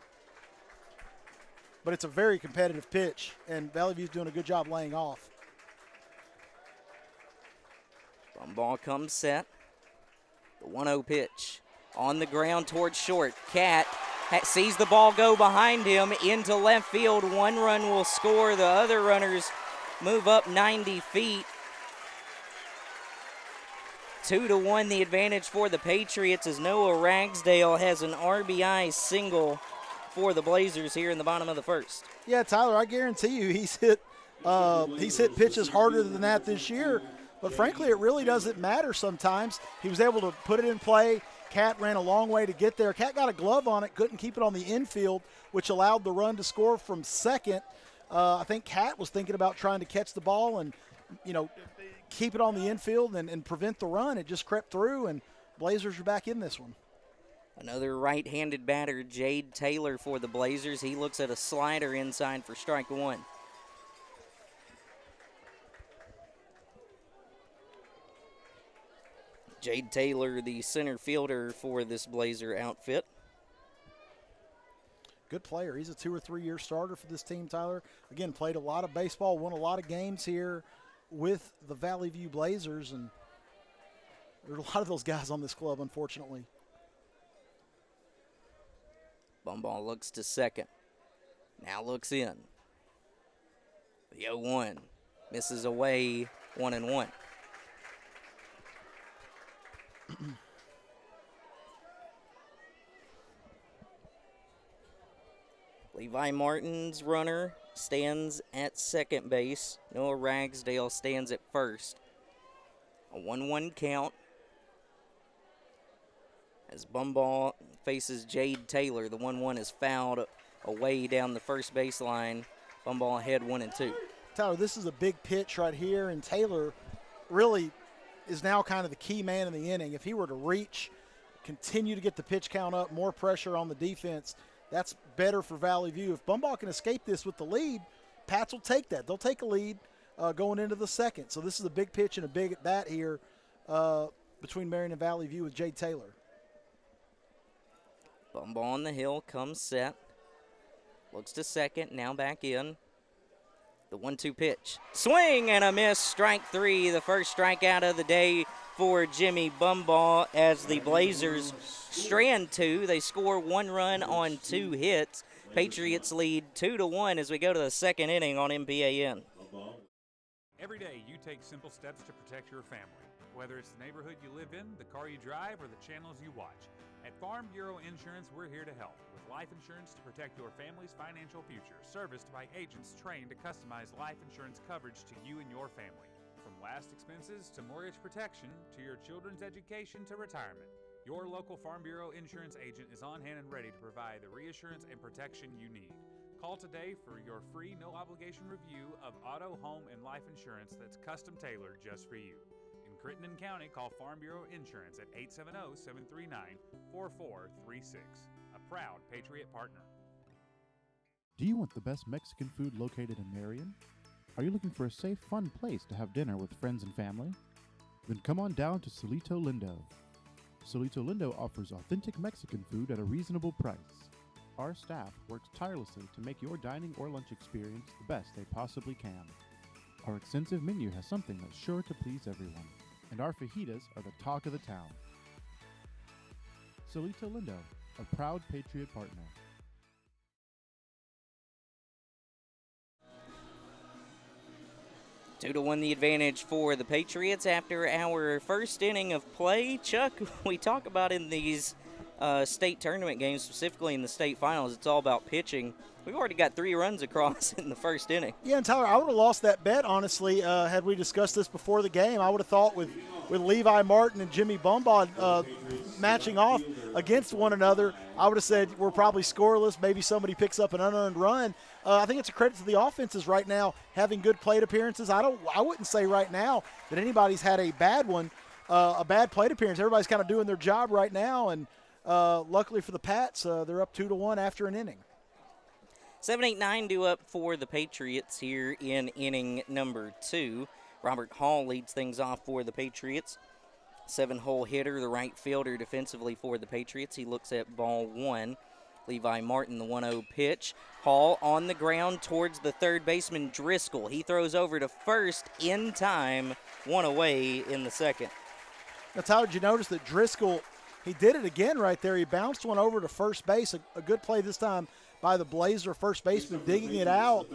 But it's a very competitive pitch, and Valley View's doing a good job laying off. Bumbaugh comes set. The 1-0 pitch on the ground towards short. Cat sees the ball go behind him into left field. 1 run will score. The other runners move up 90 feet. 2-1 the advantage for the Patriots as Noah Ragsdale has an RBI single for the Blazers here in the bottom of the first. Yeah, Tyler, I guarantee you he's hit pitches harder than that this year. But frankly, it really doesn't matter sometimes. He was able to put it in play. Cat ran a long way to get there. Cat got a glove on it, couldn't keep it on the infield, which allowed the run to score from second. I think Cat was thinking about trying to catch the ball and, you know, keep it on the infield and prevent the run. It just crept through, and Blazers are back in this one. Another right-handed batter, Jade Taylor for the Blazers. He looks at a slider inside for strike 1. Jade Taylor, the center fielder for this Blazer outfit. good player. He's a 2 or 3 year starter for this team, Tyler. Again, played a lot of baseball, won a lot of games here with the Valley View Blazers, and there are a lot of those guys on this club, unfortunately. Bumball looks to second. Now looks in. The 0-1 misses away, 1-1. Levi Martin's runner stands at second base. Noah Ragsdale stands at first. A 1-1 count as Bumball faces Jade Taylor. The 1-1 is fouled away down the first baseline. Bumball ahead 1-2. Tyler, this is a big pitch right here, and Taylor really is now kind of the key man in the inning. If he were to reach, continue to get the pitch count up, more pressure on the defense, that's better for Valley View. If Bumball can escape this with the lead, Pats will take that. They'll take a lead going into the second. So this is a big pitch and a big at-bat here between Marion and Valley View with Jade Taylor. Bumball on the hill, comes set. Looks to second, now back in. The 1-2 pitch. Swing and a miss, strike three. The first strikeout of the day for Jimmy Bumball as the Blazers strand two. They score 1 run on 2 hits. Patriots lead 2-1 as we go to the second inning on MPAN. Every day you take simple steps to protect your family. Whether it's the neighborhood you live in, the car you drive, or the channels you watch. At Farm Bureau Insurance, we're here to help with life insurance to protect your family's financial future, serviced by agents trained to customize life insurance coverage to you and your family. From last expenses to mortgage protection to your children's education to retirement, your local Farm Bureau Insurance agent is on hand and ready to provide the reassurance and protection you need. Call today for your free no-obligation review of auto, home, and life insurance that's custom tailored just for you. In Crittenden County, call Farm Bureau Insurance at 870-739-4436. A proud Patriot Partner. Do you want the best Mexican food located in Marion? Are you looking for a safe, fun place to have dinner with friends and family? Then come on down to Celito Lindo. Celito Lindo offers authentic Mexican food at a reasonable price. Our staff works tirelessly to make your dining or lunch experience the best they possibly can. Our extensive menu has something that's sure to please everyone, and our fajitas are the talk of the town. Celito Lindo, a proud Patriot Partner. 2-1 the advantage for the Patriots after our first inning of play. Chuck, we talk about in these state tournament games, specifically in the state finals, it's all about pitching. We've already got 3 runs across in the first inning. Yeah, and Tyler, I would have lost that bet, honestly, had we discussed this before the game. I would have thought with Levi Martin and Jimmy Bumball matching off against one another, I would have said we're probably scoreless. Maybe somebody picks up an unearned run. I think it's a credit to the offenses right now having good plate appearances. I wouldn't say right now that anybody's had a bad one, a bad plate appearance. Everybody's kind of doing their job right now, and luckily for the Pats, they're up 2-1 after an inning. 7-8-9 due up for the Patriots here in inning number 2. Robert Hall leads things off for the Patriots. 7-hole hitter, the right fielder defensively for the Patriots. He looks at ball 1. Levi Martin, the 1-0 pitch. Hall on the ground towards the third baseman Driscoll. He throws over to first in time, 1 away in the second. Now, Tyler, did you notice that Driscoll, he did it again right there. He bounced one over to first base, a good play this time by the Blazer first baseman digging it out.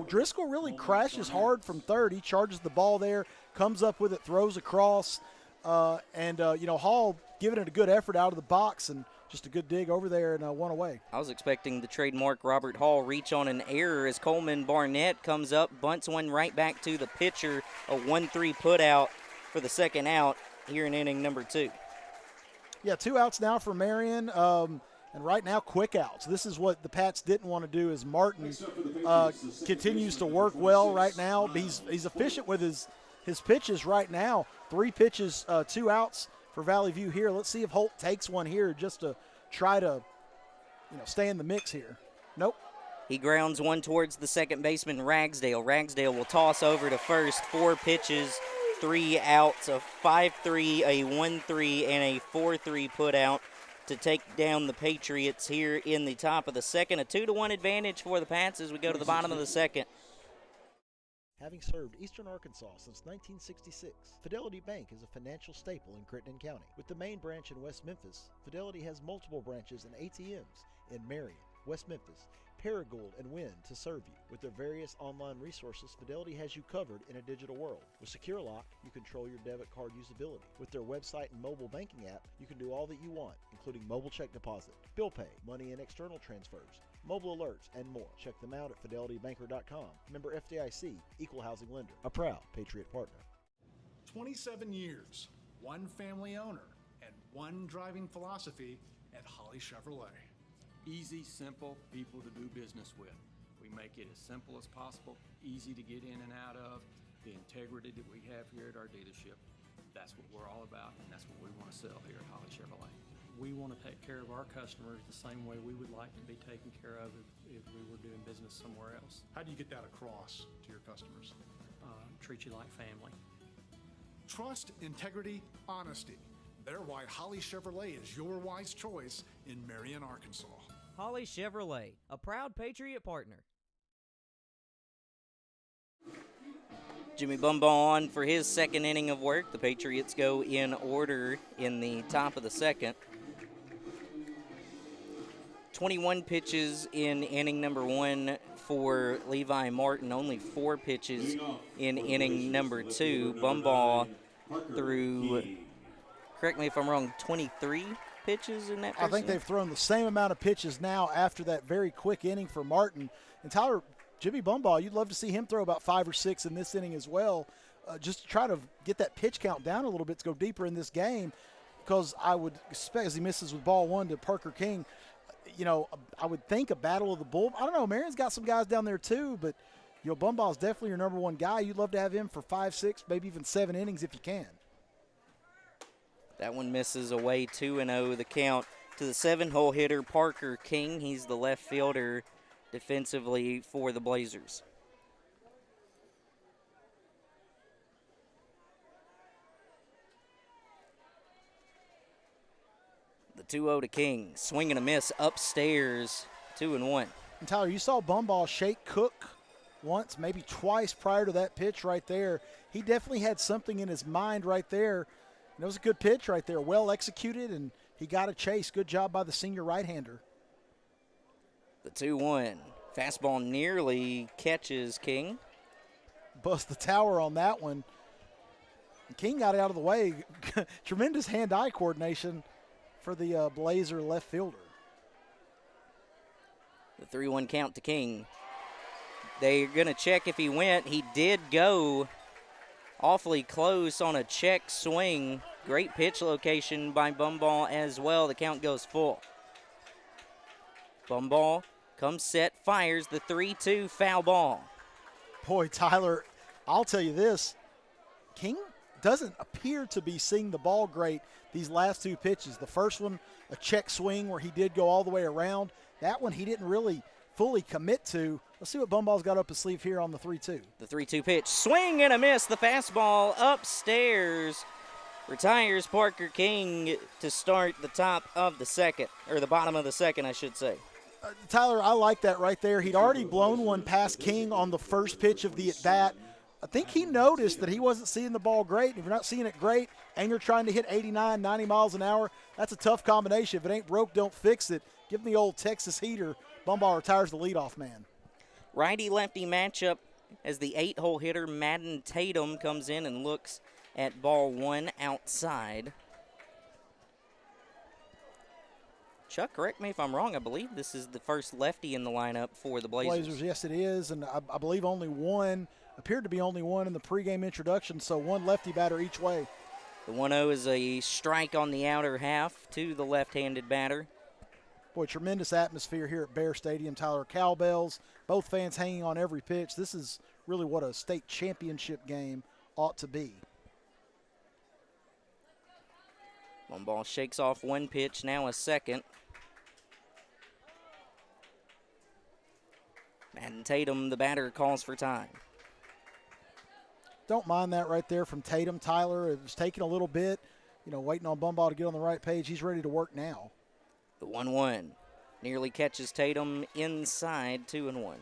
Driscoll really crashes hard from third. He charges the ball there, comes up with it, throws across, and Hall giving it a good effort out of the box and just a good dig over there and 1 away. I was expecting the trademark Robert Hall reach on an error as Coleman Barnett comes up, bunts one right back to the pitcher, a 1-3 put out for the second out here in inning number 2. Yeah, 2 outs now for Marion. And right now, quick outs. This is what the Pats didn't want to do as Martin continues to work well right now. He's efficient with his pitches right now. 3 pitches, 2 outs for Valley View here. Let's see if Holt takes one here just to try to stay in the mix here. Nope. He grounds one towards the second baseman, Ragsdale. Ragsdale will toss over to first. 4 pitches, 3 outs, a 5-3, a 1-3, and a 4-3 put out to take down the Patriots here in the top of the second. A 2-1 advantage for the Pats as we go to the bottom of the second. Having served Eastern Arkansas since 1966, Fidelity Bank is a financial staple in Crittenden County. With the main branch in West Memphis, Fidelity has multiple branches and ATMs in Marion, West Memphis, Paragould, and Wynn to serve you. With their various online resources, Fidelity has you covered in a digital world. With Secure Lock, you control your debit card usability. With their website and mobile banking app, you can do all that you want, including mobile check deposit, bill pay, money and external transfers, mobile alerts, and more. Check them out at fidelitybanker.com. Member FDIC, equal housing lender, a proud Patriot Partner. 27 years, one family owner, and one driving philosophy at Holly Chevrolet. Easy, simple people to do business with. We make it as simple as possible, easy to get in and out of, the integrity that we have here at our dealership. That's what we're all about, and that's what we want to sell here at Holly Chevrolet. We want to take care of our customers the same way we would like to be taken care of if we were doing business somewhere else. How do you get that across to your customers? Treat you like family. Trust, integrity, honesty. They're why Holly Chevrolet is your wise choice in Marion, Arkansas. Holly Chevrolet, a proud Patriot Partner. Jimmy Bumbaugh on for his second inning of work. The Patriots go in order in the top of the second. 21 pitches in inning number 1 for Levi Martin. Only 4 pitches in inning number 2. Bumbaugh threw, correct me if I'm wrong, 23 pitches in that first I think they've thrown the same amount of pitches now after that very quick inning for Martin. And Tyler, Jimmy Bumbaugh, you'd love to see him throw about 5 or 6 in this inning as well, just to try to get that pitch count down a little bit to go deeper in this game, because I would expect, as he misses with ball 1 to Parker King, you know, I would think a battle of the bull. I don't know, Marion's got some guys down there too, but, you know, Bumbaugh's definitely your number 1 guy. You'd love to have him for 5, 6, maybe even 7 innings if you can. That one misses away, 2-0 the count to the 7-hole hitter, Parker King. He's the left fielder defensively for the Blazers. The 2-0 to King. Swing and a miss upstairs, 2-1. And Tyler, you saw Bumbaugh shake Cook once, maybe twice prior to that pitch right there. He definitely had something in his mind right there. And it was a good pitch right there, well executed, and he got a chase. Good job by the senior right-hander. The 2-1. Fastball nearly catches King. Bust the tower on that one. King got it out of the way. Tremendous hand-eye coordination for the Blazer left fielder. The 3-1 count to King. They're going to check if he went. He did go awfully close on a check swing. Great pitch location by Bumbaugh as well. The count goes full. Bumbaugh comes set, fires the 3-2 foul ball. Boy, Tyler, I'll tell you this. King doesn't appear to be seeing the ball great these last 2 pitches. The first one, a check swing where he did go all the way around. That one he didn't really fully commit to. Let's see what Bumbaugh's got up his sleeve here on the 3-2. The 3-2 pitch, swing and a miss. The fastball upstairs retires Parker King to start the top of the second, or the bottom of the second, I should say. Tyler, I like that right there. He'd already blown one past King on the first pitch of the at-bat. I think he noticed that he wasn't seeing the ball great. If you're not seeing it great and you're trying to hit 89, 90 miles an hour, that's a tough combination. If it ain't broke, don't fix it. Give him the old Texas heater. Bumbaugh retires the leadoff man. Righty-lefty matchup as the 8-hole hitter, Madden Tatum, comes in and looks at ball 1 outside. Chuck, correct me if I'm wrong. I believe this is the first lefty in the lineup for the Blazers. Yes, it is, and I believe appeared to be only one in the pregame introduction, so one lefty batter each way. The 1-0 is a strike on the outer half to the left-handed batter. Boy, tremendous atmosphere here at Bear Stadium. Tyler, cowbells, both fans hanging on every pitch. This is really what a state championship game ought to be. Bumbaugh shakes off one pitch, now a second. Madden Tatum, the batter, calls for time. Don't mind that right there from Tatum. Tyler, it was taking a little bit, waiting on Bumbaugh to get on the right page. He's ready to work now. The 1-1 nearly catches Tatum inside, 2-1.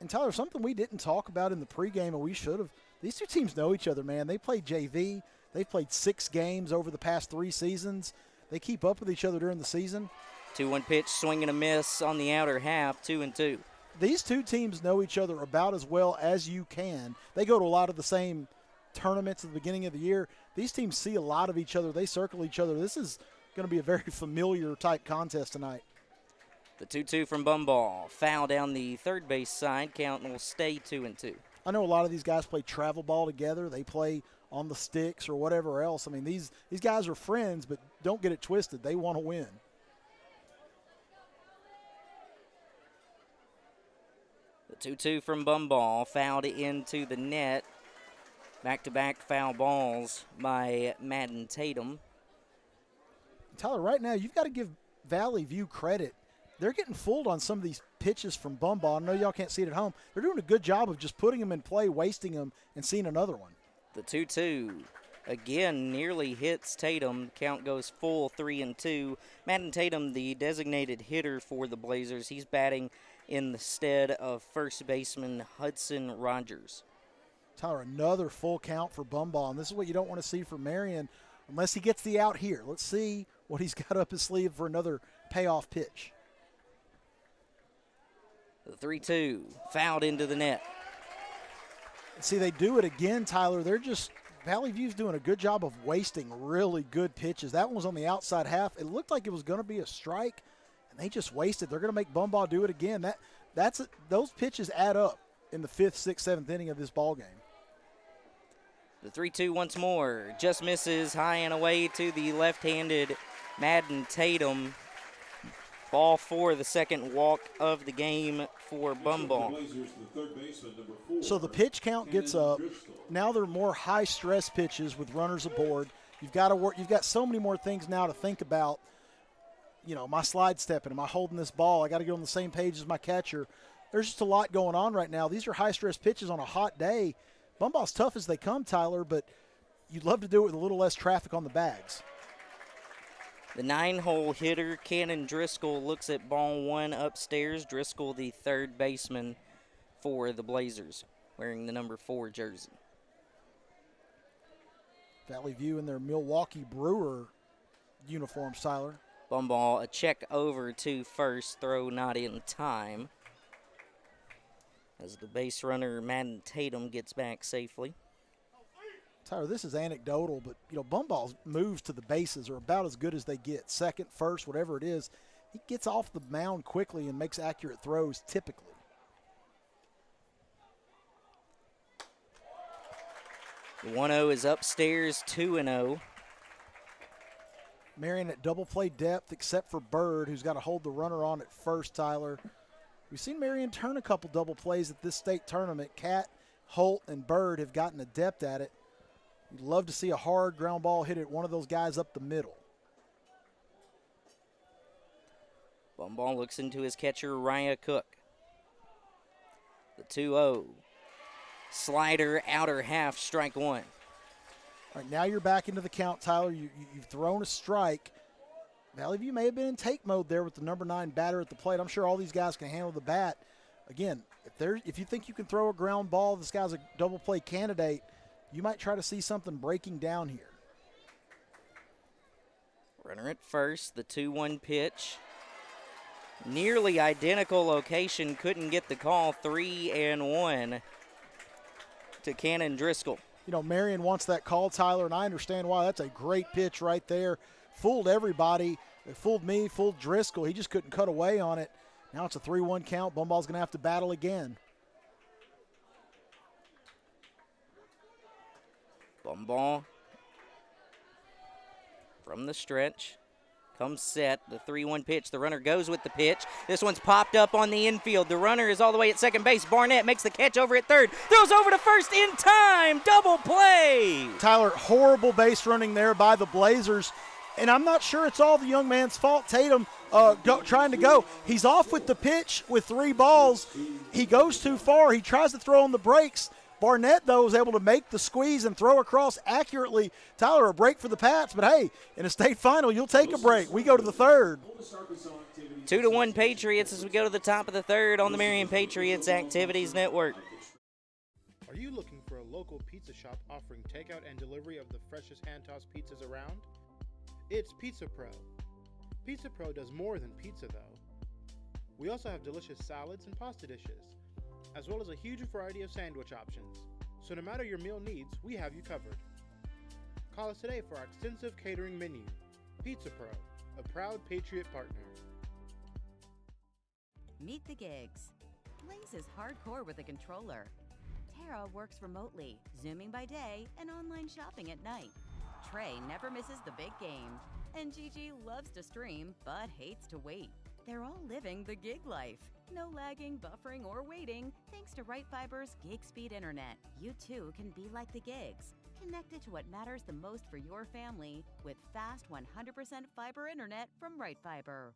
And Tyler, something we didn't talk about in the pregame, and we should have. These two teams know each other, man. They play JV. They've played 6 games over the past 3 seasons. They keep up with each other during the season. 2-1 pitch, swing and a miss on the outer half, 2-2. These two teams know each other about as well as you can. They go to a lot of the same tournaments at the beginning of the year. These teams see a lot of each other. They circle each other. This is going to be a very familiar type contest tonight. The 2-2 from Bumball. Foul down the third base side. Count will stay 2-2. I know a lot of these guys play travel ball together. They play on the sticks or whatever else. I mean, these guys are friends, but don't get it twisted. They want to win. The 2-2 from Bumball. Fouled into the net. Back-to-back foul balls by Madden Tatum. Tyler, right now you've got to give Valley View credit. They're getting fooled on some of these pitches from Bumball. I know y'all can't see it at home. They're doing a good job of just putting them in play, wasting them, and seeing another one. The 2-2 again nearly hits Tatum. Count goes full 3-2. Madden Tatum, the designated hitter for the Blazers. He's batting in the stead of first baseman Hudson Rogers. Tyler, another full count for Bumball, and this is what you don't want to see for Marion unless he gets the out here. Let's see what he's got up his sleeve for another payoff pitch. The 3-2 fouled into the net. See, they do it again, Tyler. They're just – Valley View's doing a good job of wasting really good pitches. That one was on the outside half. It looked like it was going to be a strike, and they just wasted. They're going to make Bumball do it again. Those pitches add up in the 5th, 6th, 7th inning of this ball game. The 3-2 once more. Just misses high and away to the left-handed Madden Tatum. Ball for the second walk of the game for Bumball. So the pitch count gets up. Now they're more high-stress pitches with runners aboard. You've got to work. You've got so many more things now to think about. You know, my slide stepping. Am I holding this ball? I got to get on the same page as my catcher. There's just a lot going on right now. These are high-stress pitches on a hot day. Bumball's tough as they come, Tyler, but you'd love to do it with a little less traffic on the bags. The 9-hole hitter, Cannon Driscoll, looks at ball 1 upstairs. Driscoll, the third baseman for the Blazers, wearing the number 4 jersey. Valley View in their Milwaukee Brewer uniforms, Tyler. Bumball, a check over to first, throw not in time, as the base runner, Madden Tatum, gets back safely. Tyler, this is anecdotal, but, you know, Bumball's moves to the bases are about as good as they get. Second, first, whatever it is. He gets off the mound quickly and makes accurate throws typically. The 1-0 is upstairs, 2-0. Marion at double play depth except for Bird, who's got to hold the runner on at first, Tyler. We've seen Marion turn a couple double plays at this state tournament. Cat, Holt, and Bird have gotten adept at it. You'd love to see a hard ground ball hit at one of those guys up the middle. Bumball looks into his catcher, Raya Cook. The 2-0. Slider, outer half, strike 1. All right, now you're back into the count, Tyler. You've thrown a strike. Valley View may have been in take mode there with the number 9 batter at the plate. I'm sure all these guys can handle the bat. Again, if you think you can throw a ground ball, this guy's a double play candidate, you might try to see something breaking down here. Runner at first, the 2-1 pitch. Nearly identical location, couldn't get the call. 3-1 to Cannon Driscoll. You know, Marion wants that call, Tyler, and I understand why. That's a great pitch right there. Fooled everybody. It fooled me, fooled Driscoll. He just couldn't cut away on it. Now it's a 3-1 count. Bumball's going to have to battle again. Bumball from the stretch. Comes set, the 3-1 pitch. The runner goes with the pitch. This one's popped up on the infield. The runner is all the way at second base. Barnett makes the catch over at third. Throws over to first in time. Double play. Tyler, horrible base running there by the Blazers. And I'm not sure it's all the young man's fault. Tatum trying to go. He's off with the pitch with 3 balls. He goes too far. He tries to throw on the brakes. Barnett, though, was able to make the squeeze and throw across accurately. Tyler, a break for the Pats, but hey, in a state final, you'll take a break. We go to the third. 2-1 Patriots as we go to the top of the third on the Marion Patriots Activities Network. Are you looking for a local pizza shop offering takeout and delivery of the freshest hand-tossed pizzas around? It's Pizza Pro. Pizza Pro does more than pizza, though. We also have delicious salads and pasta dishes, as well as a huge variety of sandwich options. So no matter your meal needs, we have you covered. Call us today for our extensive catering menu. Pizza Pro, a proud Patriot Partner. Meet the gigs. Blaze is hardcore with a controller. Tara works remotely, Zooming by day and online shopping at night. Trey never misses the big game. And Gigi loves to stream but hates to wait. They're all living the gig life. No lagging, buffering, or waiting thanks to Right Fiber's Gig Speed Internet. You too can be like the gigs. Connected to what matters the most for your family with fast 100% fiber internet from Right Fiber.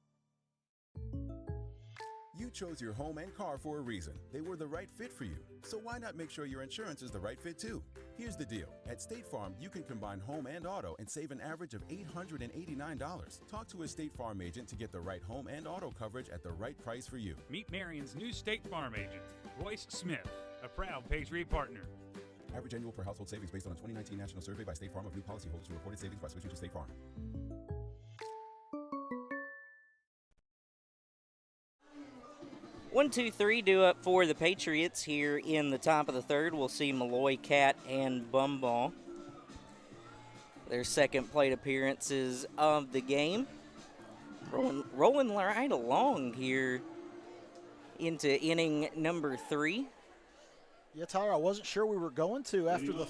You chose your home and car for a reason. They were the right fit for you. So why not make sure your insurance is the right fit too? Here's the deal. At State Farm, you can combine home and auto and save an average of $889. Talk to a State Farm agent to get the right home and auto coverage at the right price for you. Meet Marion's new State Farm agent, Royce Smith, a proud Patriot Partner. Average annual per household savings based on a 2019 national survey by State Farm of new policyholders who reported savings by switching to State Farm. 1-2-3 due up for the Patriots here in the top of the third. We'll see Malloy, Cat, and Bumball. Their second plate appearances of the game. Rolling right along here into inning number 3. Yeah, Tyler, I wasn't sure we were going to after the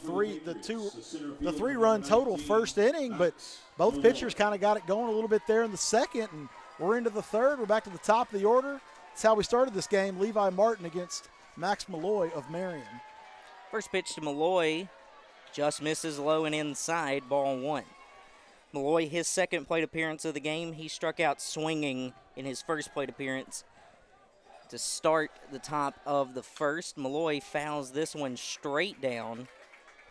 three-run total first inning, but both pitchers kind of got it going a little bit there in the second, and we're into the third. We're back to the top of the order. That's how we started this game. Levi Martin against Max Malloy of Marion. First pitch to Malloy just misses low and inside, ball 1. Malloy, his second plate appearance of the game. He struck out swinging in his first plate appearance to start the top of the first. Malloy fouls this one straight down,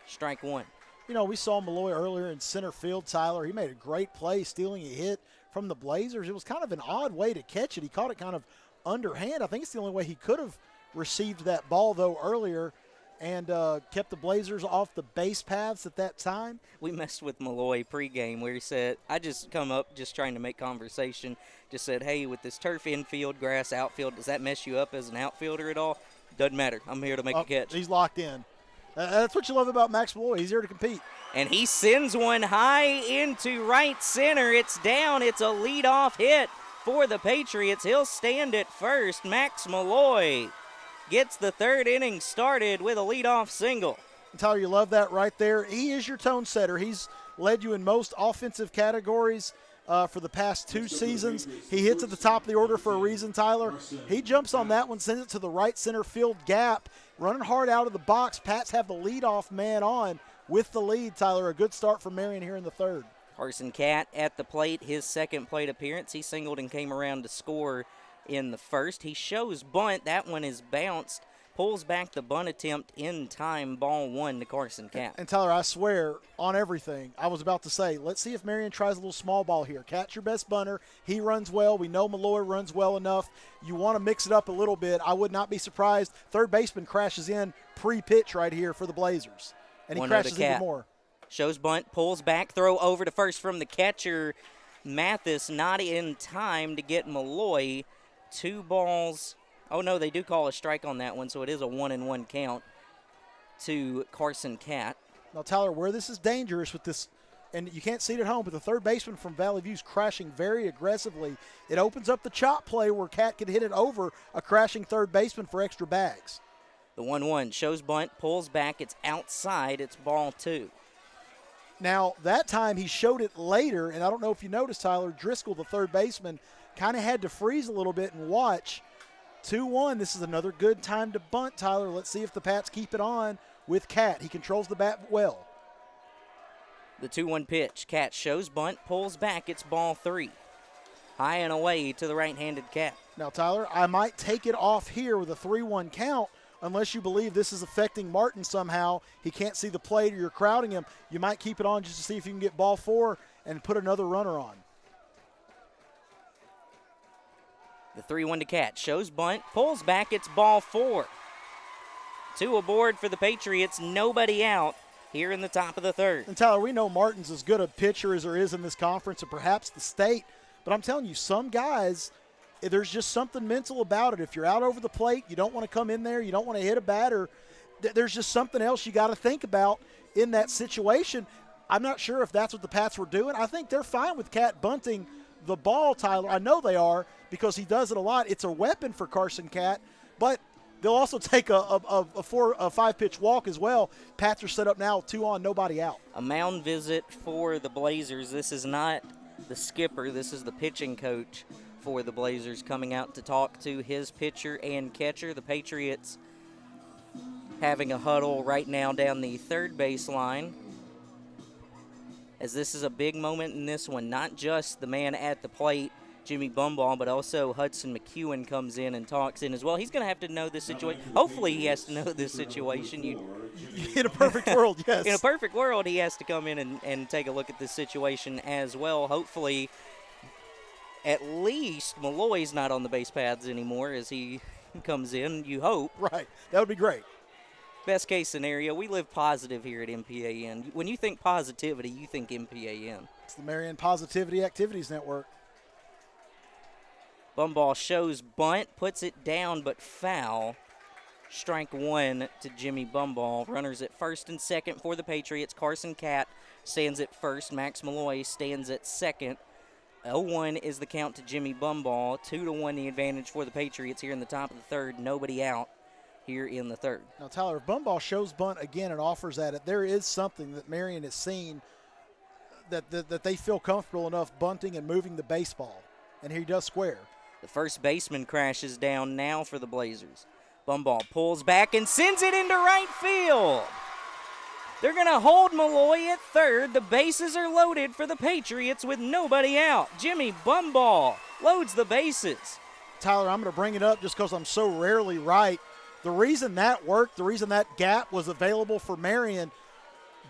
strike 1. You know, we saw Malloy earlier in center field, Tyler. He made a great play stealing a hit from the Blazers. It was kind of an odd way to catch it. He caught it kind of underhand. I think it's the only way he could have received that ball, though, earlier, and kept the Blazers off the base paths at that time. We messed with Malloy pregame where he said, I just come up just trying to make conversation, just said, hey, with this turf infield, grass outfield, does that mess you up as an outfielder at all? Doesn't matter. I'm here to make a catch. He's locked in. That's what you love about Max Malloy. He's here to compete. And he sends one high into right center. It's down. It's a leadoff hit for the Patriots. He'll stand at first. Max Malloy gets the third inning started with a leadoff single. Tyler, you love that right there. He is your tone setter. He's led you in most offensive categories for the past 2 seasons. He hits at the top of the order for a reason, Tyler. He jumps on that one, sends it to the right center field gap, running hard out of the box. Pats have the leadoff man on with the lead, Tyler. A good start for Marion here in the third. Carson Cat at the plate, his second plate appearance. He singled and came around to score in the first. He shows bunt. That one is bounced. Pulls back the bunt attempt in time. Ball 1 to Carson Cat. And Tyler, I swear on everything, I was about to say, let's see if Marion tries a little small ball here. Cat's your best bunter. He runs well. We know Malloy runs well enough. You want to mix it up a little bit. I would not be surprised. Third baseman crashes in pre-pitch right here for the Blazers. And he crashes even more. Shows bunt, pulls back, throw over to first from the catcher. Mathis not in time to get Malloy. 2 balls. Oh, no, they do call a strike on that one, so it is a 1-1 count to Carson Cat. Now, Tyler, where this is dangerous with this, and you can't see it at home, but the third baseman from Valley View's crashing very aggressively. It opens up the chop play where Cat could hit it over a crashing third baseman for extra bags. The 1-1 shows bunt, pulls back. It's outside. It's ball 2. Now, that time he showed it later, and I don't know if you noticed, Tyler, Driscoll, the third baseman, kind of had to freeze a little bit and watch. 2-1, this is another good time to bunt, Tyler. Let's see if the Pats keep it on with Cat. He controls the bat well. The 2-1 pitch. Cat shows bunt, pulls back. It's ball 3. High and away to the right-handed Cat. Now, Tyler, I might take it off here with a 3-1 count. unless you believe this is affecting Martin somehow. He can't see the plate or you're crowding him. You might keep it on just to see if you can get ball 4 and put another runner on. The 3-1 to catch. Shows bunt. Pulls back. It's ball 4. 2 aboard for the Patriots. Nobody out here in the top of the third. And Tyler, we know Martin's as good a pitcher as there is in this conference and perhaps the state. But I'm telling you, some guys, there's just something mental about it. If you're out over the plate, you don't want to come in there, you don't want to hit a batter. There's just something else you got to think about in that situation. I'm not sure if that's what the Pats were doing. I think they're fine with Cat bunting the ball, Tyler. I know they are because he does it a lot. It's a weapon for Carson Cat, but they'll also take a 5-pitch walk as well. Pats are set up now, 2 on, nobody out. A mound visit for the Blazers. This is not the skipper. This is the pitching coach for the Blazers coming out to talk to his pitcher and catcher. The Patriots having a huddle right now down the third baseline, as this is a big moment in this one. Not just the man at the plate, Jimmy Bumball, but also Hudson McEwen comes in and talks in as well. He's going to have to know this situation. Hopefully he has to know this situation. In a perfect world, yes. In a perfect world, he has to come in and take a look at this situation as well. Hopefully, at least Malloy's not on the base paths anymore as he comes in, you hope. Right. That would be great. Best case scenario, we live positive here at MPAN. When you think positivity, you think MPAN. It's the Marion Positivity Activities Network. Bumball shows bunt, puts it down, but foul. Strike 1 to Jimmy Bumball. Runners at first and second for the Patriots. Carson Cat stands at first. Max Malloy stands at second. 0-1 is the count to Jimmy Bumball. 2-1 the advantage for the Patriots here in the top of the third. Nobody out here in the third. Now, Tyler, if Bumball shows bunt again and offers at it, there is something that Marion has seen that they feel comfortable enough bunting and moving the baseball. And here he does square. The first baseman crashes down now for the Blazers. Bumball pulls back and sends it into right field. They're going to hold Malloy at third. The bases are loaded for the Patriots with nobody out. Jimmy Bumball loads the bases. Tyler, I'm going to bring it up just because I'm so rarely right. The reason that worked, the reason that gap was available for Marion,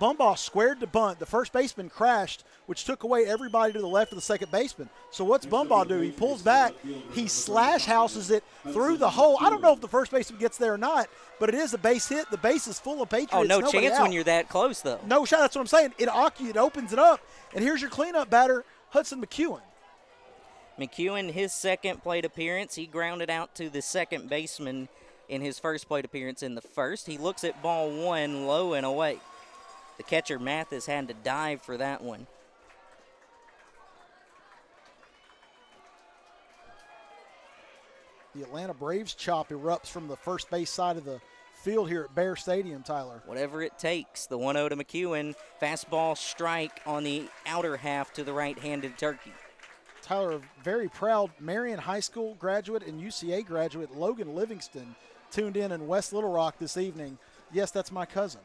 Bumball squared to bunt. The first baseman crashed, which took away everybody to the left of the second baseman. So what's Bumball do? He pulls back. He slash houses it through the hole. I don't know if the first baseman gets there or not, but it is a base hit. The base is full of Patriots. Oh, no chance out. when you're that close, though. No shot. That's what I'm saying. It opens it up. And here's your cleanup batter, Hudson McEwen. McEwen, his second plate appearance, he grounded out to the second baseman in his first plate appearance in the first. He looks at ball 1 low and away. The catcher, Mathis, had to dive for that one. The Atlanta Braves chop erupts from the first base side of the field here at Bear Stadium, Tyler. Whatever it takes. The 1-0 to McEwen. Fastball strike on the outer half to the right-handed Turkey. Tyler, a very proud Marion High School graduate and UCA graduate Logan Livingston tuned in West Little Rock this evening. Yes, that's my cousin.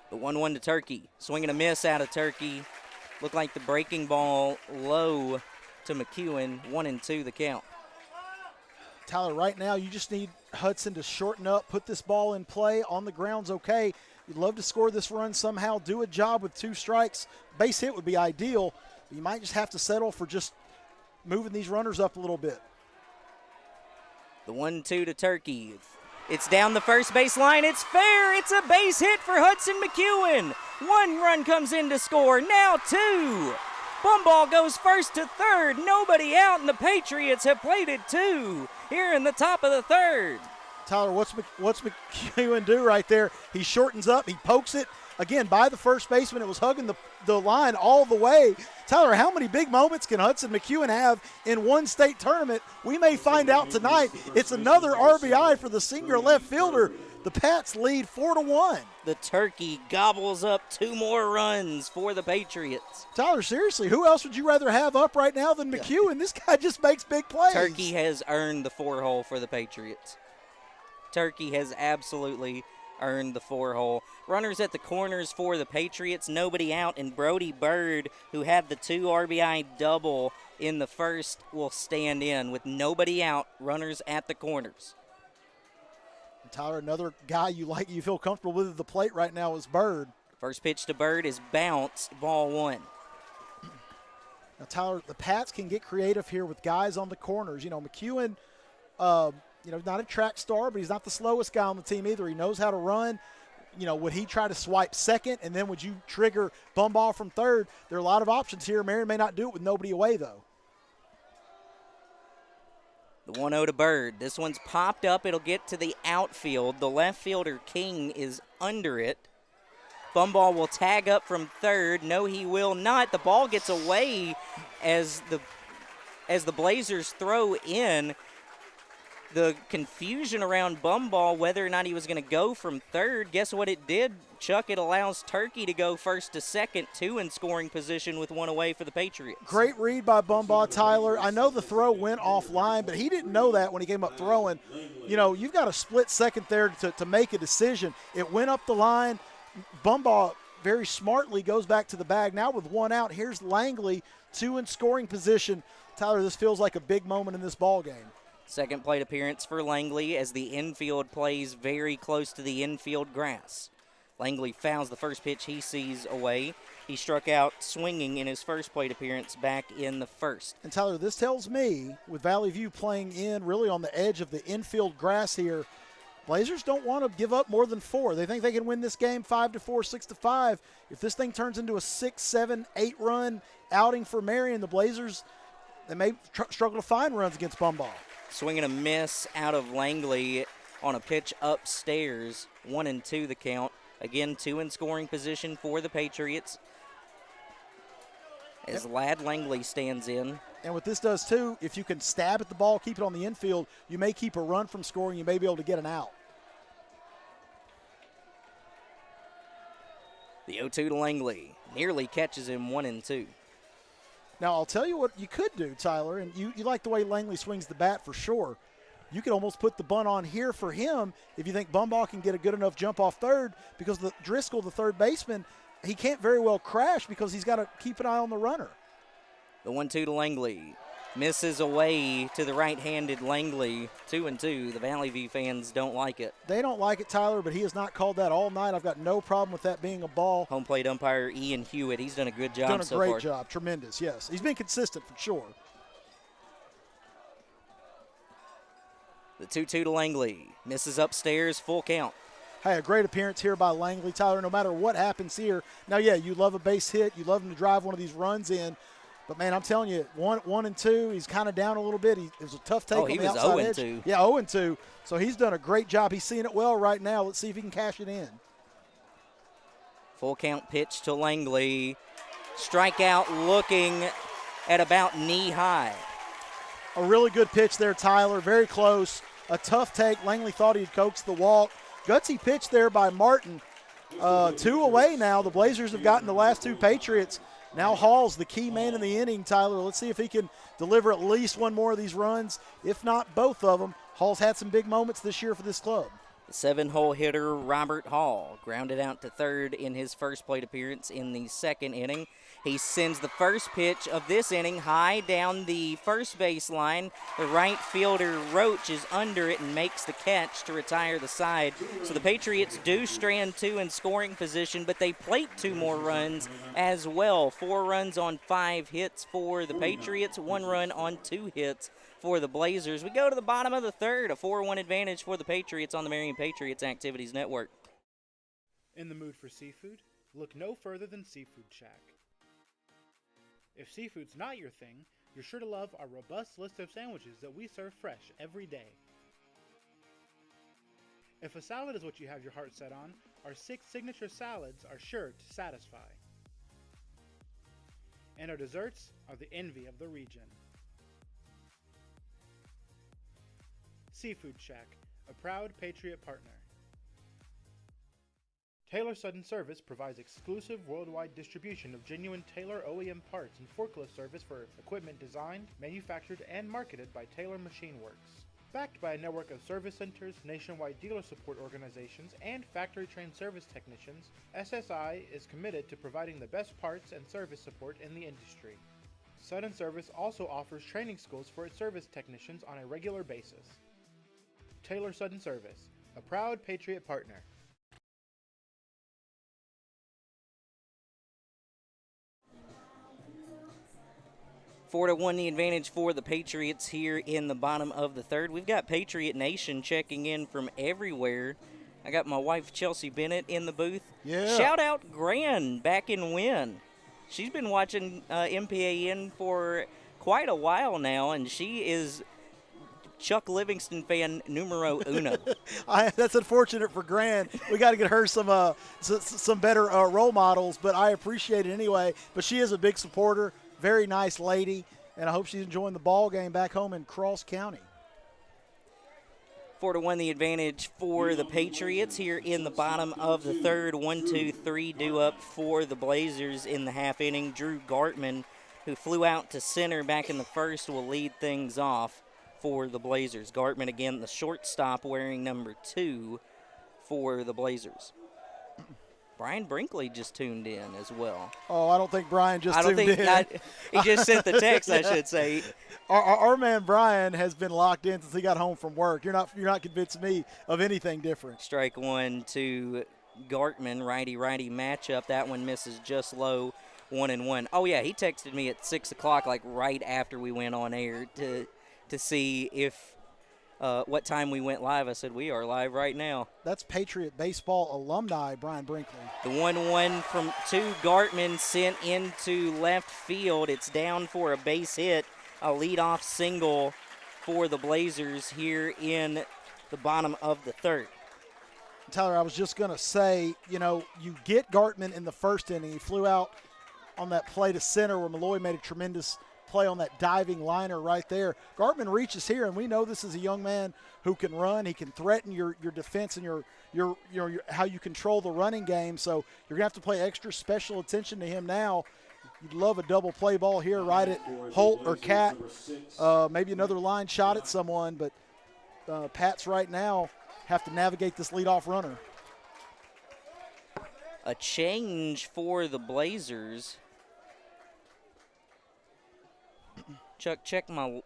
The 1-1 to Turkey. Swing and a miss out of Turkey. Looked like the breaking ball low to McEwen. 1-2 the count. Tyler, right now you just need Hudson to shorten up, put this ball in play. On the ground's okay. You'd love to score this run somehow, do a job with 2 strikes. Base hit would be ideal. You might just have to settle for just moving these runners up a little bit. The 1-2 to Turkey. It's down the first base line. It's fair. It's a base hit for Hudson McEwen. 1 run comes in to score. Now 2. Bumball goes first to third. Nobody out, and the Patriots have plated 2 here in the top of the third. Tyler, what's McEwen do right there? He shortens up. He pokes it. Again, by the first baseman, it was hugging the line all the way. Tyler, how many big moments can Hudson McEwen have in one state tournament? We may find out tonight. It's another RBI for the senior left fielder. The Pats lead 4-1. The Turkey gobbles up 2 more runs for the Patriots. Tyler, seriously, who else would you rather have up right now than McEwen? This guy just makes big plays. Turkey has earned the 4-hole for the Patriots. Turkey has absolutely earned the 4-hole. Runners at the corners for the Patriots, nobody out, and Brody Bird, who had the 2 RBI double in the first, will stand in with nobody out. Runners at the corners. Tyler, another guy you feel comfortable with at the plate right now is Bird. First pitch to Bird is bounced, ball 1. Now, Tyler, the Pats can get creative here with guys on the corners. McEwen, not a track star, but he's not the slowest guy on the team either. He knows how to run. Would he try to swipe second, and then would you trigger bum ball from third? There are a lot of options here. Marion may not do it with nobody away, though. The 1-0 to Bird. This one's popped up. It'll get to the outfield. The left fielder, King, is under it. Bum ball will tag up from third. No, he will not. The ball gets away as the Blazers throw in. The confusion around bum ball, whether or not he was going to go from third, guess what it did, Chuck? It allows Turkey to go first to second, 2 in scoring position with 1 away for the Patriots. Great read by Bumbaugh, Tyler. I know the throw went offline, but he didn't know that when he came up throwing. You've got a split second there to make a decision. It went up the line. Bumbaugh very smartly goes back to the bag. Now with 1 out, here's Langley, 2 in scoring position. Tyler, this feels like a big moment in this ball game. Second plate appearance for Langley as the infield plays very close to the infield grass. Langley fouls the first pitch he sees away. He struck out swinging in his first plate appearance back in the first. And Tyler, this tells me, with Valley View playing in really on the edge of the infield grass here, Blazers don't want to give up more than 4. They think they can win this game 5-4, 6-5. If this thing turns into a 6, 7, 8 run outing for Marion, the Blazers, they may struggle to find runs against Bumbaugh. Swinging a miss out of Langley on a pitch upstairs. 1-2 the count. Again, 2 in scoring position for the Patriots as Ladd Langley stands in. And what this does, too, if you can stab at the ball, keep it on the infield, you may keep a run from scoring. You may be able to get an out. The 0-2 to Langley. Nearly catches him 1-2. Now, I'll tell you what you could do, Tyler, and you like the way Langley swings the bat for sure. You could almost put the bunt on here for him if you think Bumbaugh can get a good enough jump off third, because Driscoll, the third baseman, he can't very well crash because he's got to keep an eye on the runner. The 1-2 to Langley. Misses away to the right-handed Langley. 2-2. The Valley View fans don't like it. They don't like it, Tyler, but he has not called that all night. I've got no problem with that being a ball. Home plate umpire Ian Hewitt. He's done a good job so far. Done a great job. Tremendous, yes. He's been consistent for sure. The 2-2 to Langley. Misses upstairs, full count. Hey, a great appearance here by Langley, Tyler, no matter what happens here. Now, yeah, you love a base hit. You love him to drive one of these runs in. But, man, I'm telling you, 1-2, he's kind of down a little bit. It was a tough take on the outside edge. 0-2. Yeah, 0-2. So he's done a great job. He's seeing it well right now. Let's see if he can cash it in. Full count pitch to Langley. Strikeout looking at about knee high. A really good pitch there, Tyler. Very close. A tough take. Langley thought he'd coax the walk. Gutsy pitch there by Martin. 2 away now. The Blazers have gotten the last 2 Patriots. Now Hall's the key man in the inning, Tyler. Let's see if he can deliver at least one more of these runs, if not both of them. Hall's had some big moments this year for this club. The 7-hole hitter Robert Hall grounded out to third in his first plate appearance in the second inning. He sends the first pitch of this inning high down the first base line. The right fielder Roach is under it and makes the catch to retire the side. So the Patriots do strand 2 in scoring position, but they plate 2 more runs as well. 4 runs on 5 hits for the Patriots, 1 run on 2 hits for the Blazers. We go to the bottom of the third, a 4-1 advantage for the Patriots on the Marion Patriots Activities Network. In the mood for seafood? Look no further than Seafood Shack. If seafood's not your thing, you're sure to love our robust list of sandwiches that we serve fresh every day. If a salad is what you have your heart set on, our 6 signature salads are sure to satisfy. And our desserts are the envy of the region. Seafood Shack, a proud Patriot Partner. Taylor Sudden Service provides exclusive worldwide distribution of genuine Taylor OEM parts and forklift service for equipment designed, manufactured, and marketed by Taylor Machine Works. Backed by a network of service centers, nationwide dealer support organizations, and factory-trained service technicians, SSI is committed to providing the best parts and service support in the industry. Sudden Service also offers training schools for its service technicians on a regular basis. Taylor Sudden Service, a proud Patriot partner. 4-1 the advantage for the Patriots here in the bottom of the third. We've got Patriot Nation checking in from everywhere. I got my wife Chelsea Bennett in the booth. Yeah. Shout out Gran back in Wynn. She's been watching MPAN for quite a while now, and she is Chuck Livingston fan numero uno. That's unfortunate for Gran. We got to get her some better role models, but I appreciate it anyway. But she is a big supporter, very nice lady, and I hope she's enjoying the ball game back home in Cross County. 4-1 the advantage for the Patriots here in the bottom of the third. 1-2-3 due up for the Blazers in the half inning. Drew Gartman, who flew out to center back in the first, will lead things off for the Blazers. Gartman again, the shortstop, wearing number 2 for the Blazers. Brian Brinkley just tuned in as well. Oh, I don't think Brian just tuned in. He just sent the text, I should say. Our man Brian has been locked in since he got home from work. You're not convincing me of anything different. Strike one to Gartman, righty-righty matchup. That one misses just low, 1-1. Oh, yeah, he texted me at 6 o'clock, like right after we went on air, to see if what time we went live. I said, we are live right now. That's Patriot baseball alumni, Brian Brinkley. The 1-1 from Gartman sent into left field. It's down for a base hit, a leadoff single for the Blazers here in the bottom of the third. Tyler, I was just going to say, you get Gartman in the first inning. He flew out on that play to center where Malloy made a tremendous play on that diving liner right there. Gartman reaches here, and we know this is a young man who can run. He can threaten your defense and your how you control the running game. So you're gonna have to pay extra special attention to him now. You'd love a double play ball here right at Holt or Cat. Maybe another line shot at someone, but Pats right now have to navigate this leadoff runner. A change for the Blazers. Chuck, check the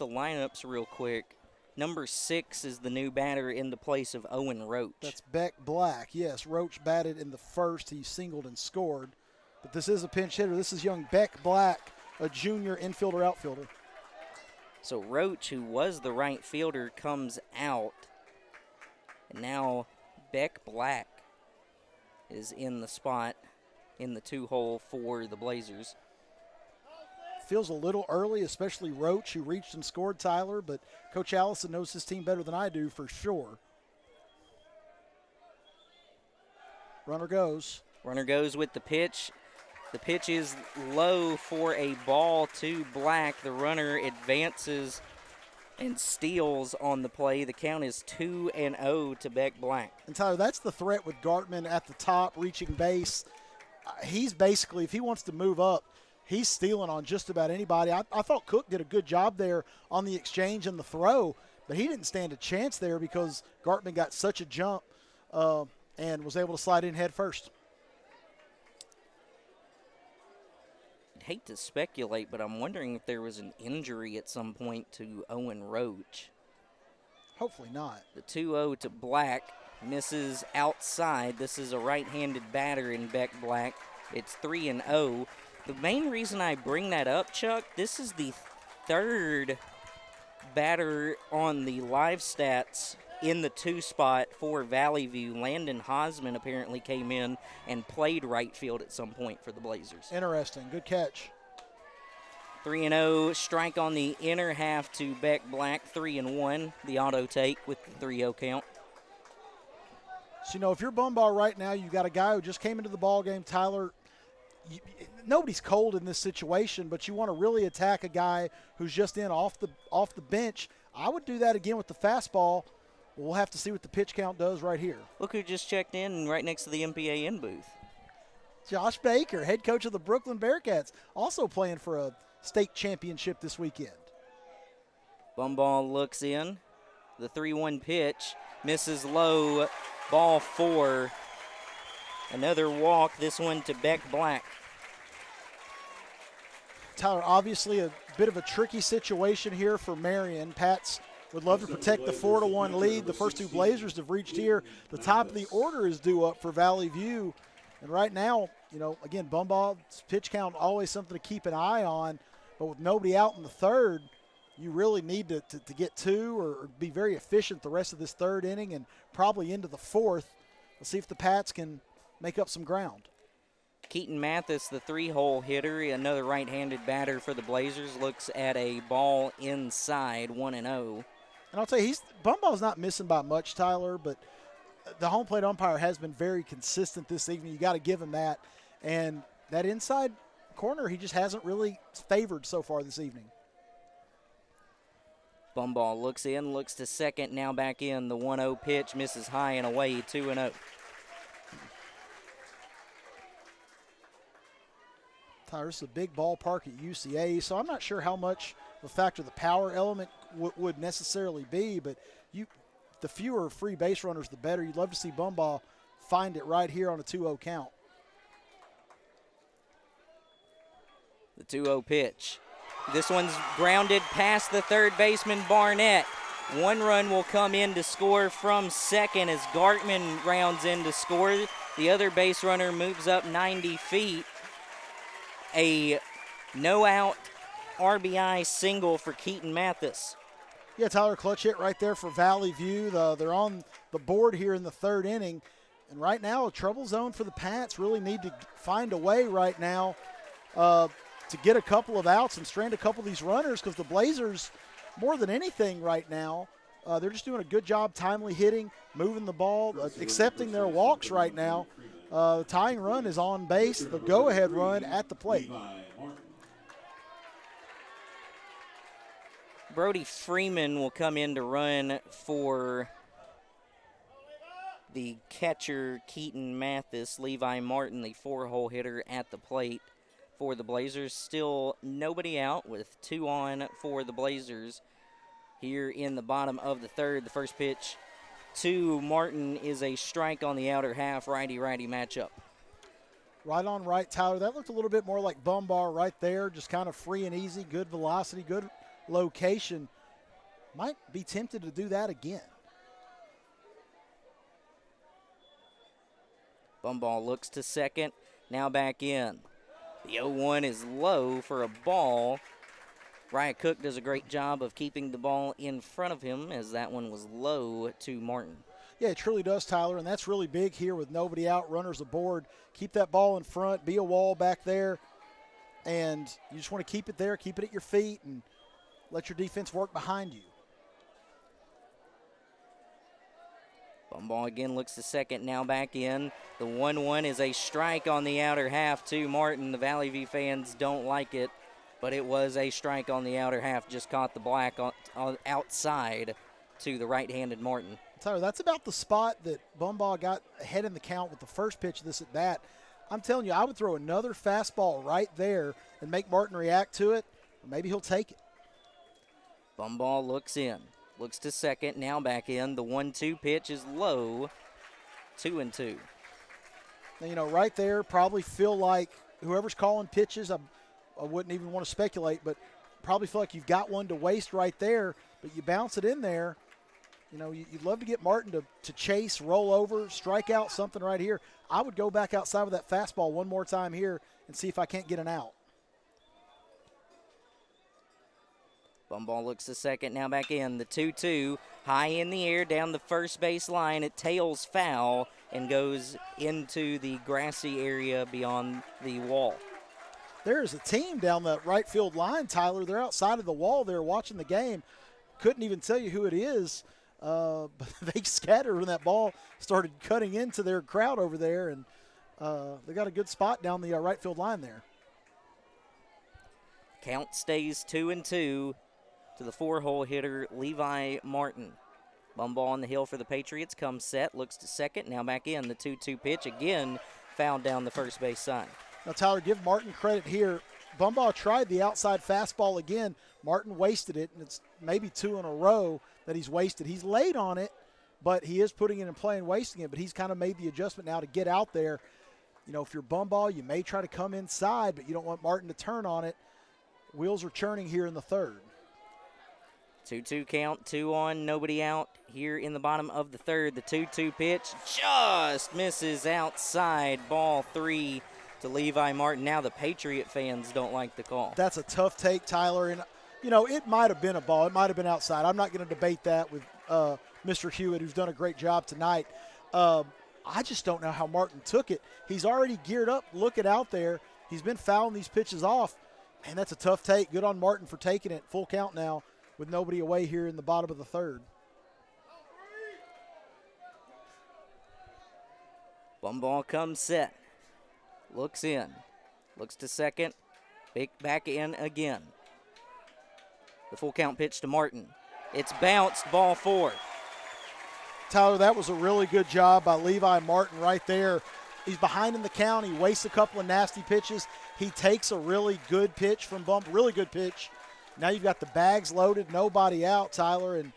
lineups real quick. Number 6 is the new batter in the place of Owen Roach. That's Beck Black. Yes, Roach batted in the first. He singled and scored. But this is a pinch hitter. This is young Beck Black, a junior infielder outfielder. So Roach, who was the right fielder, comes out. And now Beck Black is in the spot in the 2-hole for the Blazers. Feels a little early, especially Roach, who reached and scored, Tyler, but Coach Allison knows his team better than I do for sure. Runner goes. Runner goes with the pitch. The pitch is low for a ball to Black. The runner advances and steals on the play. The count is 2-0 to Beck Black. And Tyler, that's the threat with Gartman at the top, reaching base. He's basically, if he wants to move up, he's stealing on just about anybody. I thought Cook did a good job there on the exchange and the throw, but he didn't stand a chance there because Gartman got such a jump and was able to slide in head first. I'd hate to speculate, but I'm wondering if there was an injury at some point to Owen Roach. Hopefully not. The 2-0 to Black misses outside. This is a right-handed batter in Beck Black. It's 3-0. The main reason I bring that up, Chuck, this is the third batter on the live stats in the 2 spot for Valley View. Landon Hosman apparently came in and played right field at some point for the Blazers. Interesting. Good catch. 3-0, strike on the inner half to Beck Black. 3-1, the auto take with the 3-0 count. So, if you're Bumball right now, you got a guy who just came into the ball game, Tyler. Nobody's cold in this situation, but you want to really attack a guy who's just in off the bench. I would do that again with the fastball. We'll have to see what the pitch count does right here. Look who just checked in right next to the MPAN booth. Josh Baker, head coach of the Brooklyn Bearcats, also playing for a state championship this weekend. Bumball looks in. The 3-1 pitch misses low. Ball 4. Another walk, this one to Beck Black. Tyler, obviously a bit of a tricky situation here for Marion. Pats would love to protect the 4-1 lead. The first two Blazers have reached here. The top of the order is due up for Valley View. And right now, again, Bumbaugh's pitch count, always something to keep an eye on. But with nobody out in the third, you really need to get two or be very efficient the rest of this third inning and probably into the fourth. Let's see if the Pats can make up some ground. Keaton Mathis, the 3-hole hitter, another right-handed batter for the Blazers, looks at a ball inside, 1-0. And I'll tell you, Bumbaugh's not missing by much, Tyler, but the home plate umpire has been very consistent this evening. You got to give him that. And that inside corner, he just hasn't really favored so far this evening. Bumbaugh looks in, looks to second, now back in. The 1-0 pitch misses high and away, 2-0. Tyler, this is a big ballpark at UCA, so I'm not sure how much of a factor the power element would necessarily be, but the fewer free base runners, the better. You'd love to see Bumbaugh find it right here on a 2-0 count. The 2-0 pitch. This one's grounded past the third baseman, Barnett. One run will come in to score from second as Gartman rounds in to score. The other base runner moves up 90 feet. A no-out RBI single for Keaton Mathis. Yeah, Tyler, clutch hit right there for Valley View. They're on the board here in the third inning. And right now, a trouble zone for the Pats. Really need to find a way right now to get a couple of outs and strand a couple of these runners, because the Blazers, more than anything right now, they're just doing a good job timely hitting, moving the ball, accepting their walks right now. The tying run is on base, the go-ahead run at the plate. Brody Freeman will come in to run for the catcher, Keaton Mathis. Levi Martin, the 4-hole hitter, at the plate for the Blazers. Still nobody out with 2 on for the Blazers here in the bottom of the third. The first pitch to Martin is a strike on the outer half, righty-righty matchup. Right on right, Tyler. That looked a little bit more like Bumbaugh right there, just kind of free and easy, good velocity, good location. Might be tempted to do that again. Bumbaugh looks to second, now back in. The 0-1 is low for a ball. Ryan Cook does a great job of keeping the ball in front of him, as that one was low to Martin. Yeah, it truly does, Tyler, and that's really big here with nobody out, runners aboard. Keep that ball in front, be a wall back there, and you just want to keep it there, keep it at your feet, and let your defense work behind you. Bumbaugh again looks to second, now back in. The 1-1 is a strike on the outer half to Martin. The Valley View fans don't like it, but it was a strike on the outer half. Just caught the black on outside to the right-handed Martin. Tyler, that's about the spot that Bumbaugh got ahead in the count with the first pitch of this at bat. I'm telling you, I would throw another fastball right there and make Martin react to it. Maybe he'll take it. Bumbaugh looks in. Looks to second, now back in. The 1-2 pitch is low, 2-2. Now, right there, probably feel like whoever's calling pitches, I wouldn't even want to speculate, but probably feel like you've got one to waste right there, but you bounce it in there. You'd love to get Martin to chase, roll over, strike out, something right here. I would go back outside with that fastball one more time here and see if I can't get an out. Bumbaugh looks to second, now back in. The 2-2, high in the air down the first base line. It tails foul and goes into the grassy area beyond the wall. There is a team down the right field line, Tyler. They're outside of the wall there watching the game. Couldn't even tell you who it is, but they scattered when that ball started cutting into their crowd over there, and they got a good spot down the right field line there. Count stays 2-2. To the 4-hole hitter, Levi Martin. Bumbaugh on the hill for the Patriots, comes set, looks to second, now back in. The 2-2 pitch, again fouled down the first base side. Now, Tyler, give Martin credit here. Bumbaugh tried the outside fastball again. Martin wasted it, and it's maybe 2 in a row that he's wasted. He's late on it, but he is putting it in play and wasting it, but he's kind of made the adjustment now to get out there. If you're Bumbaugh, you may try to come inside, but you don't want Martin to turn on it. Wheels are churning here in the third. 2-2 count, 2 on, nobody out here in the bottom of the third. The 2-2 pitch just misses outside. Ball 3 to Levi Martin. Now the Patriot fans don't like the call. That's a tough take, Tyler. And, it might have been a ball. It might have been outside. I'm not going to debate that with Mr. Hewitt, who's done a great job tonight. I just don't know how Martin took it. He's already geared up, looking out there. He's been fouling these pitches off. Man, that's a tough take. Good on Martin for taking it. Full count now with nobody away here in the bottom of the third. Ball comes set. Looks in. Looks to second. Back in again. The full count pitch to Martin. It's bounced, ball 4. Tyler, that was a really good job by Levi Martin right there. He's behind in the count. He wastes a couple of nasty pitches. He takes a really good pitch from Bump, really good pitch. Now you've got the bags loaded, nobody out, Tyler, and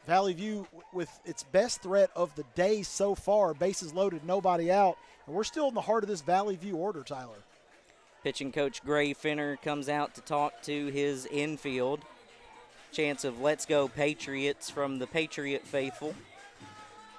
Valley View with its best threat of the day so far, bases loaded, nobody out, and we're still in the heart of this Valley View order, Tyler. Pitching coach Gray Finner comes out to talk to his infield. Chance of let's go Patriots from the Patriot faithful.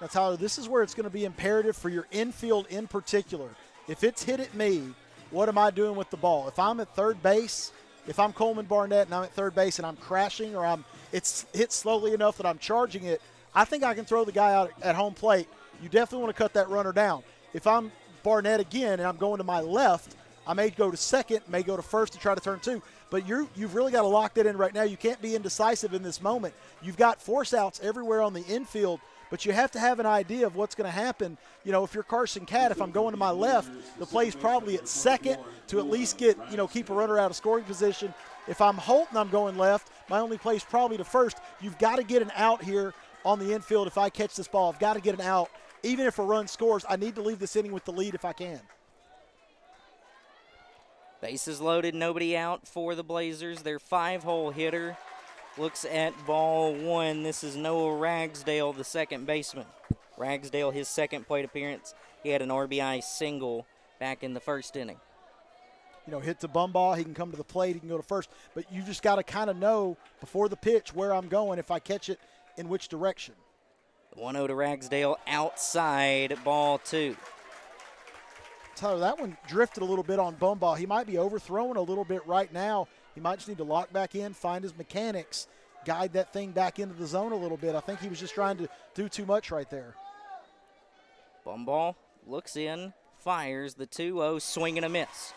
Now, Tyler, this is where it's going to be imperative for your infield in particular. If it's hit at me, what am I doing with the ball? If I'm at third base, if I'm Coleman Barnett and I'm at third base and I'm crashing or it's hit slowly enough that I'm charging it, I think I can throw the guy out at home plate. You definitely want to cut that runner down. If I'm Barnett again and I'm going to my left, I may go to second, may go to first to try to turn 2. But you've really got to lock that in right now. You can't be indecisive in this moment. You've got force outs everywhere on the infield, but you have to have an idea of what's going to happen. If you're Carson Catt, if I'm going to my left, the play's probably at second to at least get, keep a runner out of scoring position. If I'm Holt and I'm going left, my only play's probably to first. You've got to get an out here on the infield. If I catch this ball, I've got to get an out. Even if a run scores, I need to leave this inning with the lead if I can. Bases loaded, nobody out for the Blazers. Their 5-hole hitter looks at ball 1. This is Noah Ragsdale, the second baseman. Ragsdale, his second plate appearance. He had an RBI single back in the first inning. Hit the bum ball, he can come to the plate, he can go to first. But you just got to kind of know before the pitch where I'm going if I catch it in which direction. 1-0 to Ragsdale, outside, ball 2. Tyler, that one drifted a little bit on Bumbaugh. He might be overthrowing a little bit right now. He might just need to lock back in, find his mechanics, guide that thing back into the zone a little bit. I think he was just trying to do too much right there. Bumbaugh looks in, fires the 2-0, swing and a miss.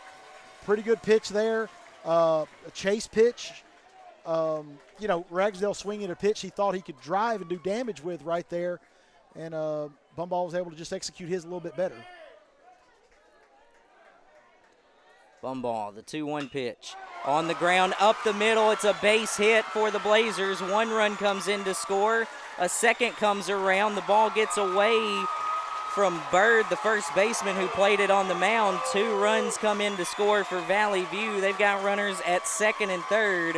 Pretty good pitch there. A chase pitch. Ragsdale swinging a pitch he thought he could drive and do damage with right there. And Bumbaugh was able to just execute his a little bit better. Bumbaugh, the 2-1 pitch. On the ground, up the middle. It's a base hit for the Blazers. 1 run comes in to score. A second comes around. The ball gets away from Bird, the first baseman who played it on the mound. 2 runs come in to score for Valley View. They've got runners at second and third.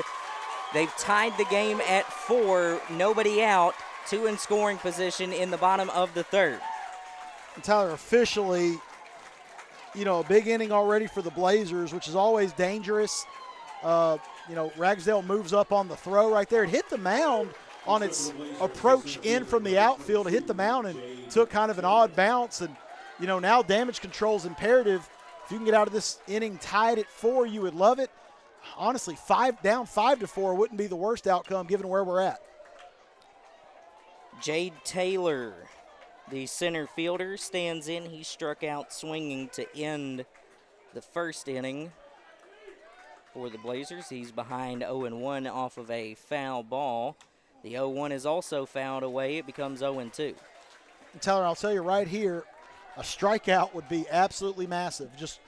They've tied the game at 4. Nobody out. 2 in scoring position in the bottom of the third. And Tyler, officially, a big inning already for the Blazers, which is always dangerous. Ragsdale moves up on the throw right there. It hit the mound on its approach in from the outfield. It hit the mound and took kind of an odd bounce. And, now damage control is imperative. If you can get out of this inning tied at 4, you would love it. Honestly, 5-4 wouldn't be the worst outcome given where we're at. Jade Taylor, the center fielder, stands in. He struck out swinging to end the first inning for the Blazers. He's behind 0-1 off of a foul ball. The 0-1 is also fouled away. It becomes 0-2. Tyler, I'll tell you right here, a strikeout would be absolutely massive. Just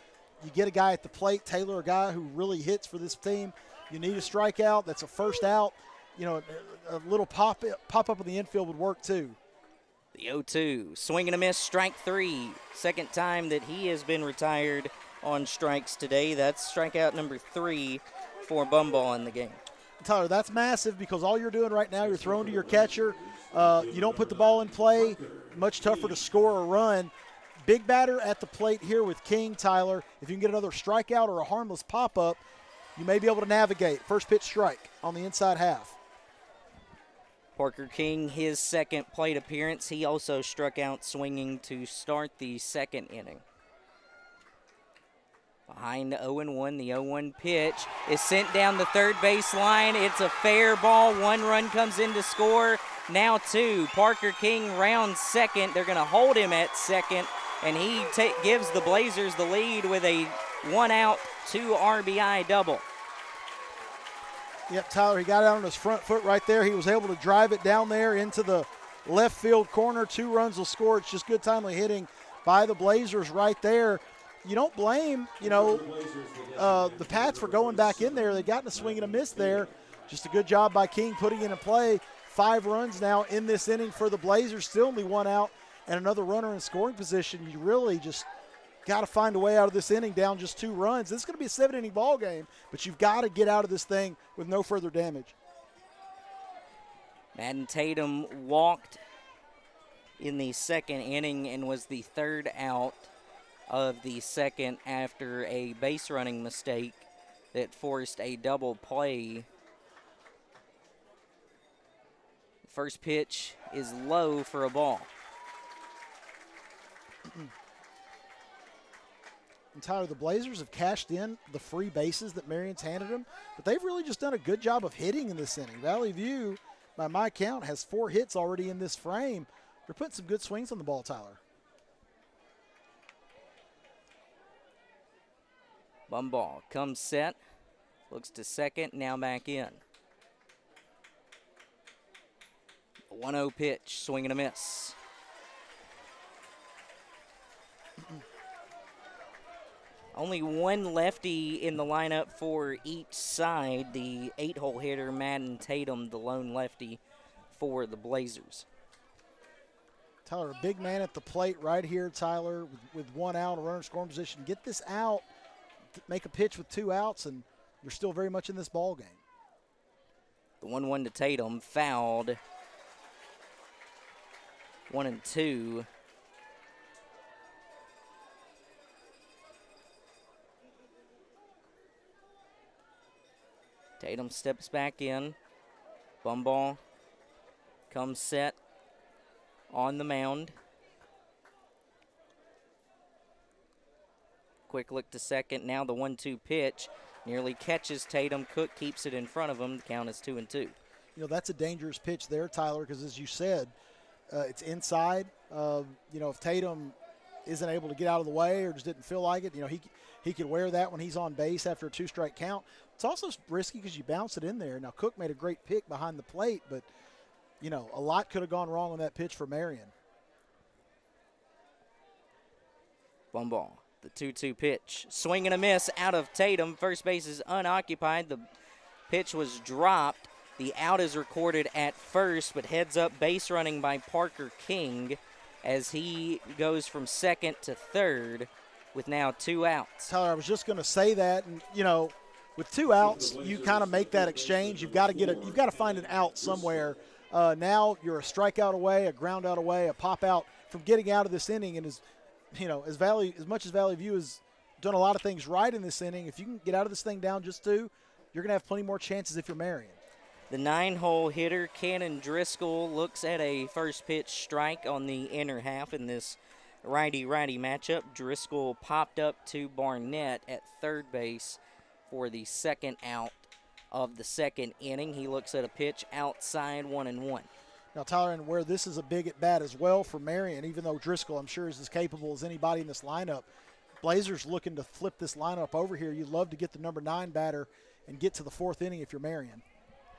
you get a guy at the plate, Taylor, a guy who really hits for this team. You need a strikeout. That's a first out. A little pop up in the infield would work too. The 0-2, swing and a miss, strike 3. Second time that he has been retired on strikes today. That's strikeout number 3 for Bumbaugh in the game. Tyler, that's massive because all you're doing right now, you're throwing to your catcher. You don't put the ball in play, much tougher to score a run. Big batter at the plate here with King, Tyler. If you can get another strikeout or a harmless pop-up, you may be able to navigate. First pitch strike on the inside half. Parker King, his second plate appearance. He also struck out swinging to start the second inning. Behind the 0-1, the 0-1 pitch is sent down the third base line. It's a fair ball. 1 run comes in to score. Now 2. Parker King rounds second. They're going to hold him at second, and he gives the Blazers the lead with a 1-out, 2 RBI double. Yep, Tyler, he got out on his front foot right there. He was able to drive it down there into the left field corner. 2 runs will score. It's just good timely hitting by the Blazers right there. You don't blame, the Pats for going back in there. They got in a swing and a miss there. Just a good job by King putting in a play. 5 runs now in this inning for the Blazers. Still only 1 out and another runner in scoring position. You really just got to find a way out of this inning down just 2 runs. This is going to be a 7-inning ball game, but you've got to get out of this thing with no further damage. Madden Tatum walked in the second inning and was the 3rd out of the second after a base running mistake that forced a double play. The first pitch is low for a ball. And Tyler, the Blazers have cashed in the free bases that Marion's handed them, but they've really just done a good job of hitting in this inning. Valley View, by my count, has 4 hits already in this frame. They're putting some good swings on the ball, Tyler. Bumball comes set, looks to second, now back in. 1-0 pitch, swing and a miss. Only 1 lefty in the lineup for each side. The 8-hole hitter, Madden Tatum, the lone lefty for the Blazers. Tyler, a big man at the plate right here, Tyler, with 1 out, a runner in scoring position. Get this out, make a pitch with 2 outs, and you're still very much in this ball game. The 1-1 to Tatum, fouled. 1-2. Tatum steps back in. Bumball comes set on the mound. Quick look to second. Now the 1-2 pitch nearly catches Tatum. Cook keeps it in front of him. The count is 2-2. That's a dangerous pitch there, Tyler, because as you said, it's inside. If Tatum isn't able to get out of the way or just didn't feel like it, he could wear that when he's on base after a 2-strike count. It's also risky because you bounce it in there. Now, Cook made a great pick behind the plate, but, a lot could have gone wrong on that pitch for Marion. Bumball, the 2-2 pitch. Swing and a miss out of Tatum. First base is unoccupied. The pitch was dropped. The out is recorded at first, but heads up base running by Parker King as he goes from second to third with now 2 outs. Tyler, I was just going to say that, and, with 2 outs, you kind of make that exchange. You've got to find an out somewhere. Now you're a strikeout away, a ground out away, a pop out from getting out of this inning. And as much as Valley View has done a lot of things right in this inning, if you can get out of this thing down just 2, you're going to have plenty more chances if you're Marion. The 9-hole hitter, Cannon Driscoll, looks at a first pitch strike on the inner half in this righty-righty matchup. Driscoll popped up to Barnett at third base for the 2nd out of the 2nd inning. He looks at a pitch outside, 1-1. Now, Tyler, and where this is a big at bat as well for Marion, even though Driscoll, I'm sure, is as capable as anybody in this lineup, Blazers looking to flip this lineup over here. You'd love to get the number 9 batter and get to the 4th inning if you're Marion.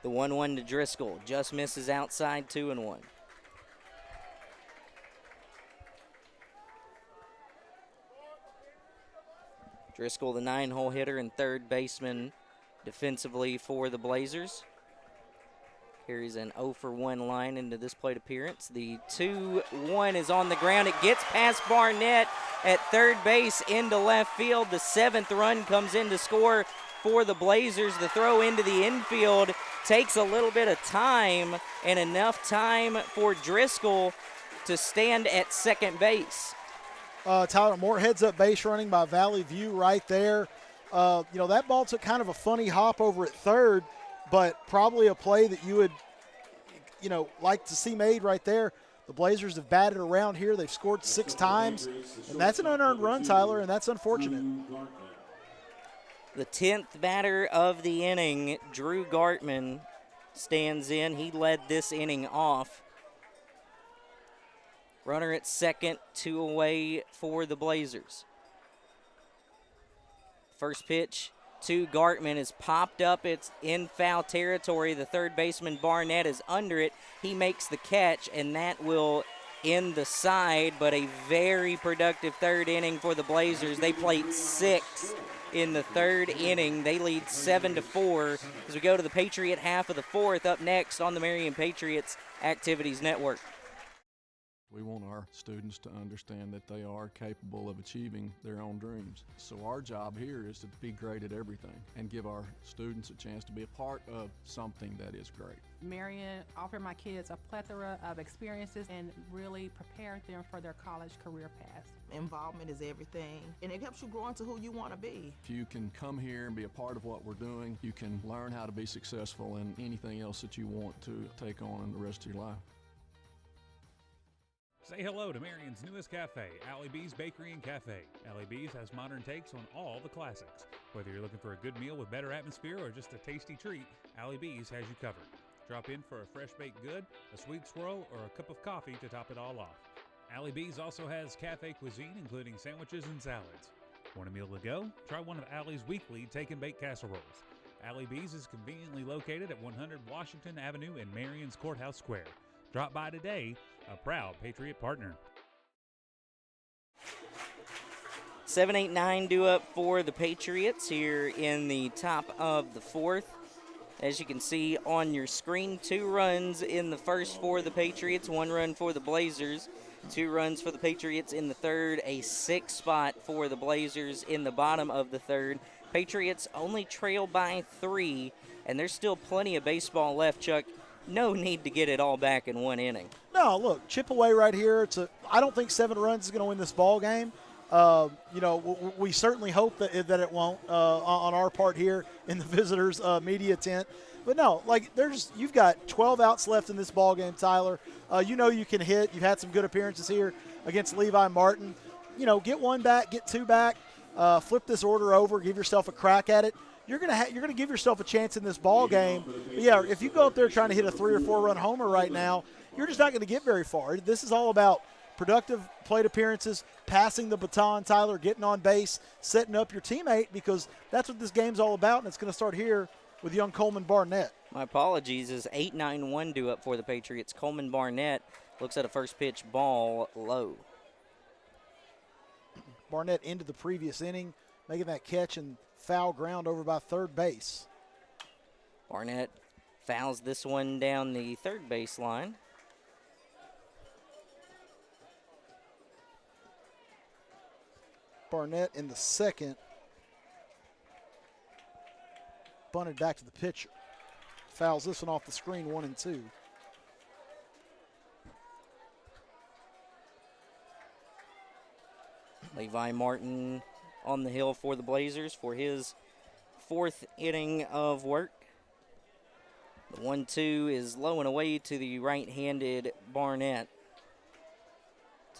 The 1-1 to Driscoll just misses outside, 2-1. Driscoll, the 9-hole hitter and third baseman defensively for the Blazers. Carries an 0-for-1 line into this plate appearance. The 2-1 is on the ground. It gets past Barnett at third base into left field. The 7th run comes in to score for the Blazers. The throw into the infield takes a little bit of time, and enough time for Driscoll to stand at second base. Tyler, more heads-up base running by Valley View right there. That ball took kind of a funny hop over at third, but probably a play that you would like to see made right there. The Blazers have batted around here. They've scored 6 times, and that's an unearned run, Tyler, and that's unfortunate. The 10th batter of the inning, Drew Gartman, stands in. He led this inning off. Runner at second, 2 away for the Blazers. First pitch to Gartman is popped up. It's in foul territory. The third baseman, Barnett, is under it. He makes the catch, and that will end the side, but a very productive third inning for the Blazers. They played 6 in the third inning. They lead 7-4 as we go to the Patriot half of the fourth. Up next on the Marion Patriots Activities Network. We want our students to understand that they are capable of achieving their own dreams. So our job here is to be great at everything and give our students a chance to be a part of something that is great. Marion offered my kids a plethora of experiences and really prepared them for their college career paths. Involvement is everything, and it helps you grow into who you want to be. If you can come here and be a part of what we're doing, you can learn how to be successful in anything else that you want to take on in the rest of your life. Say hello to Marion's newest cafe, Allie B's Bakery and Cafe. Allie B's has modern takes on all the classics. Whether you're looking for a good meal with better atmosphere or just a tasty treat, Allie B's has you covered. Drop in for a fresh baked good, a sweet swirl, or a cup of coffee to top it all off. Allie B's also has cafe cuisine, including sandwiches and salads. Want a meal to go? Try one of Allie's weekly take and bake casseroles. Allie B's is conveniently located at 100 Washington Avenue in Marion's Courthouse Square. Drop by today, a proud Patriot Partner. 7-8-9 due up for the Patriots here in the top of the fourth. As you can see on your screen, 2 runs in the first for the Patriots, 1 run for the Blazers, 2 runs for the Patriots in the third, a 6 spot for the Blazers in the bottom of the third. Patriots only trail by 3, and there's still plenty of baseball left, Chuck. No need to get it all back in 1 inning. No, look, chip away right here. I don't think 7 runs is going to win this ball game. We certainly hope that it won't on our part here in the visitors' media tent. But no, you've got 12 outs left in this ball game, Tyler. You can hit. You've had some good appearances here against Levi Martin. Get 1 back, get 2 back, flip this order over, give yourself a crack at it. You're gonna give yourself a chance in this ball game. But yeah, if you go up there trying to hit a 3 or 4 run homer right now, you're just not going to get very far. This is all about productive plate appearances, passing the baton, Tyler, getting on base, setting up your teammate, because that's what this game's all about, and it's going to start here with young Coleman Barnett. My apologies, is 8-9-1 due up for the Patriots. Coleman Barnett looks at a first pitch ball low. Barnett into the previous inning, making that catch and foul ground over by third base. Barnett fouls this one down the third base line. Barnett in the second. Bunted back to the pitcher. Fouls this one off the screen, 1-2. Levi Martin on the hill for the Blazers for his 4th inning of work. The 1-2 is low and away to the right-handed Barnett.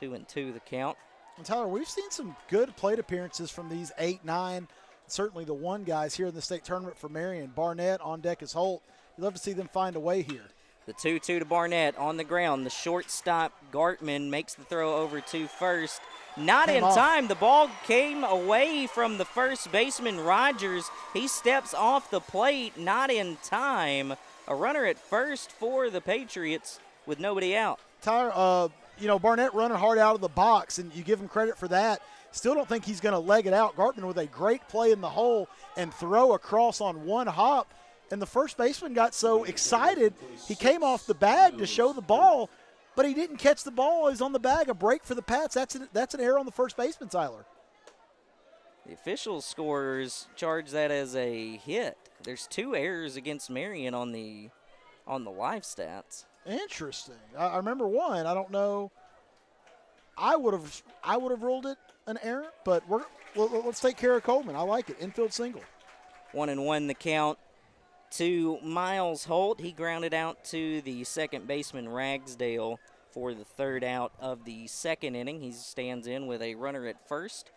2-2 the count. And Tyler, we've seen some good plate appearances from these 8, 9, certainly the 1 guys here in the state tournament for Marion. Barnett on deck is Holt. You'd love to see them find a way here. The 2-2 to Barnett on the ground. The shortstop, Gartman, makes the throw over to first. Not in time. The ball came away from the first baseman, Rogers. He steps off the plate, not in time. A runner at first for the Patriots with nobody out. Tyler, Barnett running hard out of the box, and you give him credit for that. Still don't think he's going to leg it out. Gartman with a great play in the hole and throw across on 1 hop. And the first baseman got so excited, he came off the bag to show the ball, but he didn't catch the ball. He's on the bag. A break for the Pats. That's an error on the first baseman, Tyler. The official scorers charge that as a hit. There's 2 errors against Marion on the live stats. Interesting. I remember 1. I don't know. I would have ruled it an error, but let's take care of Coleman. I like it. Infield single. 1-1 the count. to Miles Holt. He grounded out to the second baseman Ragsdale for the third out of the second inning. He stands in with a runner at first.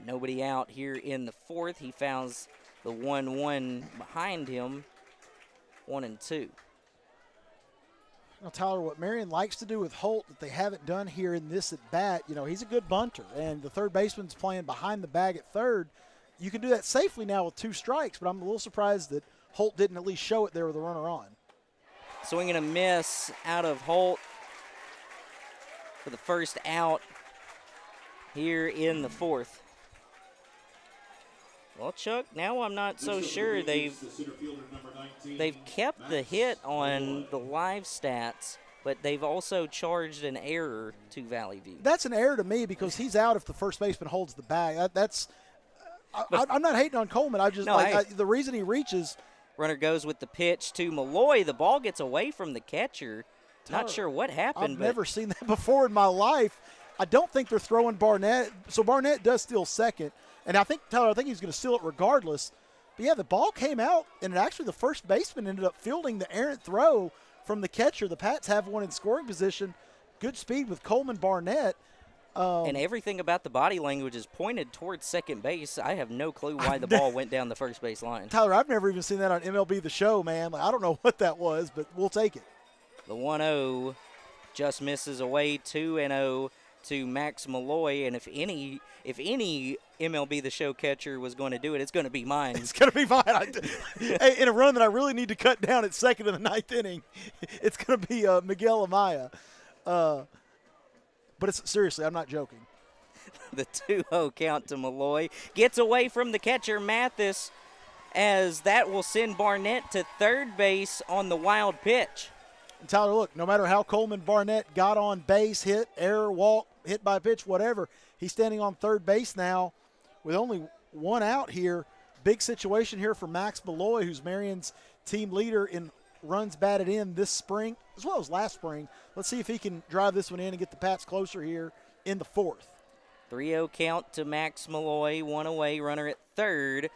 Nobody out here in the fourth. He fouls the 1-1 behind him, 1-2. Now, Tyler, what Marion likes to do with Holt that they haven't done here in this at-bat, he's a good bunter, and the third baseman's playing behind the bag at third. You can do that safely now with 2 strikes, but I'm a little surprised that Holt didn't at least show it there with a runner on. Swing and a miss out of Holt for the first out here in the fourth. Well, Chuck, now I'm not so sure. They've kept the hit on the live stats, but they've also charged an error to Valley View. That's an error to me because he's out if the first baseman holds the bag. I'm not hating on Coleman. The reason he reaches. Runner goes with the pitch to Malloy. The ball gets away from the catcher. Not sure what happened. I've never seen that before in my life. I don't think they're throwing Barnett. So Barnett does steal second. And I think, Tyler, he's going to steal it regardless. But, yeah, the ball came out, and actually the first baseman ended up fielding the errant throw from the catcher. The Pats have one in scoring position. Good speed with Coleman Barnett. And everything about the body language is pointed towards second base. I have no clue why the ball went down the first base line. Tyler, I've never even seen that on MLB The Show, man. I don't know what that was, but we'll take it. The 1-0 just misses away, 2-0 to Max Malloy. And if any MLB The Show catcher was going to do it, it's going to be mine. It's going to be mine. Hey, in a run that I really need to cut down at second in the ninth inning, it's going to be Miguel Amaya. But seriously, I'm not joking. The 2-0 count to Malloy. Gets away from the catcher, Mathis, as that will send Barnett to third base on the wild pitch. And Tyler, look, no matter how Coleman Barnett got on base, hit, error, walk, hit by pitch, whatever, he's standing on third base now with only one out here. Big situation here for Max Malloy, who's Marion's team leader in runs batted in this spring, as well as last spring. Let's see if he can drive this one in and get the Pats closer here in the fourth. 3-0 count to Max Malloy, one away, runner at third.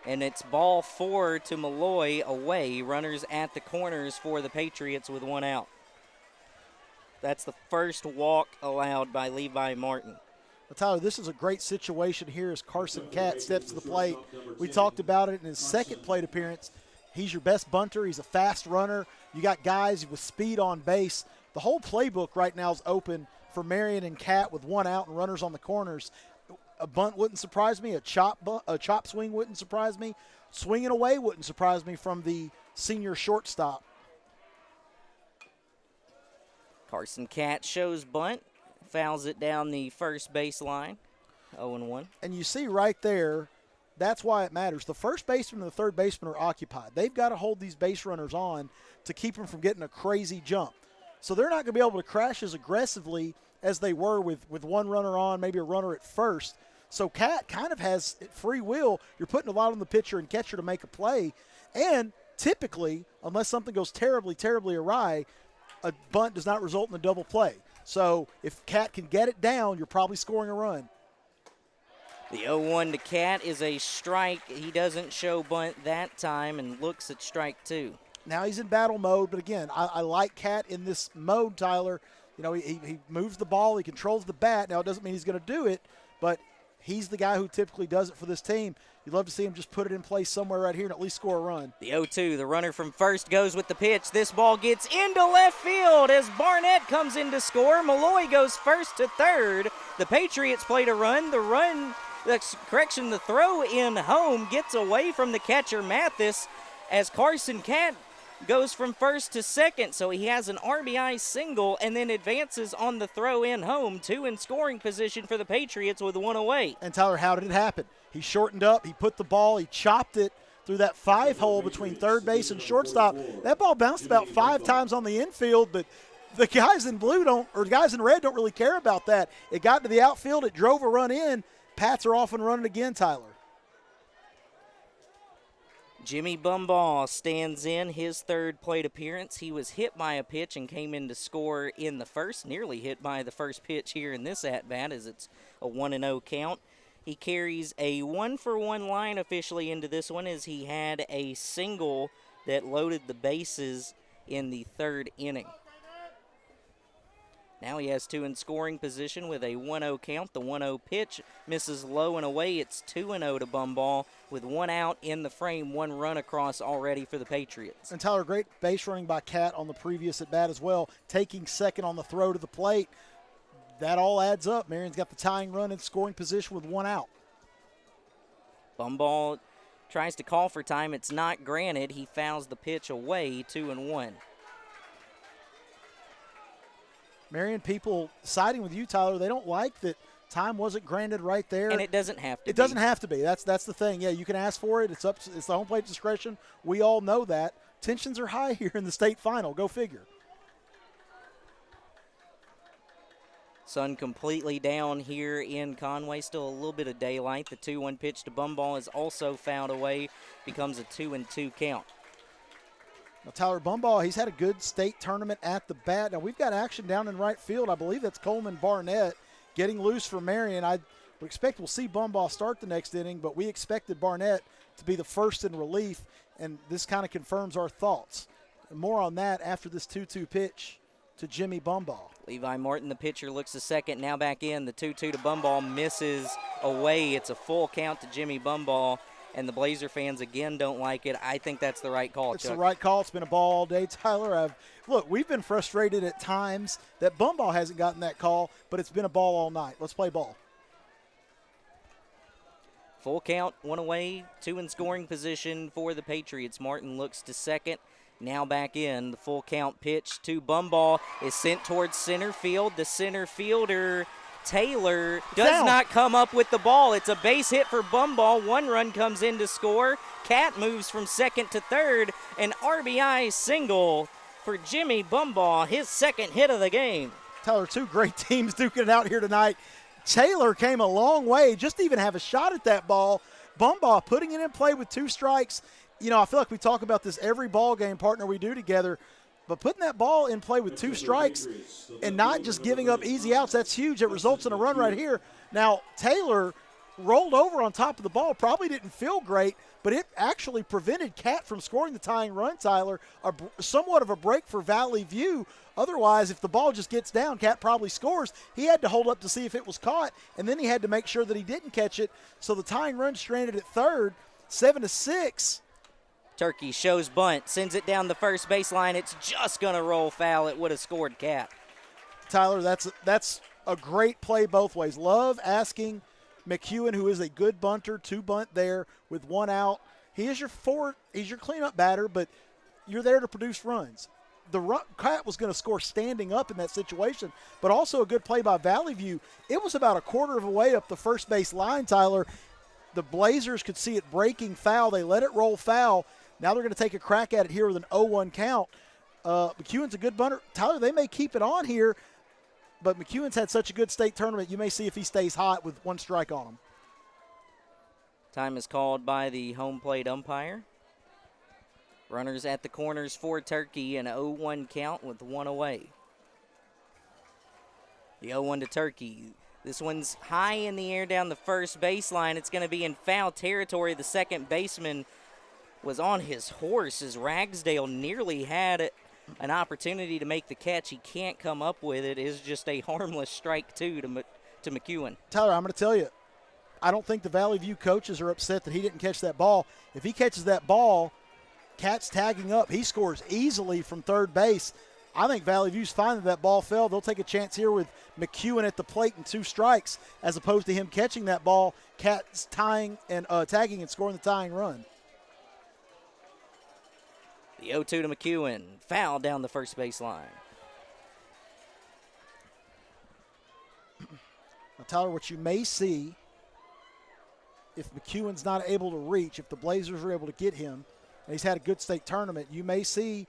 And it's ball 4 to Malloy away. Runners at the corners for the Patriots with one out. That's the first walk allowed by Levi Martin. Well, Tyler, this is a great situation here as Carson Catt steps to the plate. We talked about it in his second plate appearance. He's your best bunter. He's a fast runner. You got guys with speed on base. The whole playbook right now is open for Marion and Catt with one out and runners on the corners. A bunt wouldn't surprise me. A chop swing wouldn't surprise me. Swinging away wouldn't surprise me from the senior shortstop. Carson Catt shows bunt, fouls it down the first baseline, 0-1. And you see right there, that's why it matters. The first baseman and the third baseman are occupied. They've got to hold these base runners on to keep them from getting a crazy jump. So they're not going to be able to crash as aggressively as they were with one runner on, maybe a runner at first. So Catt kind of has free will. You're putting a lot on the pitcher and catcher to make a play. And typically, unless something goes terribly, terribly awry, a bunt does not result in a double play. So if Catt can get it down, you're probably scoring a run. The 0-1 to Catt is a strike. He doesn't show bunt that time and looks at strike 2. Now he's in battle mode, but again, I like Catt in this mode, Tyler. You know, he moves the ball, he controls the bat. Now it doesn't mean he's going to do it, but he's the guy who typically does it for this team. You'd love to see him just put it in place somewhere right here and at least score a run. The 0-2, the runner from first goes with the pitch. This ball gets into left field as Barnett comes in to score. Malloy goes first to third. The Patriots played a run. The throw in home gets away from the catcher Mathis as Carson Catt goes from first to second, so he has an RBI single and then advances on the throw in home. 2 in scoring position for the Patriots with 1 away. And Tyler, how did it happen? He shortened up, he put the ball, he chopped it through that 5-hole between third base and shortstop. That ball bounced about 5 times on the infield, but the guys in blue the guys in red don't really care about that. It got to the outfield, it drove a run in. Pats are off and running again, Tyler. Jimmy Bumbaugh stands in his third plate appearance. He was hit by a pitch and came in to score in the first, nearly hit by the first pitch here in this at-bat as it's a 1-0 count. He carries a 1-for-1 line officially into this one as he had a single that loaded the bases in the 3rd inning. Now he has 2 in scoring position with a 1-0 count. The 1-0 pitch misses low and away. It's 2-0 to Bumball with 1 out in the frame, 1 run across already for the Patriots. And Tyler, great base running by Cat on the previous at bat as well, taking second on the throw to the plate. That all adds up. Marion's got the tying run in scoring position with 1 out. Bumball tries to call for time. It's not granted. He fouls the pitch away, 2-1. Marion people siding with you, Tyler. They don't like that time wasn't granted right there. And it doesn't have to be. It doesn't have to be. That's the thing. Yeah, you can ask for it. It's the home plate discretion. We all know that. Tensions are high here in the state final. Go figure. Sun completely down here in Conway. Still a little bit of daylight. The 2-1 pitch to Bumball is also fouled away. Becomes a 2-2 count. Now, Tyler Bumball, he's had a good state tournament at the bat. Now, we've got action down in right field. I believe that's Coleman Barnett getting loose for Marion. I would expect we'll see Bumball start the next inning, but we expected Barnett to be the first in relief, and this kind of confirms our thoughts. And more on that after this 2-2 pitch to Jimmy Bumball. Levi Martin, the pitcher, looks to second, now back in. The 2-2 to Bumball misses away. It's a full count to Jimmy Bumball, and the Blazer fans again don't like it. I think that's the right call, It's Chuck. the right call. It's been a ball all day, Tyler. Look, we've been frustrated at times that Bumball hasn't gotten that call, but it's been a ball all night. Let's play ball. Full count, 1 away, 2 in scoring position for the Patriots. Martin looks to second, now back in. The full count pitch to Bumball is sent towards center field. The center fielder, Taylor, does not come up with the ball. It's a base hit for Bumball. 1 run comes in to score. Cat moves from second to third. An RBI single for Jimmy Bumball, his 2nd hit of the game. Tyler, 2 great teams duking it out here tonight. Taylor came a long way just to even have a shot at that ball. Bumball putting it in play with 2 strikes. You know, I feel like we talk about this every ball game, partner, we do together. But putting that ball in play with 2 strikes and not just giving up easy outs, that's huge. It results in a run right here. Now, Taylor rolled over on top of the ball, probably didn't feel great, but it actually prevented Cat from scoring the tying run, Tyler. Somewhat of a break for Valley View. Otherwise, if the ball just gets down, Cat probably scores. He had to hold up to see if it was caught, and then he had to make sure that he didn't catch it. So the tying run stranded at third, 7-6. Turkey shows bunt, sends it down the first baseline. It's just going to roll foul. It would have scored Cat. Tyler, that's a great play both ways. Love asking McEwen, who is a good bunter, to bunt there with 1 out. He is he's your cleanup batter, but you're there to produce runs. Cat was going to score standing up in that situation, but also a good play by Valley View. It was about a quarter of a way up the first base line, Tyler. The Blazers could see it breaking foul. They let it roll foul. Now they're going to take a crack at it here with an 0-1 count. McEwen's a good bunter. Tyler, they may keep it on here, but McEwen's had such a good state tournament, you may see if he stays hot with 1 strike on him. Time is called by the home plate umpire. Runners at the corners for Turkey, an 0-1 count with 1 away. The 0-1 to Turkey. This one's high in the air down the first baseline. It's going to be in foul territory. The second baseman was on his horse as Ragsdale nearly had an opportunity to make the catch. He can't come up with it. It is just a harmless strike 2 to McEwen. Tyler, I'm going to tell you, I don't think the Valley View coaches are upset that he didn't catch that ball. If he catches that ball, Cat's tagging up. He scores easily from third base. I think Valley View's fine that ball fell. They'll take a chance here with McEwen at the plate and 2 strikes as opposed to him catching that ball, Cat's tying and tagging and scoring the tying run. The 0-2 to McEwen. Foul down the first baseline. Now, Tyler, what you may see if McEwen's not able to reach, if the Blazers are able to get him, and he's had a good state tournament, you may see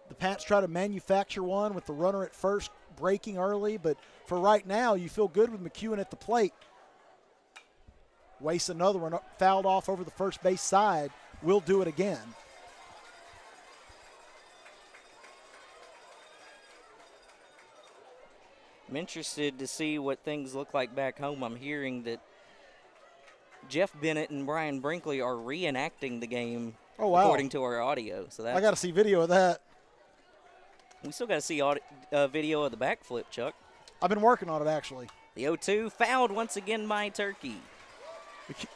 the Pats try to manufacture one with the runner at first breaking early, but for right now, you feel good with McEwen at the plate. Wastes another one, fouled off over the first base side. We'll do it again. I'm interested to see what things look like back home. I'm hearing that Jeff Bennett and Brian Brinkley are reenacting the game according to our audio. So I got to see video of that. We still got to see video of the backflip, Chuck. I've been working on it, actually. The 0-2 fouled once again by Turkey.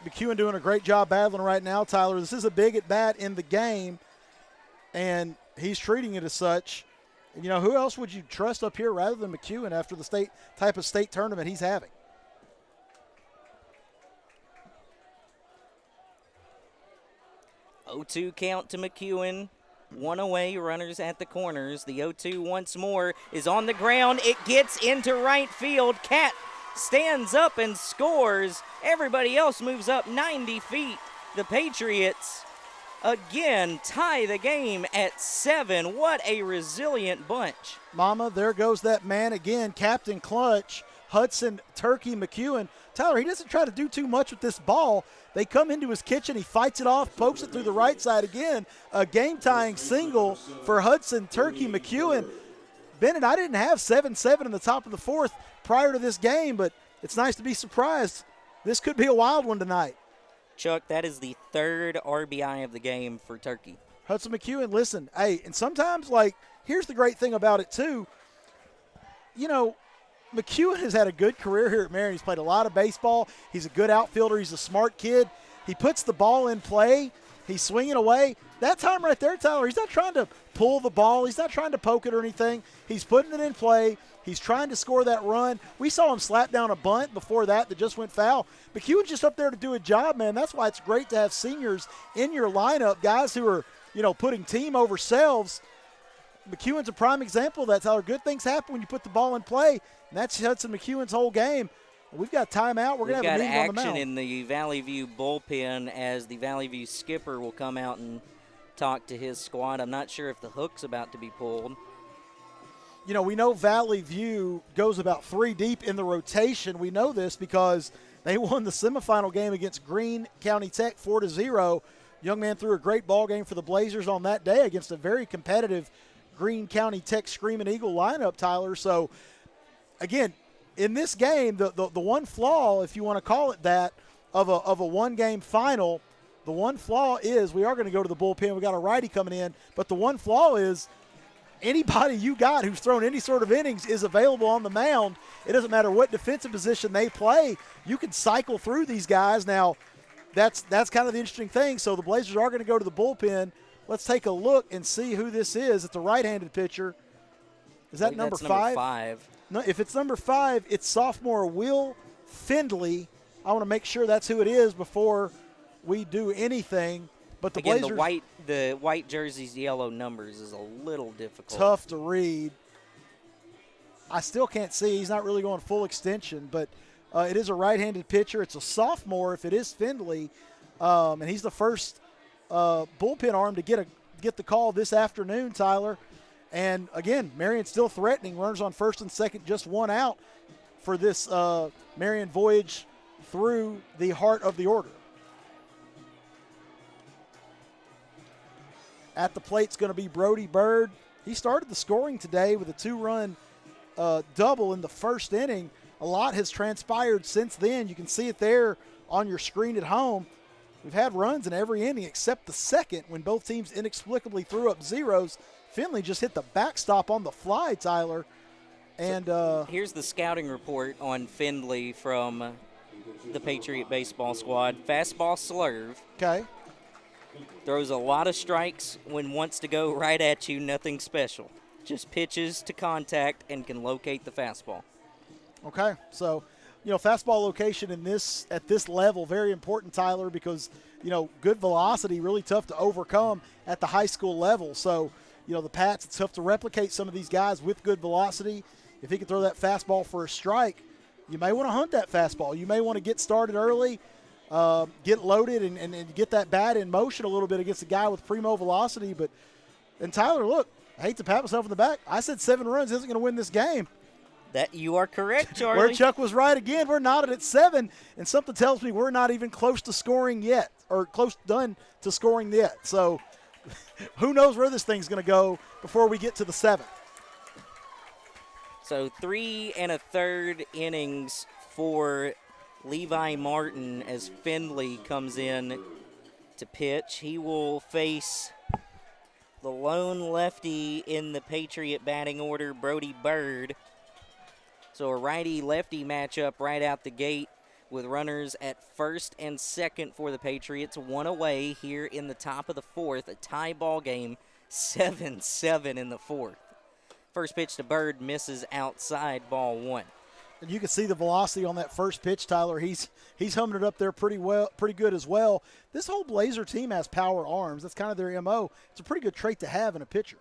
McEwen doing a great job battling right now, Tyler. This is a big at-bat in the game, and he's treating it as such. And, who else would you trust up here rather than McEwen after the type of state tournament he's having? Oh-2 count to McEwen. One away, runners at the corners. The 0-2 once more is on the ground. It gets into right field. Cat stands up and scores. Everybody else moves up 90 feet. The Patriots again tie the game at 7. What a resilient bunch. Mama, there goes that man again, Captain Clutch, Hudson Turkey McEwen. Tyler, he doesn't try to do too much with this ball. They come into his kitchen, he fights it off, pokes it through the right side again. A game-tying single for Hudson Turkey McEwen. Bennett, I didn't have 7-7 in the top of the fourth prior to this game, but it's nice to be surprised. This could be a wild one tonight. Chuck, that is the third RBI of the game for Turkey. Hudson McEwen, listen, hey, and sometimes, here's the great thing about it, too. McEwen has had a good career here at Marion. He's played a lot of baseball. He's a good outfielder. He's a smart kid. He puts the ball in play. He's swinging away. That time right there, Tyler, he's not trying to pull the ball. He's not trying to poke it or anything. He's putting it in play. He's trying to score that run. We saw him slap down a bunt before that just went foul. McEwen's just up there to do a job, man. That's why it's great to have seniors in your lineup, guys who are, putting team over selves. McEwen's a prime example of that, Tyler. Good things happen when you put the ball in play, and that's Hudson McEwen's whole game. We've got timeout. We're going to have a meeting on the mound. We've got action in the Valley View bullpen as the Valley View skipper will come out and talk to his squad. I'm not sure if the hook's about to be pulled. We know Valley View goes about 3 deep in the rotation. We know this because they won the semifinal game against Greene County Tech 4-0. Young man threw a great ball game for the Blazers on that day against a very competitive Greene County Tech Screaming Eagle lineup, Tyler. So, again, in this game, the one flaw, if you want to call it that, of a one-game final, the one flaw is we are going to go to the bullpen. We got a righty coming in, but the one flaw is anybody you got who's thrown any sort of innings is available on the mound. It doesn't matter what defensive position they play. You can cycle through these guys. Now, that's kind of the interesting thing. So the Blazers are going to go to the bullpen. Let's take a look and see who this is. It's a right-handed pitcher. Is that number 5? Number 5. No, if it's number 5, it's sophomore Will Findley. I want to make sure that's who it is before we do anything. But the Again, Blazers, the white jersey's yellow numbers is a little difficult. Tough to read. I still can't see. He's not really going full extension, but it is a right-handed pitcher. It's a sophomore if it is Findley, and he's the first bullpen arm to get the call this afternoon, Tyler. And, again, Marion's still threatening. Runners on first and second, just one out for this Marion voyage through the heart of the order. At the plate's going to be Brody Bird. He started the scoring today with a 2-run double in the first inning. A lot has transpired since then. You can see it there on your screen at home. We've had runs in every inning except the second when both teams inexplicably threw up zeros. Finley just hit the backstop on the fly, Tyler. And here's the scouting report on Findley from the Patriot baseball squad. Fastball slurve. Okay. Throws a lot of strikes when wants to go right at you, nothing special. Just pitches to contact and can locate the fastball. Okay, so, fastball location at this level, very important, Tyler, because, good velocity, really tough to overcome at the high school level. So, the Pats, it's tough to replicate some of these guys with good velocity. If he can throw that fastball for a strike, you may want to hunt that fastball. You may want to get started early, get loaded, and get that bat in motion a little bit against a guy with primo velocity. And Tyler, look, I hate to pat myself in the back. I said 7 runs isn't going to win this game. That you are correct, Charlie. Where Chuck was right again. We're knotted at 7, and something tells me we're not even close to scoring yet, or close done to scoring yet. So who knows where this thing's going to go before we get to the 7th. So 3 1/3 innings for Levi Martin as Findlay comes in to pitch. He will face the lone lefty in the Patriot batting order, Brody Bird. So a righty-lefty matchup right out the gate with runners at first and second for the Patriots. One away here in the top of the fourth. A tie ball game, 7-7 in the fourth. First pitch to Bird misses outside, ball one. And you can see the velocity on that first pitch, Tyler. He's humming it up there pretty good as well. This whole Blazer team has power arms. That's kind of their MO. It's a pretty good trait to have in a pitcher.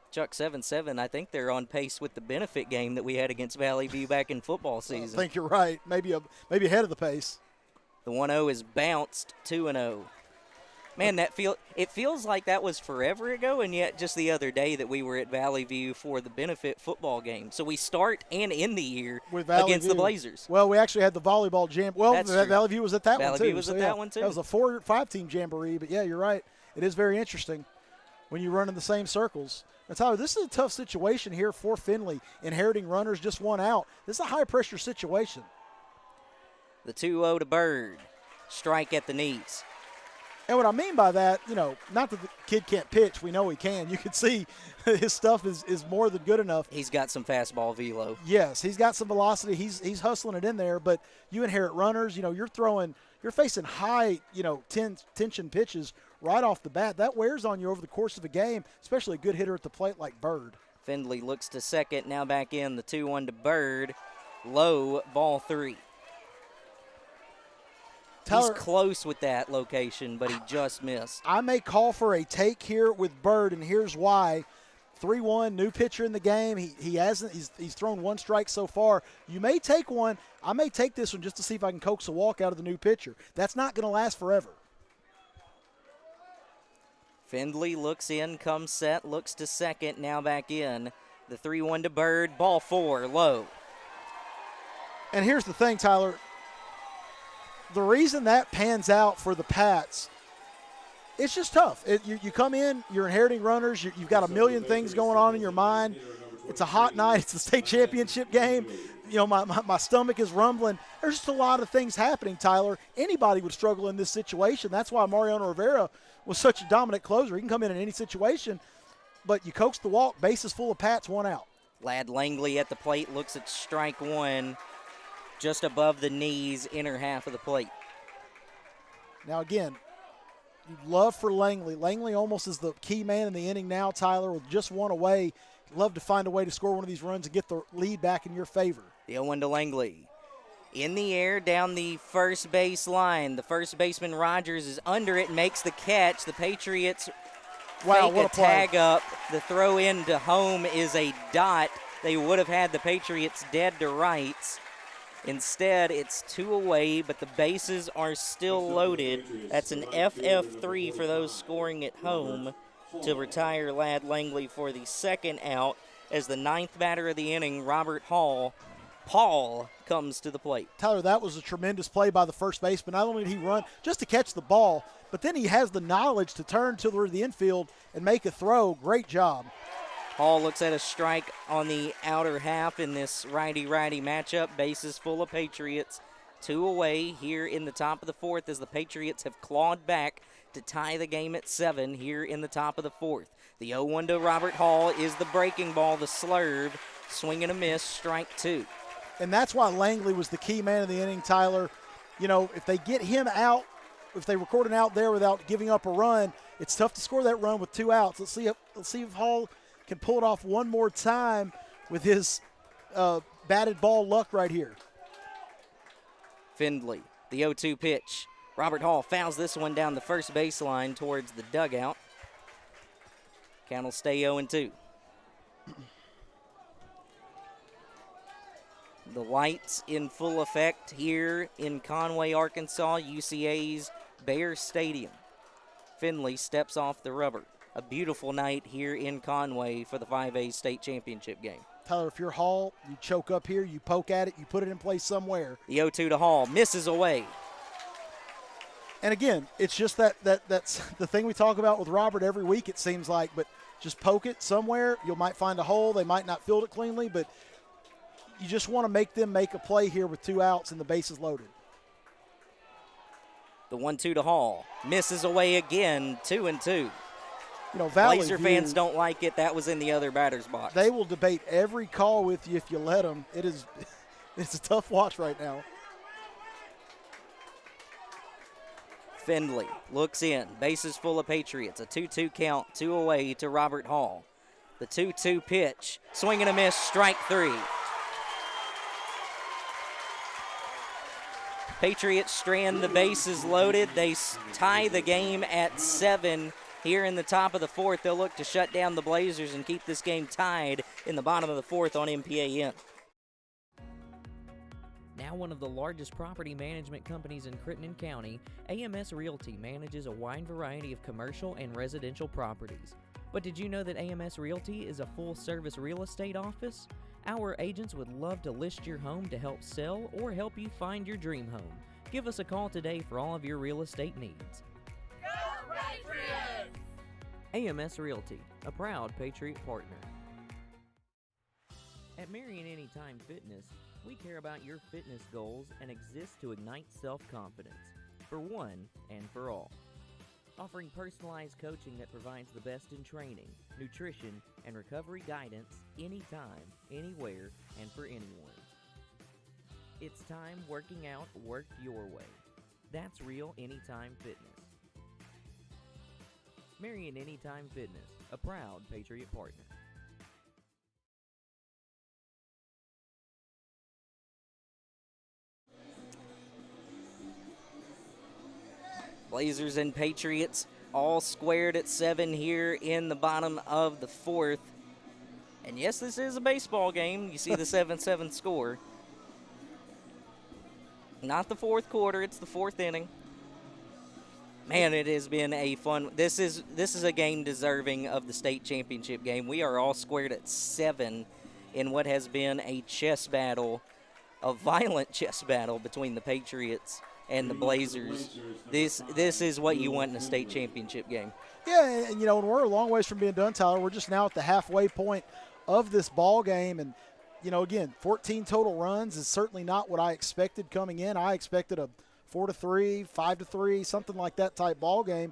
Chuck, 7-7, I think they're on pace with the benefit game that we had against Valley View back in football season. I think you're right. Maybe ahead of the pace. The 1-0 is bounced, 2-0. Man, it feels like that was forever ago, and yet just the other day that we were at Valley View for the benefit football game. So we start and end the year against the Blazers. Well, we actually had the volleyball jam. Well, Valley View was at that one, too. Valley View was at that one, too. That was a 4-5-team jamboree, but, yeah, you're right. It is very interesting when you run in the same circles. And, Tyler, this is a tough situation here for Findlay, inheriting runners just one out. This is a high-pressure situation. The 2-0 to Bird. Strike at the knees. And what I mean by that, not that the kid can't pitch. We know he can. You can see his stuff is more than good enough. He's got some fastball velo. Yes, he's got some velocity. He's hustling it in there. But you inherit runners. You're facing high, tension pitches right off the bat. That wears on you over the course of a game, especially a good hitter at the plate like Bird. Findlay looks to second. Now back in. The 2-1 to Bird. Low, ball 3. Tyler, he's close with that location, but he just missed. I may call for a take here with Bird, and here's why. 3-1, new pitcher in the game. He's thrown one strike so far. You may take one. I may take this one just to see if I can coax a walk out of the new pitcher. That's not going to last forever. Findlay looks in, comes set, looks to second, now back in. The 3-1 to Bird, ball 4, low. And here's the thing, Tyler. The reason that pans out for the Pats, it's just tough. You come in, you're inheriting runners, you've got a million things going on in your mind. It's a hot night. It's the state championship game. My stomach is rumbling. There's just a lot of things happening, Tyler. Anybody would struggle in this situation. That's why Marion Rivera was such a dominant closer. He can come in any situation, but you coax the walk, bases full of Pats, one out. Lad Langley at the plate looks at strike one. Just above the knees, inner half of the plate. Now, again, you'd love for Langley. Langley almost is the key man in the inning now, Tyler, with just one away. Love to find a way to score one of these runs and get the lead back in your favor. The 0-1 to Langley. In the air, down the first base line. The first baseman, Rogers, is under it, makes the catch. The Patriots fake a tag up. The throw in to home is a dot. They would have had the Patriots dead to rights. Instead, it's 2 away, but the bases are still loaded. That's an FF3 for those scoring at home to retire Lad Langley for the second out as the 9th batter of the inning, Robert Paul, comes to the plate. Tyler, that was a tremendous play by the first baseman. Not only did he run just to catch the ball, but then he has the knowledge to turn to the infield and make a throw. Great job. Hall looks at a strike on the outer half in this righty-righty matchup. Bases full of Patriots. 2 away here in the top of the fourth as the Patriots have clawed back to tie the game at 7 here in the top of the fourth. The 0-1 to Robert Hall is the breaking ball, the slurve. Swing and a miss, strike 2. And that's why Langley was the key man of the inning, Tyler. If they get him out, if they record an out there without giving up a run, it's tough to score that run with 2 outs. Let's see if Hall can pull it off one more time with his batted ball luck right here. Findlay, the 0-2 pitch. Robert Hall fouls this one down the first baseline towards the dugout. Count will stay 0-2. The lights in full effect here in Conway, Arkansas, UCA's Bear Stadium. Findlay steps off the rubber. A beautiful night here in Conway for the 5A state championship game. Tyler, if you're Hall, you choke up here, you poke at it, you put it in place somewhere. The 0-2 to Hall, misses away. And again, it's just that's the thing we talk about with Robert every week, it seems like, but just poke it somewhere. You might find a hole. They might not field it cleanly, but you just want to make them make a play here with 2 outs and the bases loaded. The 1-2 to Hall. Misses away again, 2-2. You know, Valley Blazer View, fans don't like it. That was in the other batter's box. They will debate every call with you if you let them. It's a tough watch right now. Findlay looks in. Bases full of Patriots. A 2-2 count, 2 away to Robert Hall. The 2-2 pitch. Swing and a miss, strike 3. Patriots strand the bases loaded. They tie the game at 7 here in the top of the 4th. They'll look to shut down the Blazers and keep this game tied in the bottom of the 4th on MPAN. Now one of the largest property management companies in Crittenden County, AMS Realty manages a wide variety of commercial and residential properties. But did you know that AMS Realty is a full-service real estate office? Our agents would love to list your home to help sell or help you find your dream home. Give us a call today for all of your real estate needs. Go Patriots! AMS Realty, a proud Patriot Partner. At Marion Anytime Fitness, we care about your fitness goals and exist to ignite self-confidence, for one and for all. Offering personalized coaching that provides the best in training, nutrition, and recovery guidance anytime, anywhere, and for anyone. It's time working out worked your way. That's Real Anytime Fitness. Marion Anytime Fitness, a proud Patriot Partner. Blazers and Patriots all squared at 7 here in the bottom of the 4th. And yes, this is a baseball game. You see the 7-7 score. Not the 4th quarter, it's the 4th inning. Man, it has been a fun. This is a game deserving of the state championship game. We are all squared at 7 in what has been a chess battle, a violent chess battle between the Patriots and the Blazers. This is what you want in a state championship game. Yeah, and we're a long ways from being done, Tyler. We're just now at the halfway point of this ball game, and again, 14 total runs is certainly not what I expected coming in. I expected a 4-3, 5-3, something like that type ball game.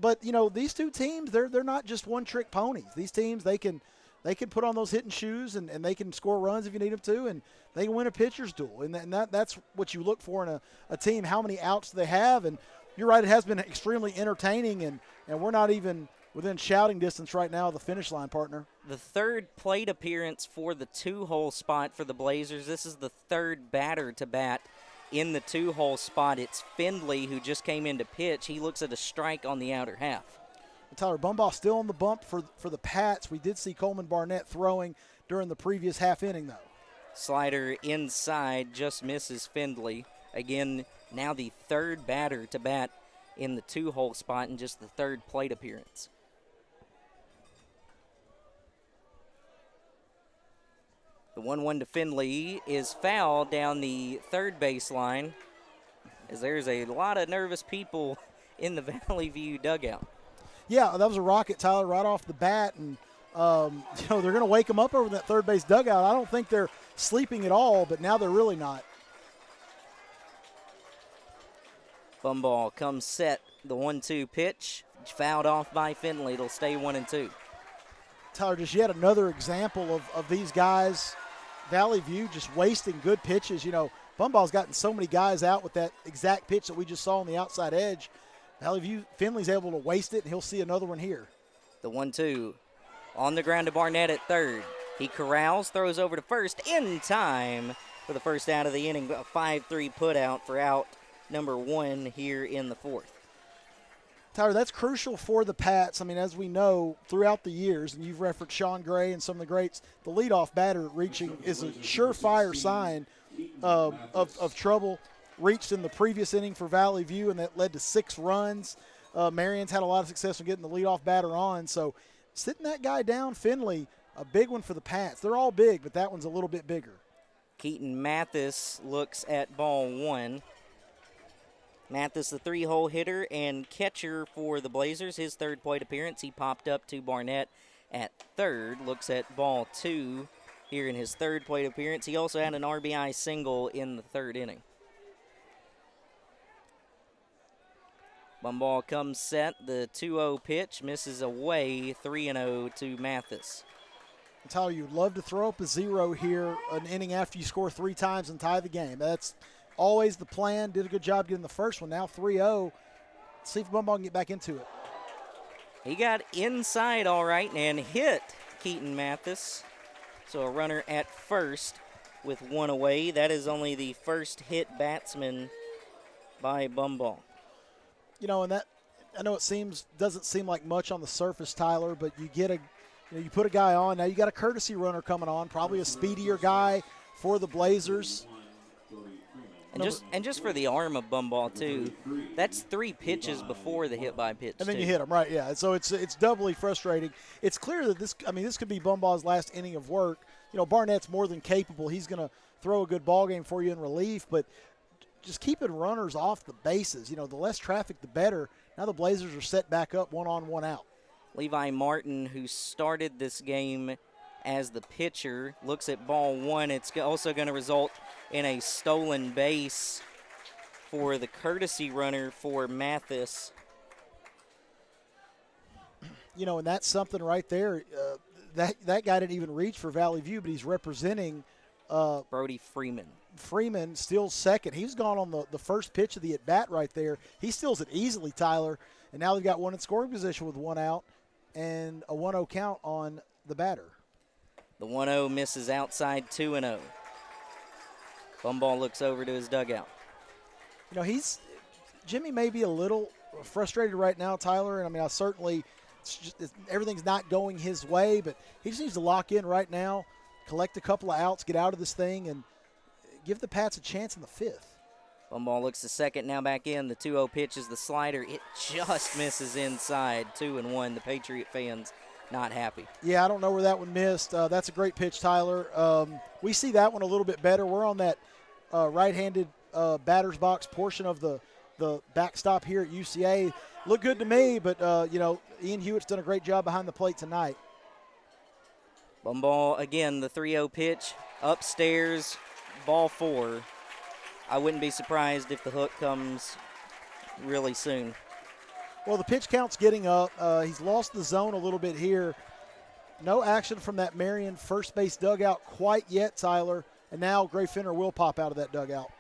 But these two teams, they're not just one-trick ponies. These teams, they can put on those hitting shoes and they can score runs if you need them to, and they can win a pitcher's duel. And that's what you look for in a team. How many outs do they have? And you're right, it has been extremely entertaining, and we're not even within shouting distance right now of the finish line, partner. The 3rd plate appearance for the 2-hole spot for the Blazers. This is the 3rd batter to bat in the 2-hole spot. It's Findlay who just came in to pitch. He looks at a strike on the outer half. Tyler, Bumbaugh still on the bump for the Pats. We did see Coleman Barnett throwing during the previous half inning, though. Slider inside, just misses Findlay. Again, now the 3rd batter to bat in the 2-hole spot and just the 3rd plate appearance. The 1-1 to Findlay is fouled down the 3rd baseline, as there's a lot of nervous people in the Valley View dugout. Yeah, that was a rocket, Tyler, right off the bat, and they're going to wake them up over that 3rd base dugout. I don't think they're sleeping at all, but now they're really not. Bumbaugh comes set, the 1-2 pitch, fouled off by Findlay. It'll stay 1-2. Tyler, just yet another example of these guys, Valley View, just wasting good pitches. Bumbaugh's gotten so many guys out with that exact pitch that we just saw on the outside edge. Valley View, Findlay's able to waste it, and he'll see another one here. The 1-2 on the ground to Barnett at 3rd. He corrals, throws over to 1st in time for the 1st out of the inning. A 5-3 put out for out number 1 here in the 4th. Tyler, that's crucial for the Pats. I mean, as we know throughout the years, and you've referenced Sean Gray and some of the greats, the leadoff batter reaching is a surefire sign of trouble. Reached in the previous inning for Valley View, and that led to 6 runs. Marion's had a lot of success in getting the leadoff batter on. So sitting that guy down, Findlay, a big one for the Pats. They're all big, but that one's a little bit bigger. Keaton Mathis looks at ball 1. Mathis, the 3-hole hitter and catcher for the Blazers. His 3rd plate appearance. He popped up to Barnett at 3rd. Looks at ball 2 here in his 3rd plate appearance. He also had an RBI single in the 3rd inning. Bumball comes set. The 2-0 pitch misses away. 3-0 to Mathis. Tyler, you'd love to throw up a 0 here an inning after you score 3 times and tie the game. That's always the plan. Did a good job getting the first one. Now 3-0. See if Bumball can get back into it. He got inside all right and hit Keaton Mathis. So a runner at first with 1 away. That is only the first hit batsman by Bumball. You know, and that I know it doesn't seem like much on the surface, Tyler, but you put a guy on. Now you got a courtesy runner coming on, probably a speedier guy for the Blazers. And just for the arm of Bumball too, that's 3 pitches before the hit by pitch. And then you hit him, right? Yeah. So it's doubly frustrating. It's clear that this could be Bumball's last inning of work. You know, Barnett's more than capable. He's going to throw a good ball game for you in relief, but just keeping runners off the bases. You know, the less traffic, the better. Now the Blazers are set back up 1 on, 1 out. Levi Martin, who started this game as the pitcher, looks at ball 1. It's also going to result in a stolen base for the courtesy runner for Mathis. You know, and that's something right there. That guy didn't even reach for Valley View, but he's representing Brody Freeman. Freeman still second. He's gone on the first pitch of the at-bat right there. He steals it easily, Tyler. And now they've got 1 in scoring position with 1 out and a 1-0 count on the batter. The 1-0 misses outside, 2-0. Bumball looks over to his dugout. You know, Jimmy may be a little frustrated right now, Tyler. And, I mean, everything's not going his way, but he just needs to lock in right now, collect a couple of outs, get out of this thing, and give the Pats a chance in the 5th. Bumball looks to second, now back in. The 2-0 pitch is the slider. It just misses inside, 2-1. The Patriot fans not happy. Yeah, I don't know where that one missed. That's a great pitch, Tyler. We see that one a little bit better. We're on that right-handed batter's box portion of the backstop here at UCA. Look good to me, but, Ian Hewitt's done a great job behind the plate tonight. Bumball, again, the 3-0 pitch, upstairs, ball 4. I wouldn't be surprised if the hook comes really soon. Well, the pitch count's getting up. He's lost the zone a little bit here. No action from that Marion first base dugout quite yet, Tyler. And now Gray Fenner will pop out of that dugout.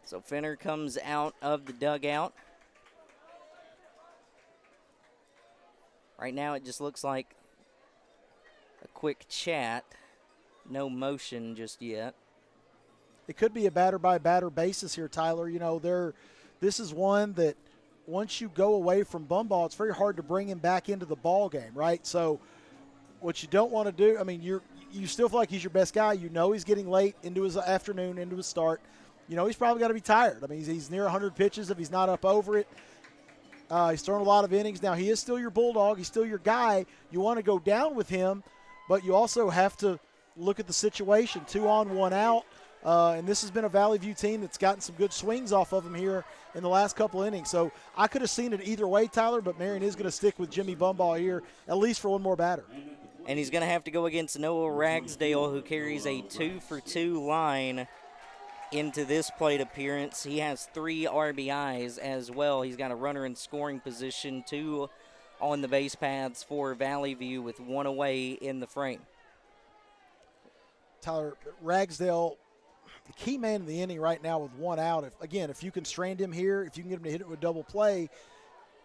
So Fenner comes out of the dugout. Right now it just looks like a quick chat. No motion just yet. It could be a batter-by-batter basis here, Tyler. You know, this is one that once you go away from Bumball, it's very hard to bring him back into the ball game, right? So what you don't want to do, I mean, you still feel like he's your best guy. You know he's getting late into his afternoon, into his start. You know he's probably got to be tired. I mean, he's near 100 pitches if he's not up over it. He's thrown a lot of innings. Now, he is still your bulldog. He's still your guy. You want to go down with him, but you also have to look at the situation. 2 on, 1 out. And this has been a Valley View team that's gotten some good swings off of him here in the last couple innings. So I could have seen it either way, Tyler, but Marion is going to stick with Jimmy Bumball here, at least for one more batter. And he's going to have to go against Noah Ragsdale, who carries a 2-for-2 line into this plate appearance. He has 3 RBIs as well. He's got a runner in scoring position, 2 on the base paths for Valley View with 1 away in the frame. Tyler, Ragsdale, the key man in the inning right now with 1 out. If you can strand him here, if you can get him to hit it with double play,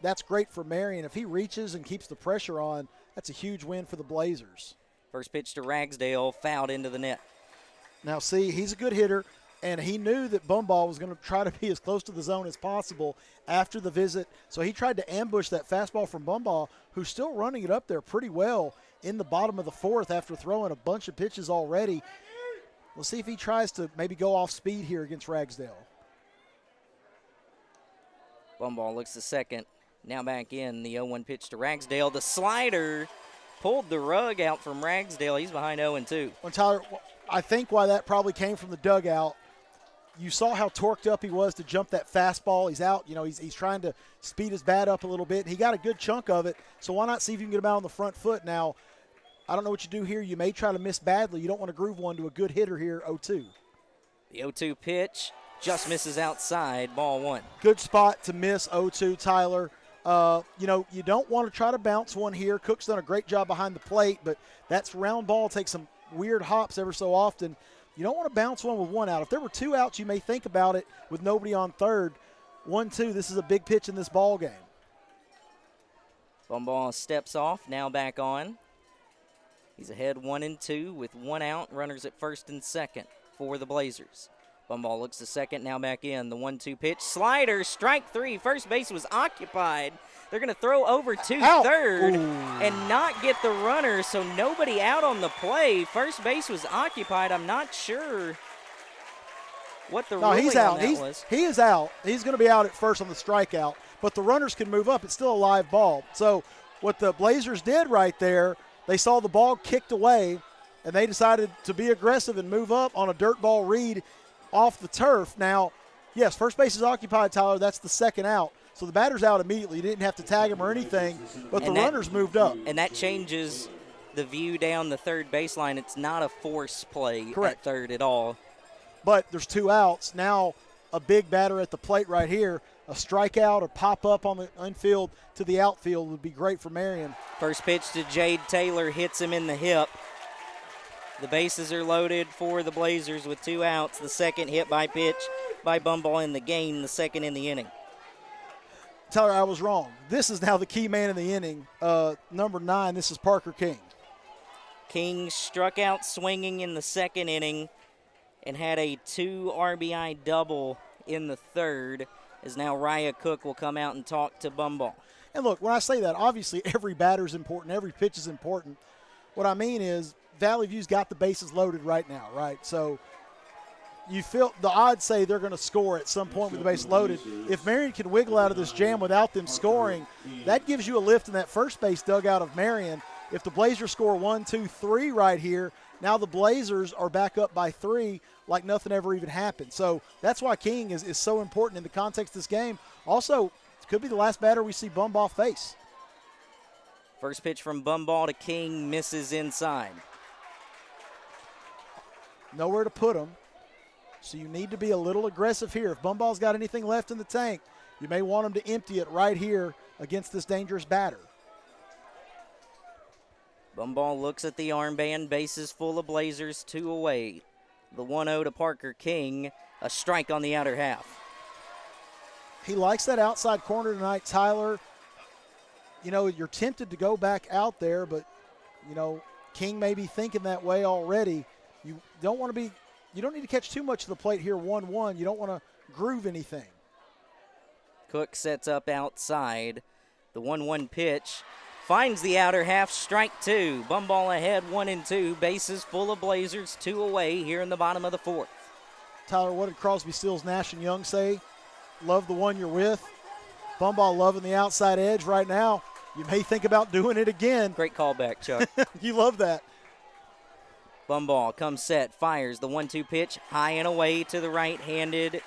that's great for Marion. If he reaches and keeps the pressure on, that's a huge win for the Blazers. First pitch to Ragsdale, fouled into the net. Now, see, he's a good hitter, and he knew that Bumball was going to try to be as close to the zone as possible after the visit. So he tried to ambush that fastball from Bumball, who's still running it up there pretty well in the bottom of the 4th after throwing a bunch of pitches already. We'll see if he tries to maybe go off speed here against Ragsdale. Bumball looks to second. Now back in. The 0-1 pitch to Ragsdale. The slider pulled the rug out from Ragsdale. He's behind 0-2. Well, Tyler, I think why that probably came from the dugout, you saw how torqued up he was to jump that fastball. He's out. You know, he's trying to speed his bat up a little bit. He got a good chunk of it, so why not see if you can get him out on the front foot. Now, I don't know what you do here. You may try to miss badly. You don't want to groove one to a good hitter here, 0-2. The 0-2 pitch just misses outside, ball 1. Good spot to miss 0-2, Tyler. You don't want to try to bounce one here. Cook's done a great job behind the plate, but that's round ball, takes some weird hops ever so often. You don't want to bounce one with 1 out. If there were 2 outs, you may think about it with nobody on third. 1-2, this is a big pitch in this ball game. Bumball steps off, now back on. He's ahead 1-2 with 1 out, runners at first and second for the Blazers. Bumball looks to second, now back in. The 1-2 pitch, slider, strike 3. First base was occupied. They're going to throw over to third and not get the runner, so nobody out on the play. First base was occupied. I'm not sure what the ruling he's on out. that was. He is out. He's going to be out at first on the strikeout, but the runners can move up. It's still a live ball. So what the Blazers did right there, they saw the ball kicked away, and they decided to be aggressive and move up on a dirt ball read off the turf. Now, yes, first base is occupied, Tyler. That's the second out. So the batter's out immediately. You didn't have to tag him or anything, but the runners moved up. And that changes the view down the third baseline. It's not a force play at third at all. But there's 2 outs. Now a big batter at the plate right here. A strikeout or pop up on the infield to the outfield would be great for Marion. First pitch to Jade Taylor hits him in the hip. The bases are loaded for the Blazers with 2 outs. The second hit by pitch by Bumball in the game, the second in the inning. Tyler, I was wrong. This is now the key man in the inning. Number 9, this is Parker King. King struck out swinging in the second inning and had a 2 RBI double in the third, as now Raya Cook will come out and talk to Bumball. And look, when I say that, obviously every batter is important, every pitch is important. What I mean is Valley View's got the bases loaded right now, right? So you feel the odds say they're going to score at some point with the base loaded. If Marion can wiggle out of this jam without them scoring, that gives you a lift in that first base dugout of Marion. If the Blazers score 1, 2, 3 right here, now the Blazers are back up by 3 like nothing ever even happened. So that's why King is so important in the context of this game. Also, it could be the last batter we see Bumball face. First pitch from Bumball to King misses inside. Nowhere to put him. So you need to be a little aggressive here. If Bumball's got anything left in the tank, you may want him to empty it right here against this dangerous batter. Bumball looks at the armband, bases full of Blazers, 2 away. The 1-0 to Parker King, a strike on the outer half. He likes that outside corner tonight, Tyler. You know, you're tempted to go back out there, but, you know, King may be thinking that way already. You don't want to be, you don't need to catch too much of the plate here 1-1. You don't want to groove anything. Cook sets up outside. The 1-1 pitch finds the outer half, strike 2. Bumball ahead 1-2. Bases full of Blazers, 2 away here in the bottom of the 4th. Tyler, what did Crosby, Stills, Nash, and Young say? Love the one you're with. Bumball loving the outside edge right now. You may think about doing it again. Great callback, Chuck. You love that. Bumball comes set, fires the 1-2 pitch, high and away to the right-handed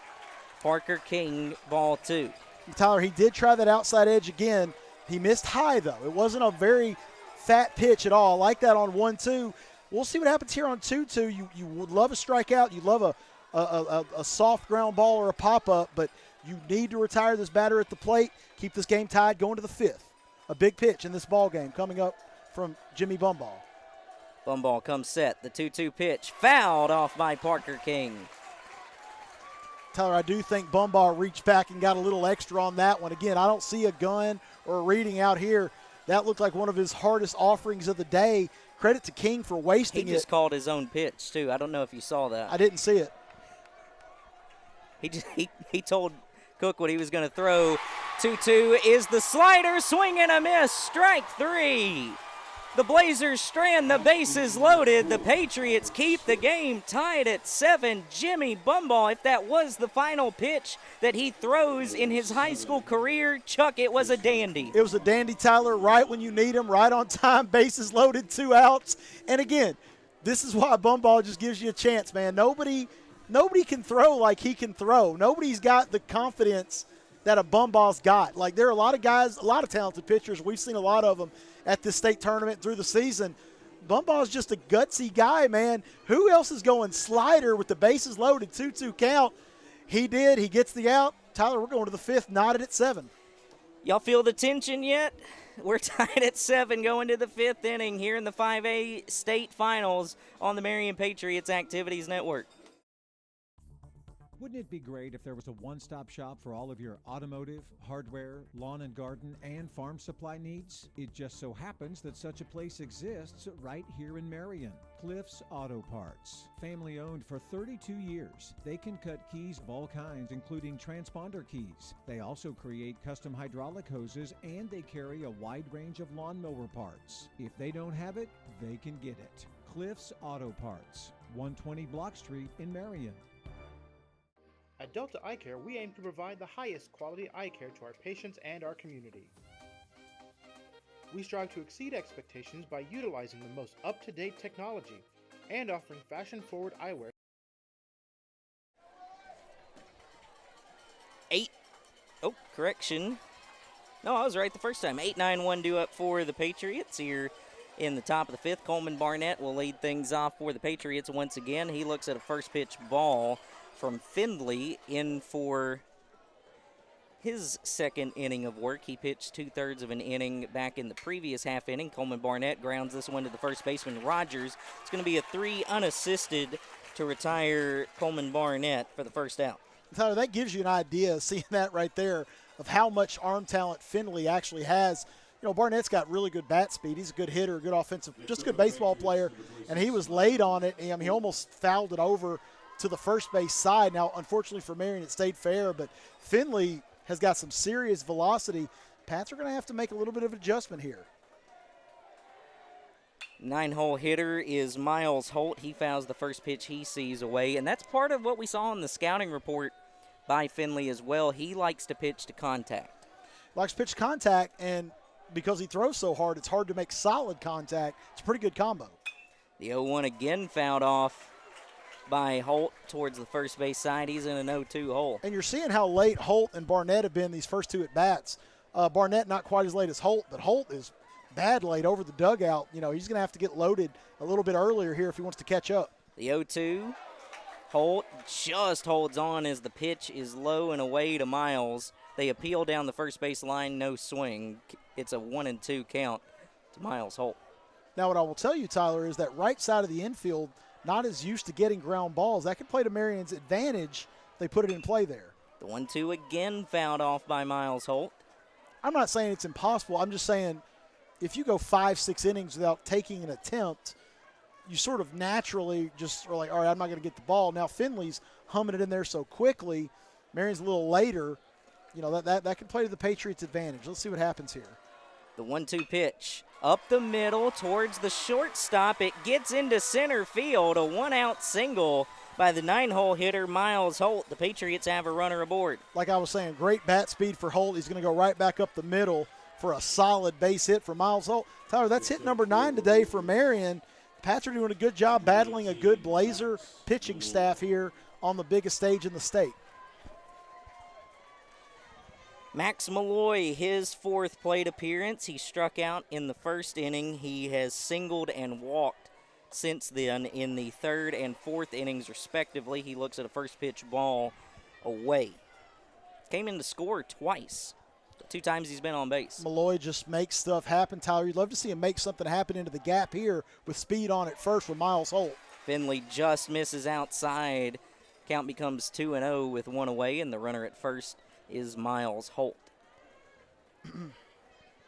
Parker King, ball 2. Tyler, he did try that outside edge again. He missed high, though. It wasn't a very fat pitch at all. I like that on 1-2. We'll see what happens here on 2-2. You would love a strikeout. You love a soft ground ball or a pop-up, but you need to retire this batter at the plate, keep this game tied, going to the 5th. A big pitch in this ball game coming up from Jimmy Bumball. Bumball comes set. The 2-2 pitch fouled off by Parker King. Tyler, I do think Bumball reached back and got a little extra on that one. Again, I don't see a gun or a reading out here. That looked like one of his hardest offerings of the day. Credit to King for wasting it. He just called his own pitch, too. I don't know if you saw that. I didn't see it. He told Cook what he was going to throw. 2-2 is the slider, swing and a miss, strike 3. The Blazers strand the bases loaded. The Patriots keep the game tied at 7. Jimmy Bumball, if that was the final pitch that he throws in his high school career, Chuck, it was a dandy. It was a dandy, Tyler, right when you need him, right on time, bases loaded, 2 outs. And again, this is why Bumball just gives you a chance, man. Nobody can throw like he can throw. Nobody's got the confidence that a Bumball's got. Like, there are a lot of guys, a lot of talented pitchers. We've seen a lot of them at this state tournament through the season. Bumball's just a gutsy guy, man. Who else is going slider with the bases loaded, 2-2 count? He did. He gets the out. Tyler, we're going to the fifth, knotted at 7. Y'all feel the tension yet? We're tied at 7 going to the 5th inning here in the 5A state finals on the Marion Patriots Activities Network. Wouldn't it be great if there was a one-stop shop for all of your automotive, hardware, lawn and garden, and farm supply needs? It just so happens that such a place exists right here in Marion. Cliff's Auto Parts. Family owned for 32 years. They can cut keys of all kinds, including transponder keys. They also create custom hydraulic hoses, and they carry a wide range of lawnmower parts. If they don't have it, they can get it. Cliff's Auto Parts, 120 Block Street in Marion. At Delta Eyecare, we aim to provide the highest quality eye care to our patients and our community. We strive to exceed expectations by utilizing the most up-to-date technology and offering fashion-forward eyewear. 8. Oh, correction. No, I was right the first time. 8-9-1 due up for the Patriots here in the top of the 5th. Coleman Barnett will lead things off for the Patriots once again. He looks at a first pitch ball from Findlay in for his second inning of work. He pitched 2/3 of an inning back in the previous half inning. Coleman Barnett grounds this one to the first baseman, Rogers. It's going to be a 3 unassisted to retire Coleman Barnett for the first out. Tyler, that gives you an idea, seeing that right there, of how much arm talent Findlay actually has. You know, Barnett's got really good bat speed. He's a good hitter, good offensive, just a good baseball player, and he was late on it. I mean, he almost fouled it over to the first base side. Now, unfortunately for Marion, it stayed fair, but Findlay has got some serious velocity. Pats are going to have to make a little bit of adjustment here. 9-hole hitter is Miles Holt. He fouls the first pitch he sees away, and that's part of what we saw in the scouting report by Findlay as well. He likes to pitch to contact. Likes to pitch to contact, and because he throws so hard, it's hard to make solid contact. It's a pretty good combo. The 0-1 again fouled off by Holt towards the first base side. He's in an 0-2 hole. And you're seeing how late Holt and Barnett have been these first two at-bats. Barnett not quite as late as Holt, but Holt is bad late over the dugout. You know, he's going to have to get loaded a little bit earlier here if he wants to catch up. The 0-2, Holt just holds on as the pitch is low and away to Miles. They appeal down the first base line, no swing. It's a 1-2 count to Miles Holt. Now what I will tell you, Tyler, is that right side of the infield not as used to getting ground balls. That could play to Marion's advantage if they put it in play there. The 1-2 again fouled off by Miles Holt. I'm not saying it's impossible. I'm just saying if you go 5-6 innings without taking an attempt, you sort of naturally just are like, all right, I'm not going to get the ball. Now Findlay's humming it in there so quickly. Marion's a little later. You know, that could play to the Patriots' advantage. Let's see what happens here. The 1-2 pitch up the middle towards the shortstop. It gets into center field. A 1-out single by the 9-hole hitter, Miles Holt. The Patriots have a runner aboard. Like I was saying, great bat speed for Holt. He's going to go right back up the middle for a solid base hit for Miles Holt. Tyler, that's hit number 9 today for Marion. The Pats are doing a good job battling a good Blazer pitching staff here on the biggest stage in the state. Max Malloy, his 4th plate appearance. He struck out in the first inning. He has singled and walked since then in the 3rd and 4th innings, respectively. He looks at a first pitch ball away. Came in to score twice. The 2 times he's been on base. Malloy just makes stuff happen, Tyler. You'd love to see him make something happen into the gap here with speed on it first with Miles Holt. Findlay just misses outside. Count becomes 2-0 with 1 away, and the runner at first is Miles Holt.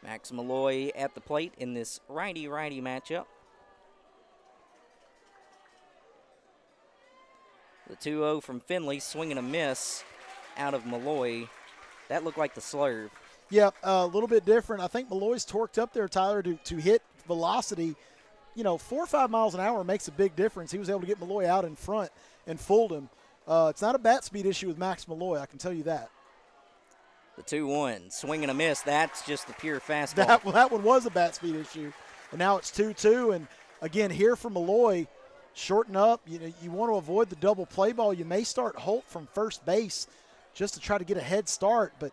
Max Malloy at the plate in this righty-righty matchup. The 2-0 from Findlay, swing and a miss out of Malloy. That looked like the slurve. Yeah, a little bit different. I think Malloy's torqued up there, Tyler, to hit velocity. You know, 4 or 5 miles an hour makes a big difference. He was able to get Malloy out in front and fooled him. It's not a bat speed issue with Max Malloy, I can tell you that. The 2-1, swing and a miss. That's just the pure fastball. That one was a bat speed issue. And now it's 2-2. And, again, here for Malloy, shorten up. You know, you want to avoid the double play ball. You may start Holt from first base just to try to get a head start. But,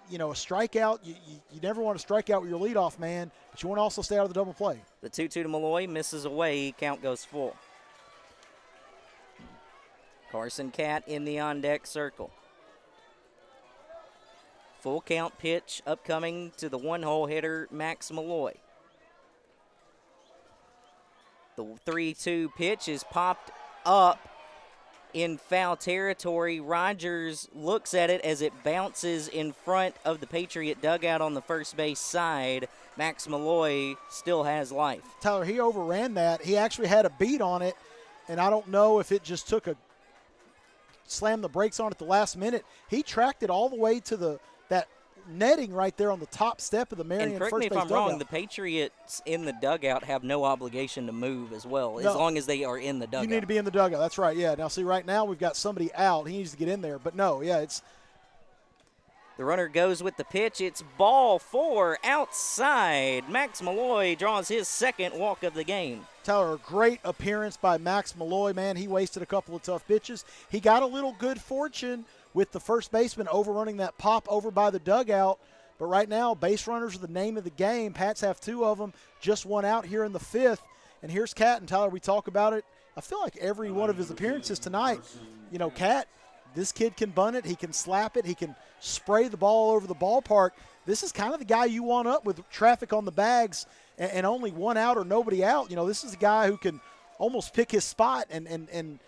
you know, a strikeout, you never want to strike out with your leadoff man, but you want to also stay out of the double play. The 2-2 to Malloy, misses away. Count goes full. Carson Cat in the on-deck circle. Full count pitch upcoming to the one-hole hitter, Max Malloy. The 3-2 pitch is popped up in foul territory. Rogers looks at it as it bounces in front of the Patriot dugout on the first base side. Max Malloy still has life. Tyler, he overran that. He actually had a beat on it, and I don't know if it just took a slam the brakes on at the last minute. He tracked it all the way to that netting right there on the top step of the Marion first base dugout. And correct me if I'm wrong, the Patriots in the dugout have no obligation to move as well, as long as they are in the dugout. You need to be in the dugout. That's right, yeah. Now, see, right now we've got somebody out. He needs to get in there. But, no, yeah, it's – the runner goes with the pitch. It's ball 4 outside. Max Malloy draws his second walk of the game. Tyler, a great appearance by Max Malloy, man. He wasted a couple of tough pitches. He got a little good fortune with the first baseman overrunning that pop over by the dugout. But right now, base runners are the name of the game. Pats have 2 of them, just 1 out here in the 5th. And here's Cat, and Tyler, we talk about it. I feel like every one of his appearances tonight, you know, Cat, this kid can bunt it. He can slap it. He can spray the ball over the ballpark. This is kind of the guy you want up with traffic on the bags and only 1 out or nobody out. You know, this is a guy who can almost pick his spot and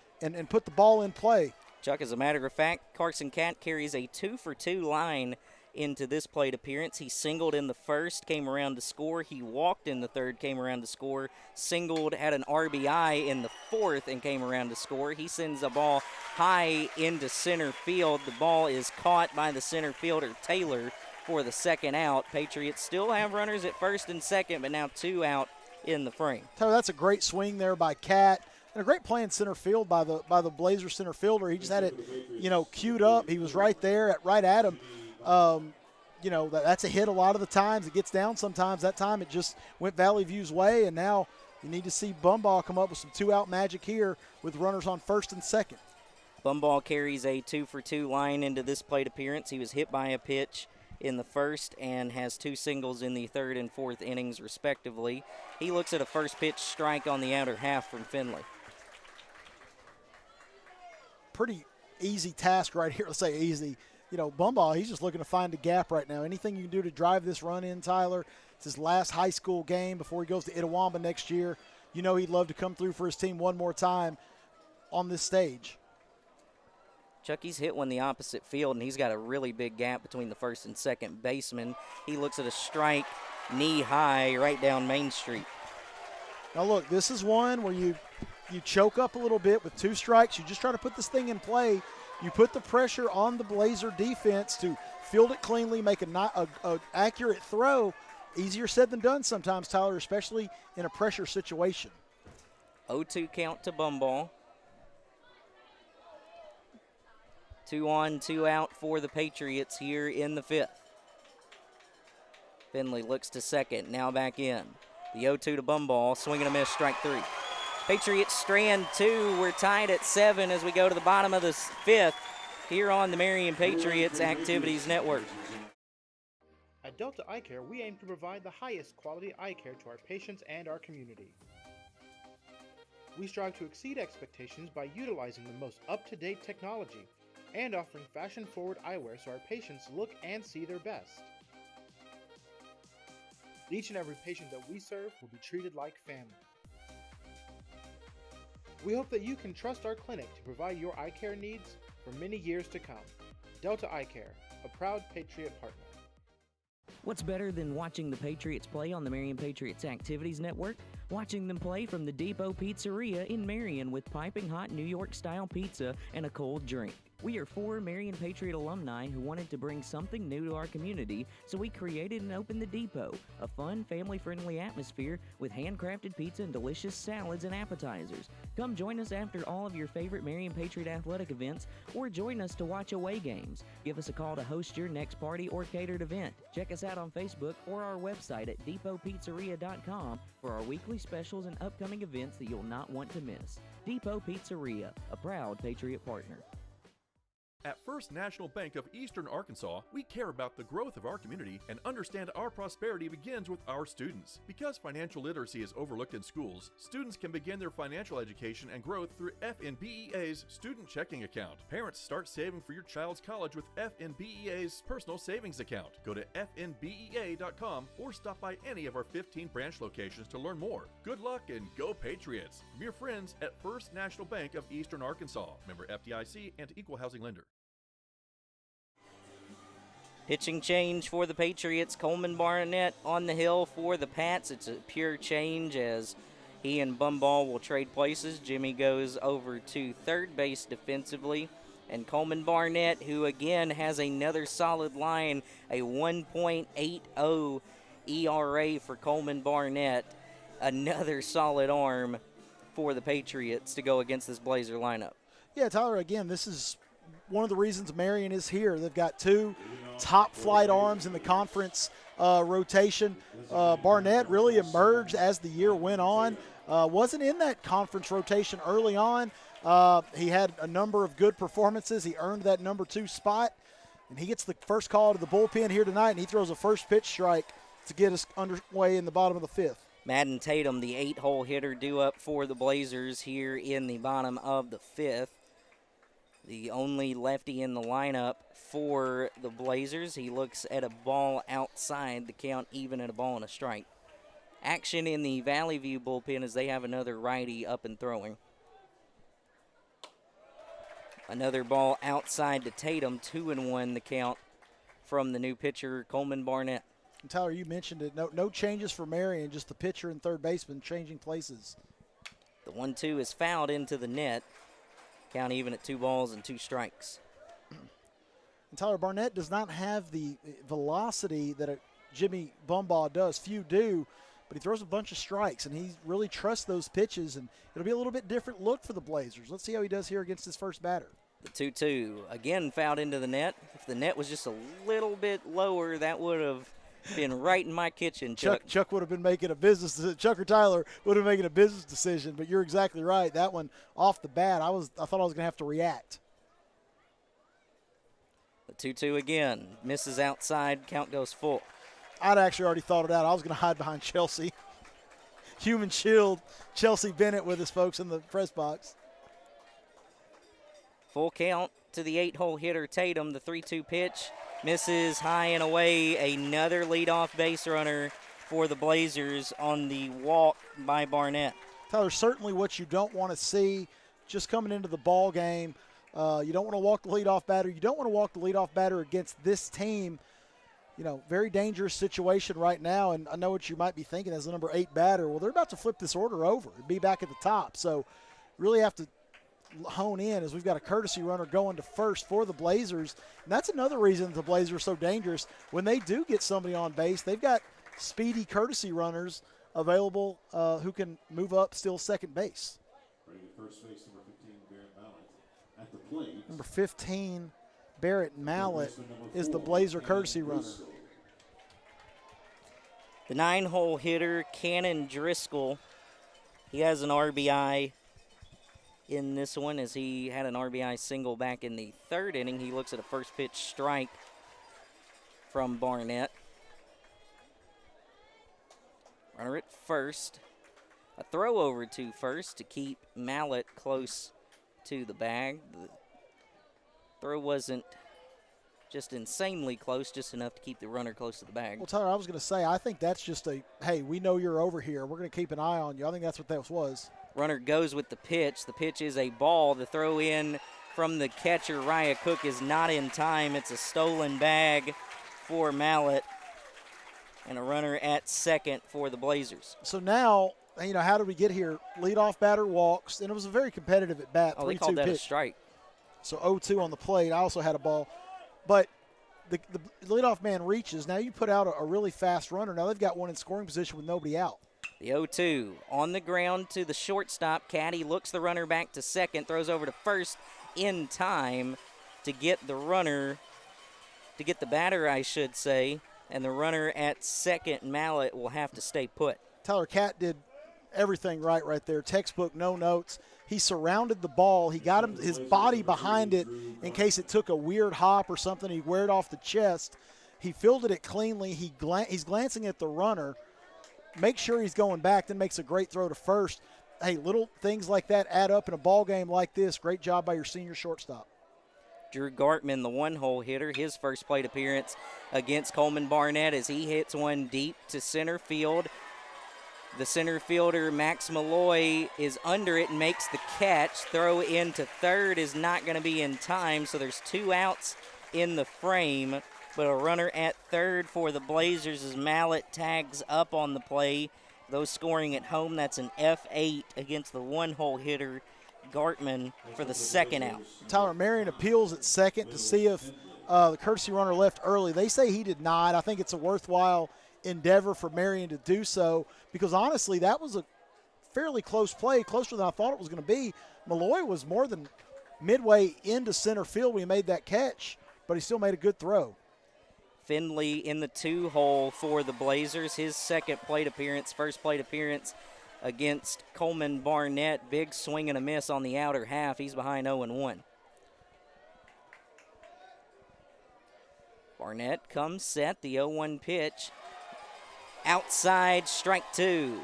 put the ball in play. Chuck, as a matter of fact, Carson Cat carries a 2-for-2 line into this plate appearance. He singled in the first, came around to score. He walked in the third, came around to score. Singled, had an RBI in the fourth, and came around to score. He sends a ball high into center field. The ball is caught by the center fielder, Taylor, for the second out. Patriots still have runners at first and second, but now 2 out in the frame. Tyler, that's a great swing there by Cat. And a great play in center field by the Blazer center fielder. He just had it, you know, queued up. He was right there, right at him. You know, that's a hit a lot of the times. It gets down sometimes. That time it just went Valley View's way, and now you need to see Bumball come up with some 2-out magic here with runners on first and second. Bumball carries a 2-for-2 line into this plate appearance. He was hit by a pitch in the first and has 2 singles in the third and fourth innings, respectively. He looks at a first pitch strike on the outer half from Finley. Pretty easy task right here. Let's say easy. You know, Bumball, he's just looking to find a gap right now. Anything you can do to drive this run in, Tyler. It's his last high school game before he goes to Itawamba next year. You know he'd love to come through for his team one more time on this stage. Chucky's hit one the opposite field, and he's got a really big gap between the first and second baseman. He looks at a strike knee-high right down Main Street. Now, look, this is one where you choke up a little bit with 2 strikes. You just try to put this thing in play. You put the pressure on the Blazer defense to field it cleanly, make a accurate throw. Easier said than done sometimes, Tyler, especially in a pressure situation. 0-2 count to Bumball. 2 on, 2 out for the Patriots here in the 5th. Finley looks to second, now back in. The 0-2 to Bumball, swing and a miss, strike 3. Patriots strand 2. We're tied at 7 as we go to the bottom of the 5th here on the Marion Patriots Activities Network. At Delta Eyecare, we aim to provide the highest quality eye care to our patients and our community. We strive to exceed expectations by utilizing the most up-to-date technology and offering fashion-forward eyewear so our patients look and see their best. Each and every patient that we serve will be treated like family. We hope that you can trust our clinic to provide your eye care needs for many years to come. Delta Eyecare, a proud Patriot partner. What's better than watching the Patriots play on the Marion Patriots Activities Network? Watching them play from the Depot Pizzeria in Marion with piping hot New York-style pizza and a cold drink. We are 4 Marion Patriot alumni who wanted to bring something new to our community, so we created and opened the Depot, a fun, family-friendly atmosphere with handcrafted pizza and delicious salads and appetizers. Come join us after all of your favorite Marion Patriot athletic events, or join us to watch away games. Give us a call to host your next party or catered event. Check us out on Facebook or our website at depotpizzeria.com for our weekly specials and upcoming events that you'll not want to miss. Depot Pizzeria, a proud Patriot partner. At First National Bank of Eastern Arkansas, we care about the growth of our community and understand our prosperity begins with our students. Because financial literacy is overlooked in schools, students can begin their financial education and growth through FNBEA's student checking account. Parents, start saving for your child's college with FNBEA's personal savings account. Go to fnbea.com or stop by any of our 15 branch locations to learn more. Good luck and go Patriots! From your friends at First National Bank of Eastern Arkansas. Member FDIC and Equal Housing Lender. Pitching change for the Patriots. Coleman Barnett on the hill for the Pats. It's a pure change as he and Bumball will trade places. Jimmy goes over to third base defensively. And Coleman Barnett, who again has another solid line, a 1.80 ERA for Coleman Barnett. Another solid arm for the Patriots to go against this Blazer lineup. Yeah, Tyler, again, this is one of the reasons Marion is here. They've got two top flight arms in the conference rotation. Barnett really emerged as the year went on. Wasn't in that conference rotation early on. He had a number of good performances. He earned that number 2 spot, and he gets the first call to the bullpen here tonight, and he throws a first pitch strike to get us underway in the bottom of the 5th. Madden Tatum, the 8-hole hitter, due up for the Blazers here in the bottom of the 5th. The only lefty in the lineup for the Blazers. He looks at a ball outside, the count even at a ball and a strike. Action in the Valley View bullpen as they have another righty up and throwing. Another ball outside to Tatum, 2-1 the count from the new pitcher, Coleman Barnett. And Tyler, you mentioned it. No changes for Marion, just the pitcher and third baseman changing places. The 1-2 is fouled into the net. Count even at 2 balls and 2 strikes. And Tyler, Barnett does not have the velocity that a Jimmy Bumbaugh does. Few do, but he throws a bunch of strikes, and he really trusts those pitches, and it'll be a little bit different look for the Blazers. Let's see how he does here against his first batter. The 2-2, again fouled into the net. If the net was just a little bit lower, that would have been right in my kitchen, Chuck. Chuck would have been making a business decision. Chuck or Tyler would have been making a business decision, but you're exactly right. That one off the bat, I thought I was going to have to react. The 2-2 again, misses outside, count goes full. I'd actually already thought it out. I was going to hide behind Chelsea. Human shield, Chelsea Bennett with us, folks, in the press box. Full count to the 8-hole hitter, Tatum. The 3-2 pitch misses high and away. Another leadoff base runner for the Blazers on the walk by Barnett. Tyler, certainly what you don't want to see just coming into the ball game. You don't want to walk the leadoff batter. You don't want to walk the leadoff batter against this team. You know, very dangerous situation right now, and I know what you might be thinking as the number 8 batter. Well, they're about to flip this order over and be back at the top. So really have to hone in as we've got a courtesy runner going to first for the Blazers. And that's another reason the Blazers are so dangerous. When they do get somebody on base, they've got speedy courtesy runners available who can move up still second base. Ready to first base, number 15, Barrett Mallett. At the plate. Number 15, Barrett Mallett is the Blazer courtesy runner. The 9-hole hitter, Cannon Driscoll. He has an RBI in this one as he had an RBI single back in the 3rd inning. He looks at a first pitch strike from Barnett. Runner at first. A throw over to first to keep Mallett close to the bag. The throw wasn't just insanely close, just enough to keep the runner close to the bag. Well, Tyler, I was going to say, I think that's just a, hey, we know you're over here. We're going to keep an eye on you. I think that's what that was. Runner goes with the pitch. The pitch is a ball. The throw in from the catcher, Raya Cook, is not in time. It's a stolen bag for Mallett. And a runner at second for the Blazers. So now, you know, how did we get here? Leadoff batter walks, and it was a very competitive at bat. Oh, they called that a strike. So 0-2 on the plate. I also had a ball. But the leadoff man reaches. Now you put out a really fast runner. Now they've got one in scoring position with nobody out. The 0-2 on the ground to the shortstop. Caddy looks the runner back to second, throws over to first in time to get the runner, to get the batter, I should say. And the runner at second, Mallett, will have to stay put. Tyler Catt did everything right there. Textbook, no notes. He surrounded the ball. He got his body behind it in case it took a weird hop or something. He wear it off the chest. He fielded it cleanly. He's glancing at the runner, make sure he's going back, then makes a great throw to first. Hey, little things like that add up in a ball game like this. Great job by your senior shortstop. Drew Gartman, the one-hole hitter, his first plate appearance against Coleman Barnett as he hits one deep to center field. The center fielder, Max Malloy, is under it and makes the catch. Throw into third is not going to be in time, so there's 2 outs in the frame. But a runner at third for the Blazers as Mallett tags up on the play. Those scoring at home, that's an F8 against the one-hole hitter, Gartman, for the second out. Tyler, Marion appeals at second to see if the courtesy runner left early. They say he did not. I think it's a worthwhile endeavor for Marion to do so because, honestly, that was a fairly close play, closer than I thought it was going to be. Malloy was more than midway into center field when he made that catch, but he still made a good throw. Finley in the 2-hole for the Blazers. His second plate appearance, first plate appearance against Coleman Barnett. Big swing and a miss on the outer half. He's behind 0-1. Barnett comes set, the 0-1 pitch. Outside, strike 2.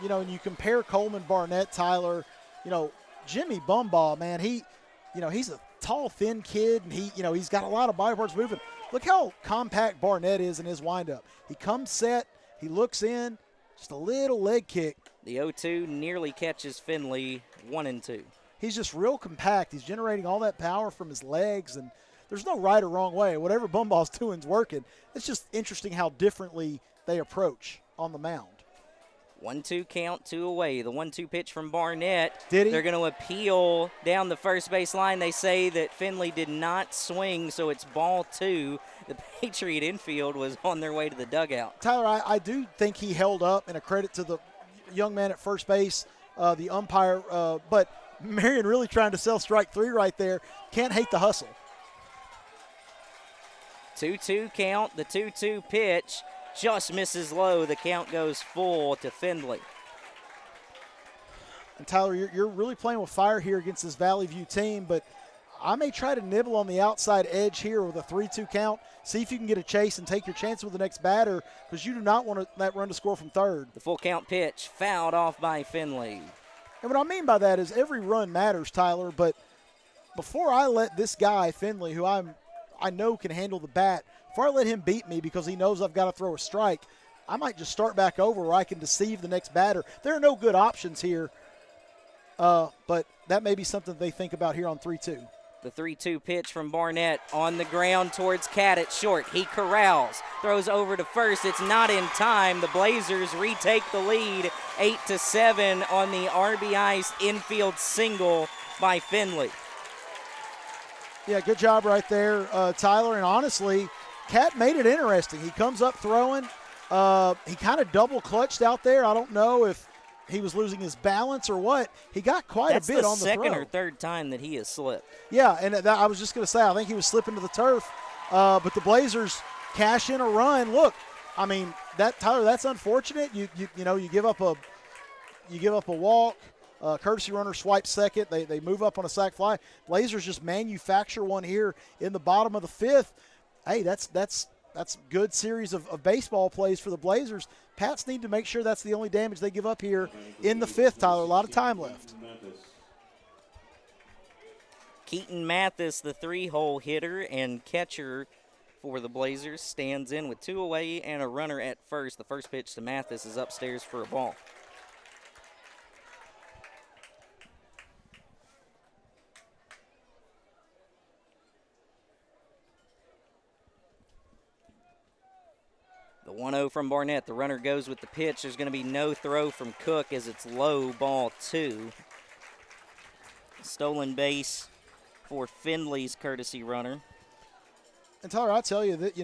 You know, and you compare Coleman Barnett, Tyler, you know, Jimmy Bumbaugh, man, he's a tall, thin kid, and he's got a lot of body parts moving. Look how compact Barnett is in his windup. He comes set, he looks in, just a little leg kick. The 0-2 nearly catches Finley, 1-2. He's just real compact. He's generating all that power from his legs, and there's no right or wrong way. Whatever Bumbaugh's doing is working. It's just interesting how differently they approach on the mound. 1-2 count, 2 away. The 1-2 pitch from Barnett. Did he? They're going to appeal down the first base line. They say that Finley did not swing, so it's ball 2. The Patriot infield was on their way to the dugout. Tyler, I do think he held up, and a credit to the young man at first base, the umpire. But Marion really trying to sell strike 3 right there. Can't hate the hustle. 2-2 count, the 2-2 pitch. Just misses low. The count goes full to Finley. And Tyler, you're really playing with fire here against this Valley View team, but I may try to nibble on the outside edge here with a 3-2 count. See if you can get a chase and take your chance with the next batter because you do not want that run to score from third. The full count pitch fouled off by Finley. And what I mean by that is every run matters, Tyler, but before I let this guy, Finley, who I know can handle the bat, before I let him beat me because he knows I've got to throw a strike, I might just start back over where I can deceive the next batter. There are no good options here, but that may be something they think about here on 3-2. The 3-2 pitch from Barnett on the ground towards Cat at short. He corrals, throws over to first. It's not in time. The Blazers retake the lead 8-7 on the RBI infield single by Finley. Yeah, good job right there, Tyler. And honestly, Cat made it interesting. He comes up throwing. He kind of double clutched out there. I don't know if he was losing his balance or what. He got quite a bit on the throw. That's the second or third time that he has slipped. Yeah, and I was just going to say, I think he was slipping to the turf. But the Blazers cash in a run. Look, I mean, Tyler, that's unfortunate. You give up a walk. Courtesy runner swipes second. They move up on a sac fly. Blazers just manufacture one here in the bottom of the 5th. Hey, that's good series of baseball plays for the Blazers. Pats need to make sure that's the only damage they give up here in the 5th, Tyler. A lot of time left. Keaton Mathis, the 3-hole hitter and catcher for the Blazers, stands in with 2 away and a runner at first. The first pitch to Mathis is upstairs for a ball. The 1-0 from Barnett. The runner goes with the pitch. There's going to be no throw from Cook as it's low, ball 2. Stolen base for Finley's courtesy runner. And Tyler, I'll tell you that,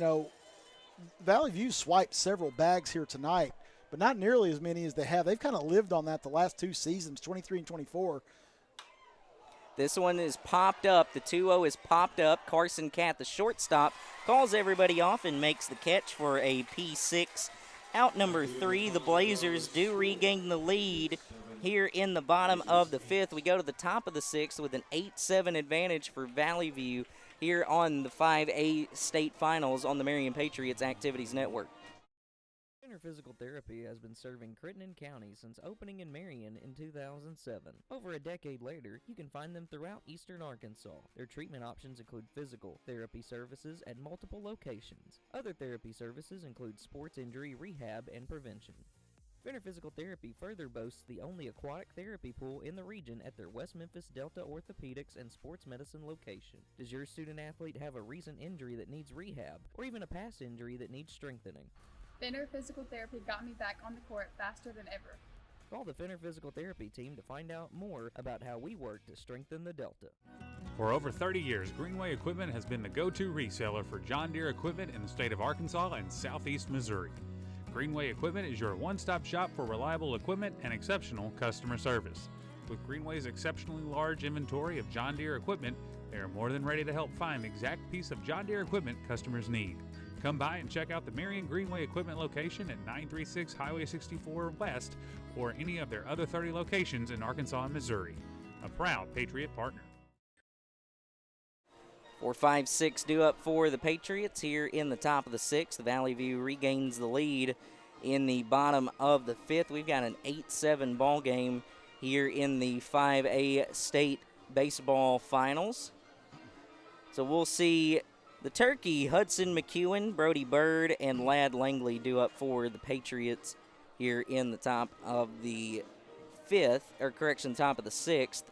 Valley View swiped several bags here tonight, but not nearly as many as they have. They've kind of lived on that the last 2 seasons, 23 and 24. This one is popped up. The 2-0 is popped up. Carson Catt, the shortstop, calls everybody off and makes the catch for a P6 Out number 3, the Blazers do regain the lead here in the bottom of the 5th. We go to the top of the 6th with an 8-7 advantage for Valley View here on the 5A state finals on the Marion Patriots Activities Network. Center Physical Therapy has been serving Crittenden County since opening in Marion in 2007. Over a decade later, you can find them throughout eastern Arkansas. Their treatment options include physical therapy services at multiple locations. Other therapy services include sports injury, rehab, and prevention. Fenner Physical Therapy further boasts the only aquatic therapy pool in the region at their West Memphis Delta Orthopedics and Sports Medicine location. Does your student athlete have a recent injury that needs rehab, or even a past injury that needs strengthening? Fenner Physical Therapy got me back on the court faster than ever. Call the Fenner Physical Therapy team to find out more about how we work to strengthen the Delta. For over 30 years, Greenway Equipment has been the go-to reseller for John Deere equipment in the state of Arkansas and southeast Missouri. Greenway Equipment is your one-stop shop for reliable equipment and exceptional customer service. With Greenway's exceptionally large inventory of John Deere equipment, they are more than ready to help find the exact piece of John Deere equipment customers need. Come by and check out the Marion Greenway Equipment location at 936 Highway 64 West or any of their other 30 locations in Arkansas and Missouri. A proud Patriot Partner. 4-5-6 due up for the Patriots here in the top of the 6th. Valley View regains the lead in the bottom of the 5th. We've got an 8-7 ball game here in the 5A state baseball finals. So we'll see the Turkey, Hudson McEwen, Brody Bird, and Ladd Langley due up for the Patriots here in the top of the 5th, or correction, top of the 6th.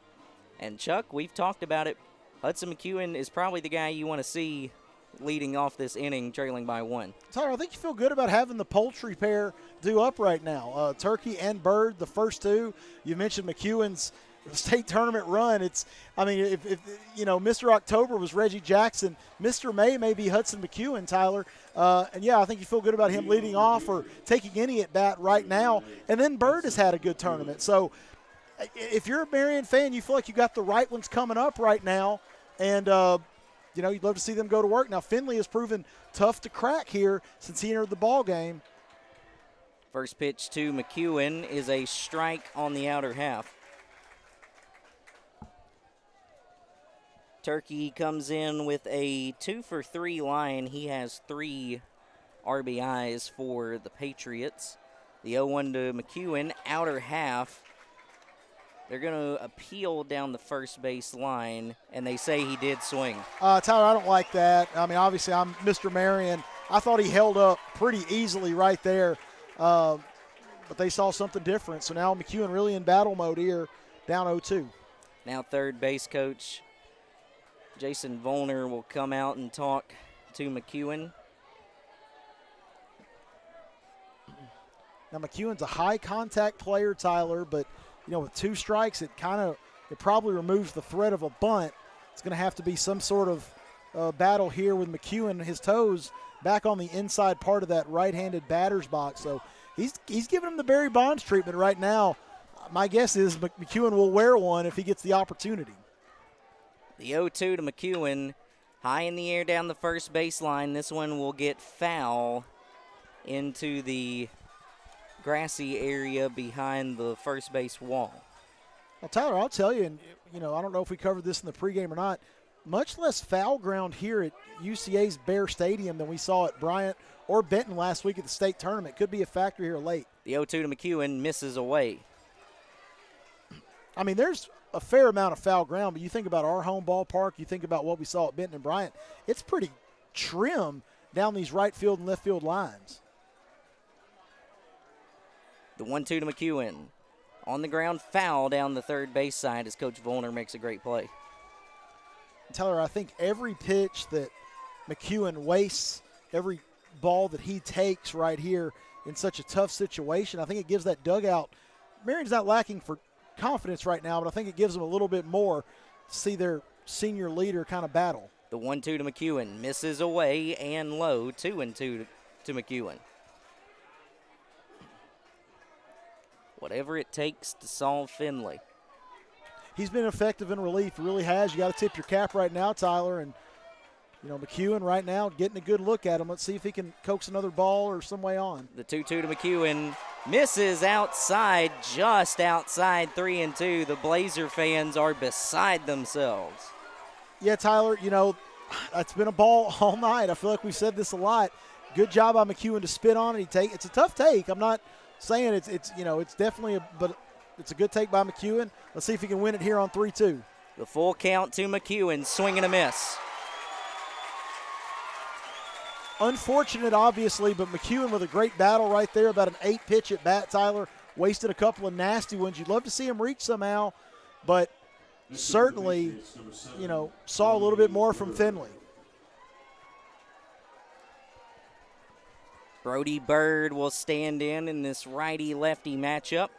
And Chuck, we've talked about it. Hudson McEwen is probably the guy you want to see leading off this inning, trailing by 1. Tyler, I think you feel good about having the poultry pair due up right now. Turkey and Bird, the first two. You mentioned McEwen's state tournament run. If Mr. October was Reggie Jackson, Mr. May be Hudson McEwen, Tyler. And yeah, I think you feel good about him leading off or taking any at bat right now. And then Bird has had a good tournament. So if you're a Marion fan, you feel like you got the right ones coming up right now. And, you'd love to see them go to work. Now, Finley has proven tough to crack here since he entered the ball game. First pitch to McEwen is a strike on the outer half. Turkey comes in with a 2-for-3 line. He has 3 RBIs for the Patriots. The 0-1 to McEwen, outer half. They're going to appeal down the first base line, and they say he did swing. Tyler, I don't like that. I mean, obviously, I'm Mr. Marion. I thought he held up pretty easily right there, but they saw something different. So now McEwen really in battle mode here, down 0-2. Now third base coach Jason Volner will come out and talk to McEwen. Now McEwen's a high contact player, Tyler, but with 2 strikes, it probably removes the threat of a bunt. It's going to have to be some sort of battle here with McEwen, his toes back on the inside part of that right-handed batter's box. So he's giving him the Barry Bonds treatment right now. My guess is McEwen will wear one if he gets the opportunity. The 0-2 to McEwen, high in the air down the first baseline. This one will get foul into the grassy area behind the first base wall. Well, Tyler, I'll tell you, and I don't know if we covered this in the pregame or not, much less foul ground here at UCA's Bear Stadium than we saw at Bryant or Benton last week at the state tournament. Could be a factor here late. The 0-2 to McEwen misses away. I mean, there's a fair amount of foul ground, but you think about our home ballpark, you think about what we saw at Benton and Bryant, it's pretty trim down these right field and left field lines. The 1-2 to McEwen. On the ground, foul down the third base side as Coach Volner makes a great play. Tyler, I think every pitch that McEwen wastes, every ball that he takes right here in such a tough situation, I think it gives that dugout. Marion's not lacking for confidence right now, but I think it gives them a little bit more to see their senior leader kind of battle. The 1-2 to McEwen misses away and low. 2-2 to McEwen. Whatever it takes to solve Finley. He's been effective in relief, really has. You got to tip your cap right now, Tyler. And McEwen right now getting a good look at him. Let's see if he can coax another ball or some way on. The 2-2 to McEwen. Misses outside, just outside 3-2. The Blazer fans are beside themselves. Yeah, Tyler, it's been a ball all night. I feel like we've said this a lot. Good job by McEwen to spit on it. It's a tough take. I'm not saying it's definitely but it's a good take by McEwen. Let's see if he can win it here on 3-2. The full count to McEwen, swing and a miss. Unfortunate, obviously, but McEwen with a great battle right there, about an 8-pitch at bat, Tyler. Wasted a couple of nasty ones. You'd love to see him reach somehow, but certainly, saw a little bit more from Finley. Brody Bird will stand in this righty-lefty matchup.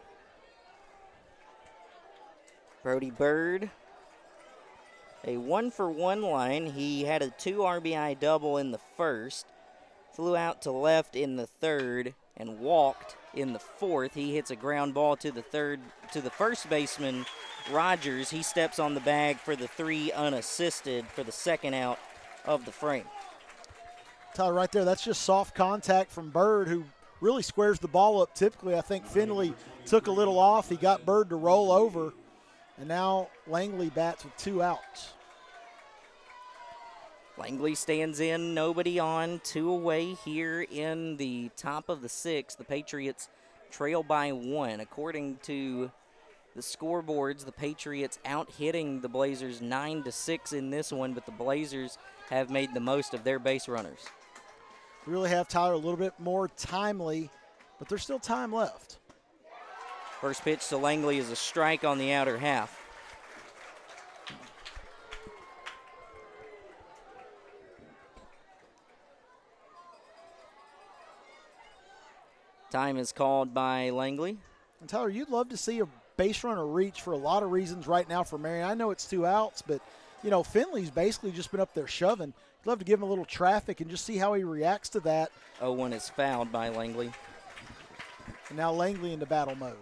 Brody Bird, a 1-for-1 line. He had a 2 RBI double in the first, flew out to left in the third, and walked in the fourth. He hits a ground ball to the first baseman, Rogers. He steps on the bag for the 3 unassisted for the second out of the frame. Tyler, right there, that's just soft contact from Bird, who really squares the ball up. Typically, I think Finley took a little off. He got Bird to roll over, and now Langley bats with 2 outs. Langley stands in, nobody on, 2 away here in the top of the 6th. The Patriots trail by 1. According to the scoreboards, the Patriots out-hitting the Blazers 9-6 in this one, but the Blazers have made the most of their base runners. We really have, Tyler, a little bit more timely, but there's still time left. First pitch to Langley is a strike on the outer half. Time is called by Langley. And Tyler, you'd love to see a base runner reach for a lot of reasons right now for Marion. I know it's 2 outs, but, Finley's basically just been up there shoving. You'd love to give him a little traffic and just see how he reacts to that. 0-1 is fouled by Langley. And now Langley into battle mode.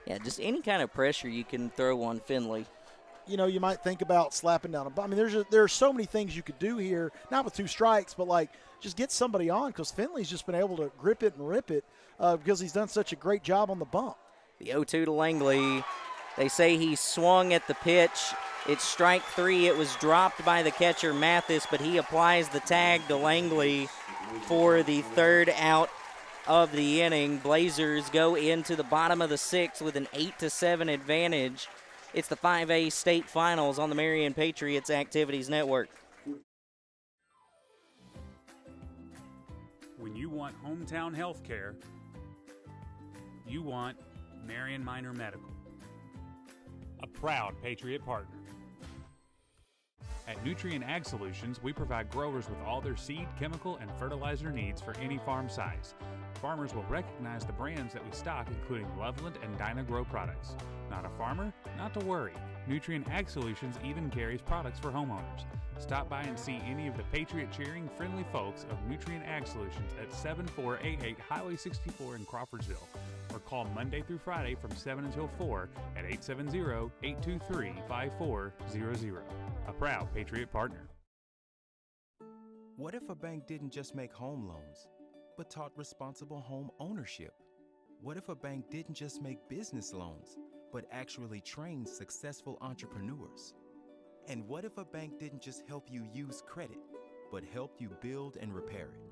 Yeah, just any kind of pressure you can throw on Finley. You might think about slapping down a ball. I mean, there are so many things you could do here, not with 2 strikes, but just get somebody on, because Finley's just been able to grip it and rip it because he's done such a great job on the bump. The 0-2 to Langley. They say he swung at the pitch. It's strike 3. It was dropped by the catcher, Mathis, but he applies the tag to Langley for the 3rd out of the inning. Blazers go into the bottom of the 6th with an 8-7 advantage. It's the 5A state finals on the Marion Patriots Activities Network. When you want hometown health care, you want Marion Minor Medical, a proud Patriot partner. At Nutrien Ag Solutions, we provide growers with all their seed, chemical, and fertilizer needs for any farm size. Farmers will recognize the brands that we stock, including Loveland and Dyna-Gro products. Not a farmer? Not to worry. Nutrien Ag Solutions even carries products for homeowners. Stop by and see any of the Patriot-cheering, friendly folks of Nutrien Ag Solutions at 7488 Highway 64 in Crawfordsville, or call Monday through Friday from 7 until 4 at 870-823-5400. A proud Patriot partner. What if a bank didn't just make home loans, but taught responsible home ownership? What if a bank didn't just make business loans, but actually trained successful entrepreneurs? And what if a bank didn't just help you use credit, but helped you build and repair it?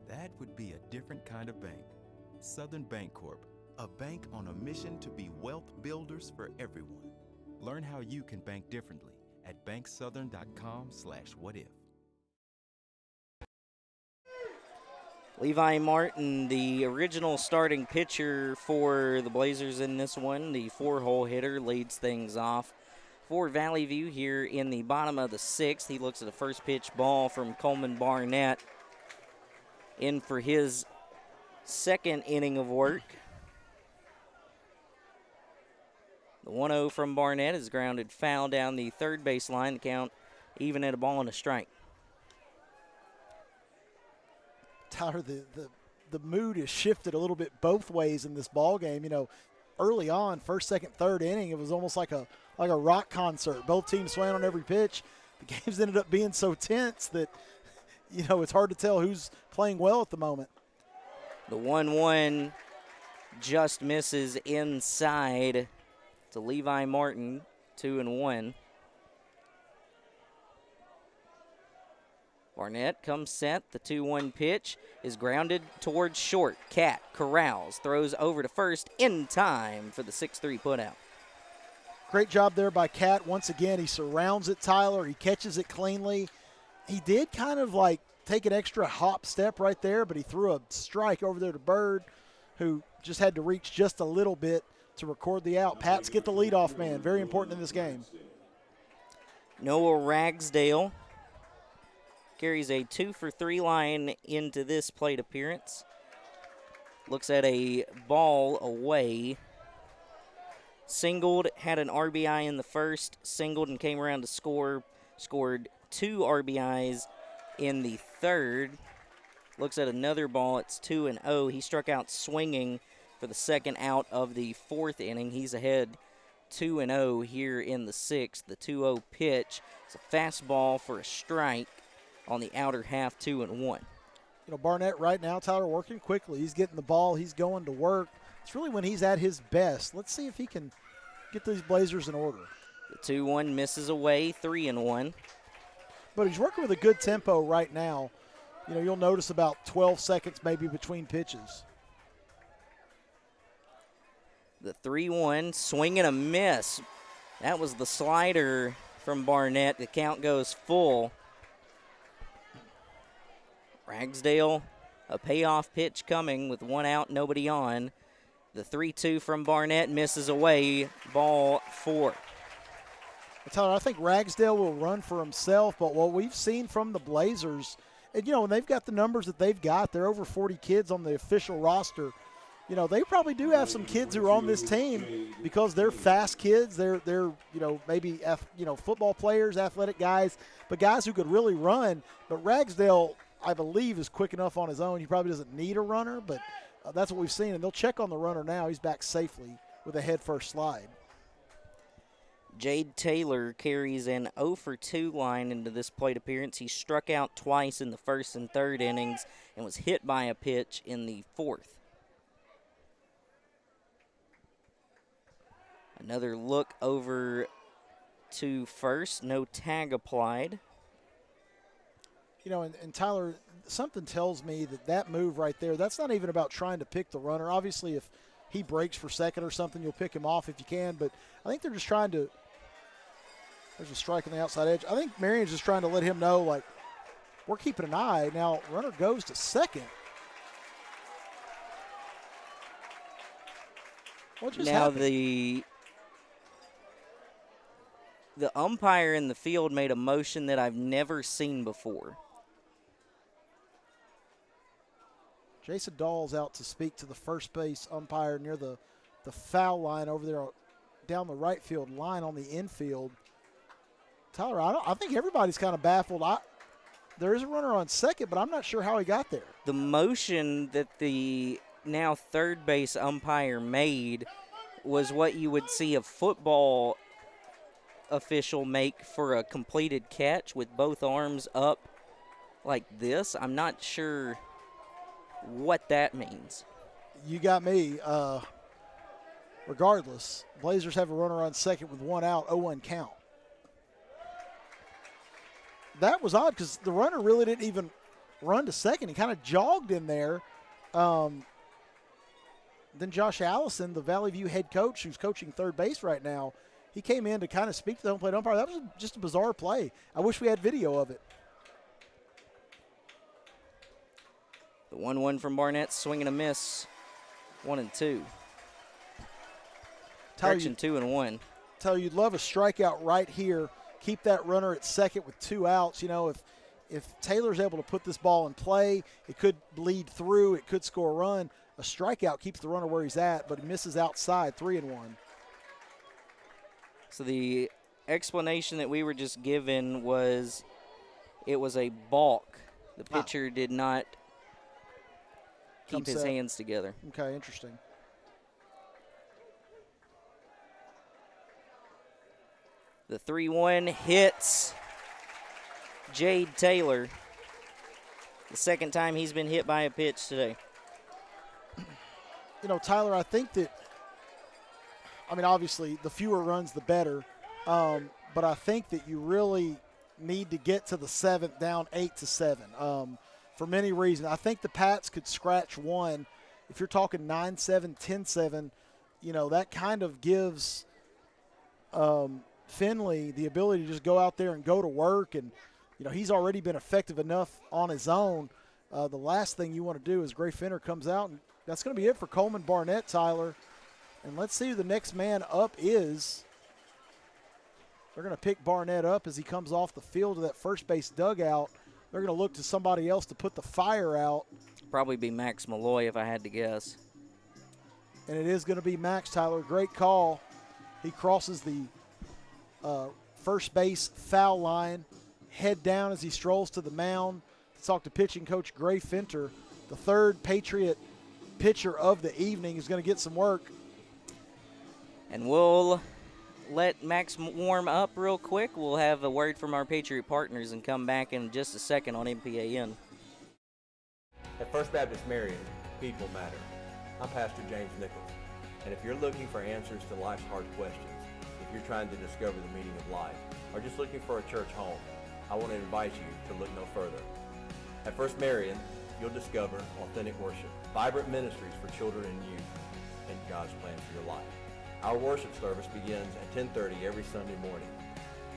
That would be a different kind of bank. Southern Bank Corp, a bank on a mission to be wealth builders for everyone. Learn how you can bank differently at banksouthern.com/whatif. Levi Martin, the original starting pitcher for the Blazers in this one, the 4-hole hitter, leads things off for Valley View here in the bottom of the 6th. He looks at a first pitch ball from Coleman Barnett in for his second inning of work. The 1-0 from Barnett is grounded foul down the third base line. The count even at a ball and a strike. Tyler, the mood has shifted a little bit both ways in this ball game. Early on, first, second, third inning, it was almost like a rock concert. Both teams swaying on every pitch. the game's ended up being so tense that, it's hard to tell who's playing well at the moment. The 1-1 just misses inside to Levi Martin, 2-1. Barnett comes set. The 2-1 pitch is grounded towards short. Cat corrals, throws over to first in time for the 6-3 putout. Great job there by Cat. Once again, he surrounds it, Tyler. He catches it cleanly. He did kind of like take an extra hop step right there, but he threw a strike over there to Bird, who just had to reach just a little bit to record the out. Pats get the leadoff man. Very important in this game. Noah Ragsdale carries a 2-for-3 line into this plate appearance. Looks at a ball away. Singled, had an RBI in the first, singled and came around to score. Scored 2 RBIs in the third. Looks at another ball. It's 2-0. He struck out swinging for the second out of the fourth inning. He's ahead 2-0 here in the sixth. The 2-0 pitch. It's a fastball for a strike on the outer half, 2-1. Barnett right now, Tyler, working quickly. He's getting the ball. He's going to work. It's really when he's at his best. Let's see if he can get these Blazers in order. The 2-1 misses away, 3-1. But he's working with a good tempo right now. You'll notice about 12 seconds maybe between pitches. The 3-1, swing and a miss. That was the slider from Barnett. The count goes full. Ragsdale, a payoff pitch coming with 1 out, nobody on. The 3-2 from Barnett misses away, ball 4. Tyler, I think Ragsdale will run for himself, but what we've seen from the Blazers, and when they've got the numbers that they've got, they're over 40 kids on the official roster. They probably do have some kids who are on this team because they're fast kids. They're maybe football players, athletic guys, but guys who could really run. But Ragsdale, I believe, is quick enough on his own. He probably doesn't need a runner, but that's what we've seen. And they'll check on the runner now. He's back safely with a head-first slide. Jade Taylor carries an 0-for-2 line into this plate appearance. He struck out twice in the first and third innings and was hit by a pitch in the fourth. Another look over to first. No tag applied. And Tyler, something tells me that move right there, that's not even about trying to pick the runner. Obviously, if he breaks for second or something, you'll pick him off if you can. But I think they're just trying to – there's a strike on the outside edge. I think Marion's just trying to let him know, we're keeping an eye. Now, runner goes to second. What just happened? The umpire in the field made a motion that I've never seen before. Jason Dahl's out to speak to the first base umpire near the foul line over there down the right field line on the infield. Tyler, I think everybody's kind of baffled. There is a runner on second, but I'm not sure how he got there. The motion that the now third base umpire made was what you would see a football official make for a completed catch with both arms up like this. I'm not sure what that means. You got me. Regardless, Blazers have a runner on second with 1 out, 0-1 count. That was odd because the runner really didn't even run to second. He kind of jogged in there. Then Josh Allison, the Valley View head coach who's coaching third base right now, he came in to kind of speak to the home plate umpire. That was just a bizarre play. I wish we had video of it. The 1-1 from Barnett, swing and a miss, 1-2. Correction, 2-1. Tyler, you'd love a strikeout right here. Keep that runner at second with 2 outs. If Taylor's able to put this ball in play, it could bleed through. It could score a run. A strikeout keeps the runner where he's at, but he misses outside, 3-1. So the explanation that we were just given was it was a balk. The pitcher did not keep his hands together. Okay, interesting. The 3-1 hits Jade Taylor. The second time he's been hit by a pitch today. You know, Tyler, I think that, obviously the fewer runs the better, but I think that you really need to get to the seventh down 8-7 for many reasons. I think the Pats could scratch one. If you're talking 9-7, 10-7, that kind of gives Finley the ability to just go out there and go to work. And, he's already been effective enough on his own. The last thing you want to do is Gray Fenner comes out, and that's going to be it for Coleman Barnett, Tyler. And let's see who the next man up is. They're going to pick Barnett up as he comes off the field of that first base dugout. They're going to look to somebody else to put the fire out. Probably be Max Malloy if I had to guess. And it is going to be Max, Tyler. Great call. He crosses the first base foul line, head down as he strolls to the mound. Let's talk to pitching coach Gray Fenter. The third Patriot pitcher of the evening is going to get some work. And we'll let Max warm up real quick. We'll have a word from our Patriot partners and come back in just a second on MPAN. At First Baptist Marion, people matter. I'm Pastor James Nichols, and if you're looking for answers to life's hard questions, if you're trying to discover the meaning of life, or just looking for a church home, I want to invite you to look no further. At First Marion, you'll discover authentic worship, vibrant ministries for children and youth, and God's plan for your life. Our worship service begins at 10:30 every Sunday morning.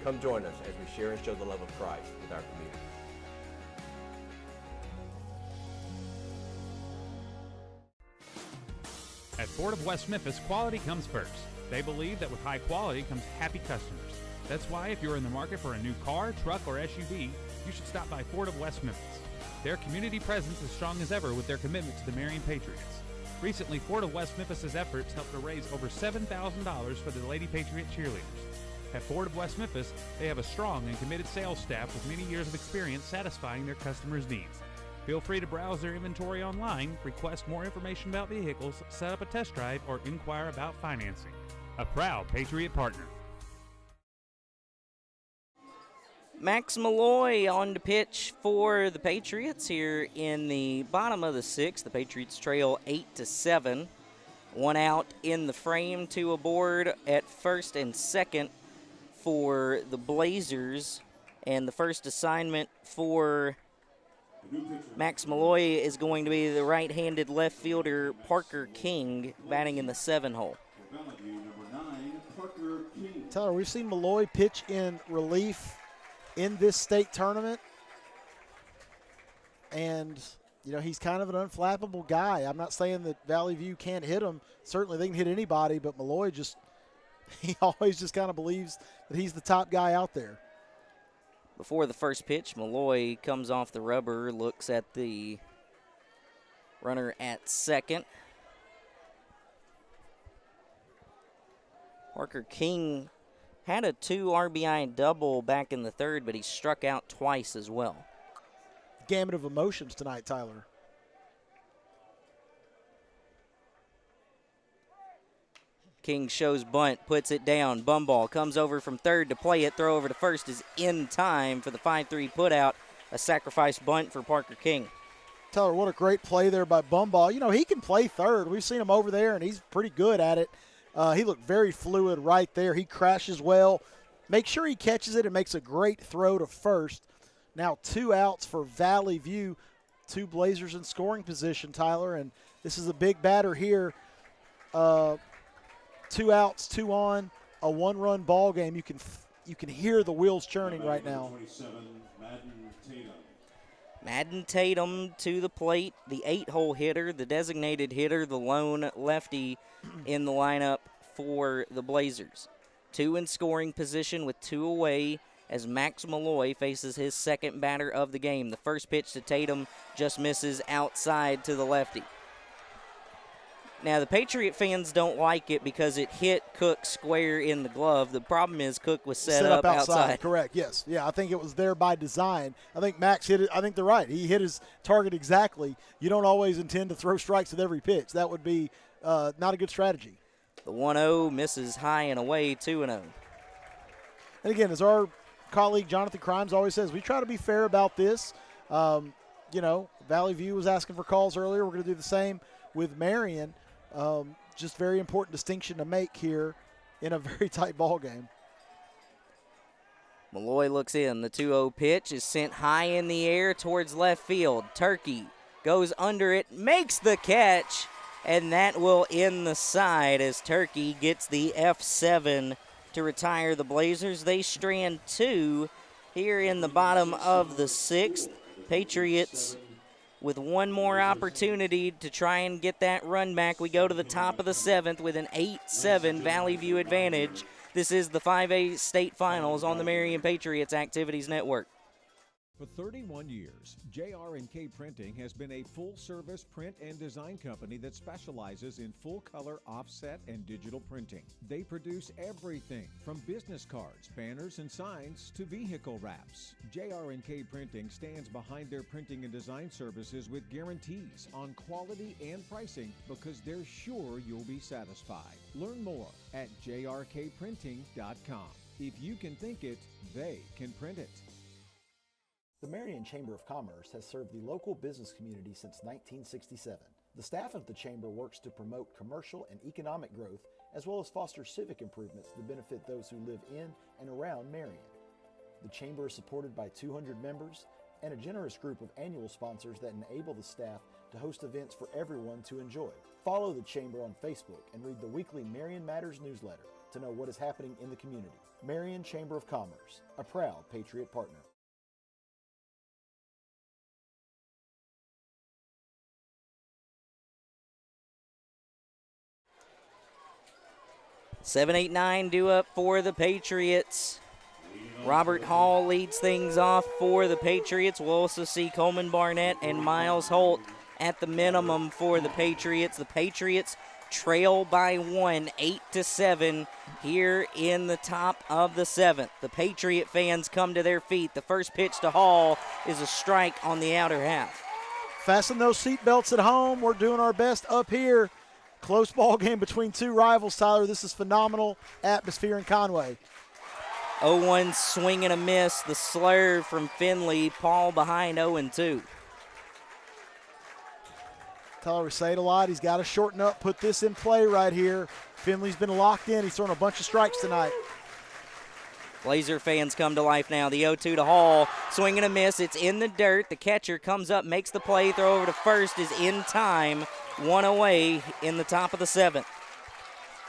Come join us as we share and show the love of Christ with our community. At Ford of West Memphis, quality comes first. They believe that with high quality comes happy customers. That's why if you're in the market for a new car, truck, or SUV, you should stop by Ford of West Memphis. Their community presence is strong as ever with their commitment to the Marion Patriots. Recently, Ford of West Memphis' efforts helped to raise over $7,000 for the Lady Patriot cheerleaders. At Ford of West Memphis, they have a strong and committed sales staff with many years of experience satisfying their customers' needs. Feel free to browse their inventory online, request more information about vehicles, set up a test drive, or inquire about financing. A proud Patriot partner. Max Malloy on the pitch for the Patriots here in the bottom of the sixth. The Patriots trail 8-7. One out in the frame, two aboard at first and second for the Blazers. And the first assignment for Max Malloy is going to be the right-handed left fielder Parker King batting in the 7 hole. Tyler, we've seen Malloy pitch in relief in this state tournament, and he's kind of an unflappable guy. I'm not saying that Valley View can't hit him. Certainly they can hit anybody, but Malloy he always just kind of believes that he's the top guy out there. Before the first pitch, Malloy comes off the rubber, looks at the runner at second. Parker King had a 2 RBI double back in the third, but he struck out twice as well. Gamut of emotions tonight, Tyler. King shows bunt, puts it down. Bumball comes over from third to play it. Throw over to first is in time for the 5-3 putout. A sacrifice bunt for Parker King. Tyler, what a great play there by Bumball. He can play third. We've seen him over there, and he's pretty good at it. He looked very fluid right there. He crashes well. Make sure he catches it and makes a great throw to first. Now 2 outs for Valley View. 2 Blazers in scoring position, Tyler, and this is a big batter here. 2 outs, 2 on, a 1-run ball game. You can hear the wheels churning right now. Madden Tatum to the plate, the 8-hole hitter, the designated hitter, the lone lefty in the lineup for the Blazers. 2 in scoring position with 2 away as Max Malloy faces his second batter of the game. The first pitch to Tatum just misses outside to the lefty. Now, the Patriot fans don't like it because it hit Cook square in the glove. The problem is Cook was set up outside. Correct, yes. Yeah, I think it was there by design. I think Max hit it. I think they're right. He hit his target exactly. You don't always intend to throw strikes at every pitch. That would be not a good strategy. The 1-0 misses high and away, 2-0. And again, as our colleague Jonathan Crimes always says, we try to be fair about this. Valley View was asking for calls earlier. We're going to do the same with Marion. Just very important distinction to make here in a very tight ball game. Malloy looks in. The 2-0 pitch is sent high in the air towards left field. Turkey goes under it, makes the catch, and that will end the side as Turkey gets the F7 to retire the Blazers. They strand 2 here in the bottom of the 6th. Patriots with one more opportunity to try and get that run back. We go to the top of the 7th with an 8-7 Valley View advantage. This is the 5A state finals on the Marion Patriots Activities Network. For 31 years, JRK Printing has been a full-service print and design company that specializes in full-color offset and digital printing. They produce everything from business cards, banners, and signs to vehicle wraps. JRK Printing stands behind their printing and design services with guarantees on quality and pricing because they're sure you'll be satisfied. Learn more at jrkprinting.com. If you can think it, they can print it. The Marion Chamber of Commerce has served the local business community since 1967. The staff of the Chamber works to promote commercial and economic growth as well as foster civic improvements to benefit those who live in and around Marion. The Chamber is supported by 200 members and a generous group of annual sponsors that enable the staff to host events for everyone to enjoy. Follow the Chamber on Facebook and read the weekly Marion Matters newsletter to know what is happening in the community. Marion Chamber of Commerce, a proud Patriot partner. 7-8-9 due up for the Patriots. Robert Hall leads things off for the Patriots. We'll also see Coleman Barnett and Miles Holt at the minimum for the Patriots. The Patriots trail by 1, 8-7 here in the top of the 7th. The Patriot fans come to their feet. The first pitch to Hall is a strike on the outer half. Fasten those seatbelts at home. We're doing our best up here. Close ball game between two rivals, Tyler. This is phenomenal atmosphere in Conway. 0-1 swing and a miss. The slurve from Finley. Paul behind 0-2. Tyler, we say it a lot. He's got to shorten up, put this in play right here. Finley's been locked in. He's thrown a bunch of strikes tonight. Blazer fans come to life now. The 0-2 to Hall. Swing and a miss. It's in the dirt. The catcher comes up, makes the play. Throw over to first is in time. One away in the top of the 7th.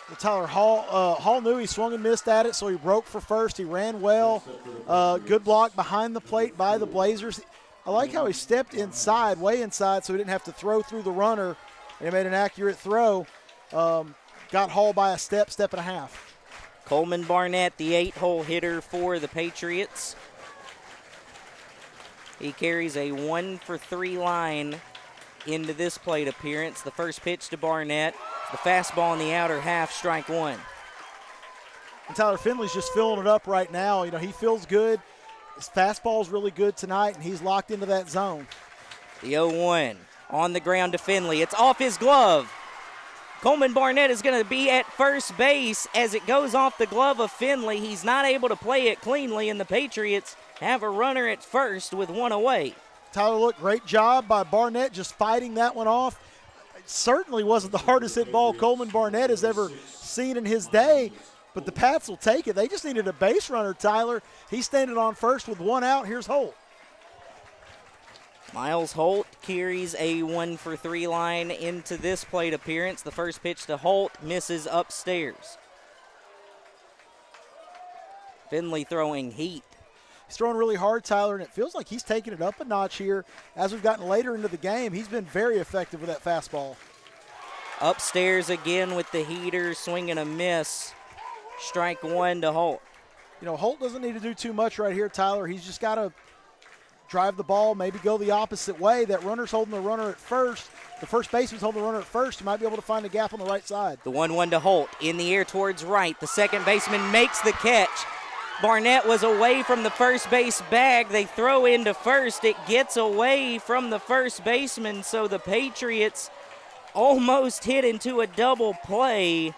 Well, Tyler, Hall knew he swung and missed at it, so he broke for first. He ran well. Good block behind the plate by the Blazers. I like how he stepped inside, way inside, so he didn't have to throw through the runner, and he made an accurate throw. Got Hall by a step and a half. Coleman Barnett, the 8-hole hitter for the Patriots. He carries a 1-for-3 line into this plate appearance. The first pitch to Barnett, the fastball in the outer half, strike 1. And Tyler Finley's just filling it up right now. You know, he feels good. His fastball's really good tonight, and he's locked into that zone. The 0-1 on the ground to Finley. It's off his glove. Coleman Barnett is going to be at first base as it goes off the glove of Finley. He's not able to play it cleanly, and the Patriots have a runner at first with one away. Tyler, look, great job by Barnett just fighting that one off. It certainly wasn't the hardest hit ball Coleman Barnett has ever seen in his day, but the Pats will take it. They just needed a base runner, Tyler. He's standing on first with one out. Here's Holt. Miles Holt carries a 1-for-3 line into this plate appearance. The first pitch to Holt misses upstairs. Finley throwing heat. He's throwing really hard, Tyler, and it feels like he's taking it up a notch here. As we've gotten later into the game, he's been very effective with that fastball. Upstairs again with the heater, swing and a miss. Strike 1 to Holt. You know, Holt doesn't need to do too much right here, Tyler. He's just got to drive the ball, maybe go the opposite way. That runner's holding the runner at first. The first baseman's holding the runner at first. You might be able to find a gap on the right side. The 1-1 to Holt. In the air towards right. The second baseman makes the catch. Barnett was away from the first base bag. They throw into first. It gets away from the first baseman, so the Patriots almost hit into a double play.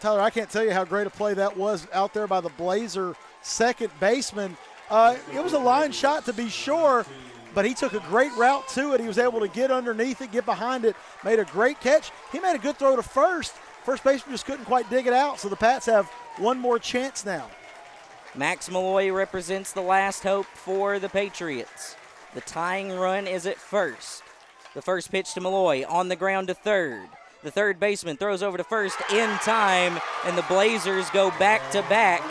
Tyler, I can't tell you how great a play that was out there by the Blazer second baseman. It was a line shot to be sure, but he took a great route to it. He was able to get underneath it, get behind it, made a great catch. He made a good throw to first. First baseman just couldn't quite dig it out, so the Pats have one more chance now. Max Malloy represents the last hope for the Patriots. The tying run is at first. The first pitch to Malloy on the ground to third. The third baseman throws over to first in time, and the Blazers go back-to-back.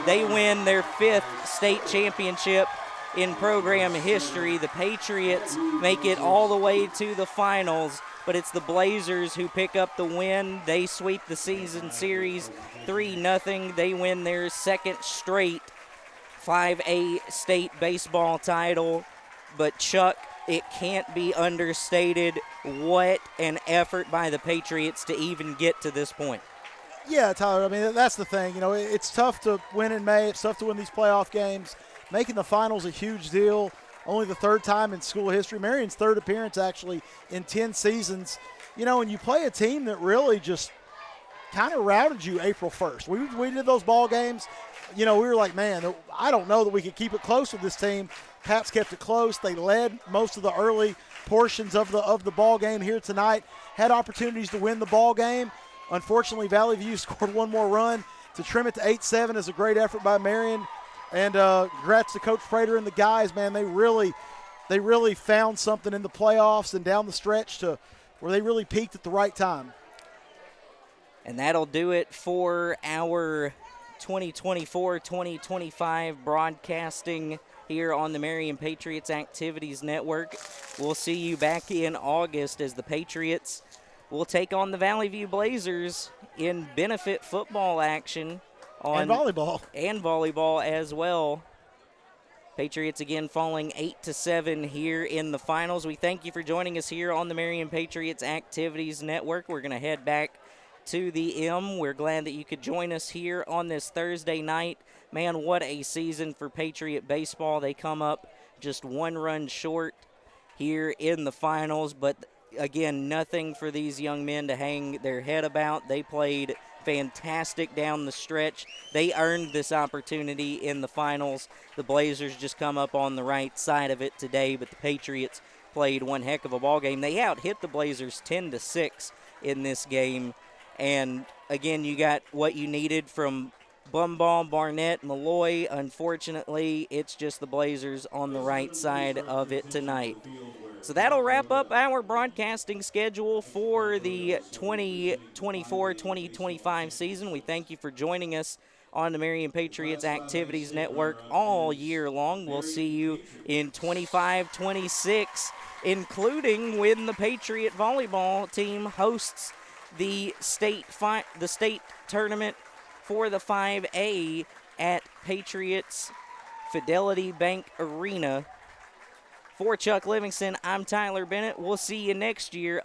They win their 5th state championship in program history. The Patriots make it all the way to the finals, but it's the Blazers who pick up the win. They sweep the season series 3-0. They win their second straight 5A state baseball title. But Chuck, it can't be understated what an effort by the Patriots to even get to this point. Yeah, Tyler, I mean, that's the thing. You know, it's tough to win in May. It's tough to win these playoff games. Making the finals a huge deal. Only the 3rd time in school history. Marion's 3rd appearance, actually, in 10 seasons. You know, and you play a team that really just kind of routed you April 1st. We did those ball games. You know, we were like, man, I don't know that we could keep it close with this team. Pats kept it close. They led most of the early portions of the ball game here tonight. Had opportunities to win the ball game. Unfortunately, Valley View scored one more run to trim it to 8-7. Is a great effort by Marion. And congrats to Coach Prater and the guys, man. They really found something in the playoffs and down the stretch to where they really peaked at the right time. And that'll do it for our 2024-2025 broadcasting here on the Marion Patriots Activities Network. We'll see you back in August as the Patriots will take on the Valley View Blazers in benefit football action. And volleyball. And volleyball as well. Patriots again falling 8-7 here in the finals. We thank you for joining us here on the Marion Patriots Activities Network. We're going to head back to the M. We're glad that you could join us here on this Thursday night. Man, what a season for Patriot baseball. They come up just 1 run short here in the finals, but again, nothing for these young men to hang their head about. They played fantastic down the stretch. They earned this opportunity in the finals. The Blazers just come up on the right side of it today, but the Patriots played one heck of a ball game. They out-hit the Blazers 10-6 in this game. And again, you got what you needed from Bumball, Barnett, Malloy. Unfortunately, it's just the Blazers on the right side of it tonight. So that'll wrap up our broadcasting schedule for the 2024-2025 season. We thank you for joining us on the Marion Patriots Activities Network all year long. We'll see you in 25-26, including when the Patriot volleyball team hosts the state tournament for the 5A at Patriots Fidelity Bank Arena. For Chuck Livingston, I'm Tyler Bennett. We'll see you next year.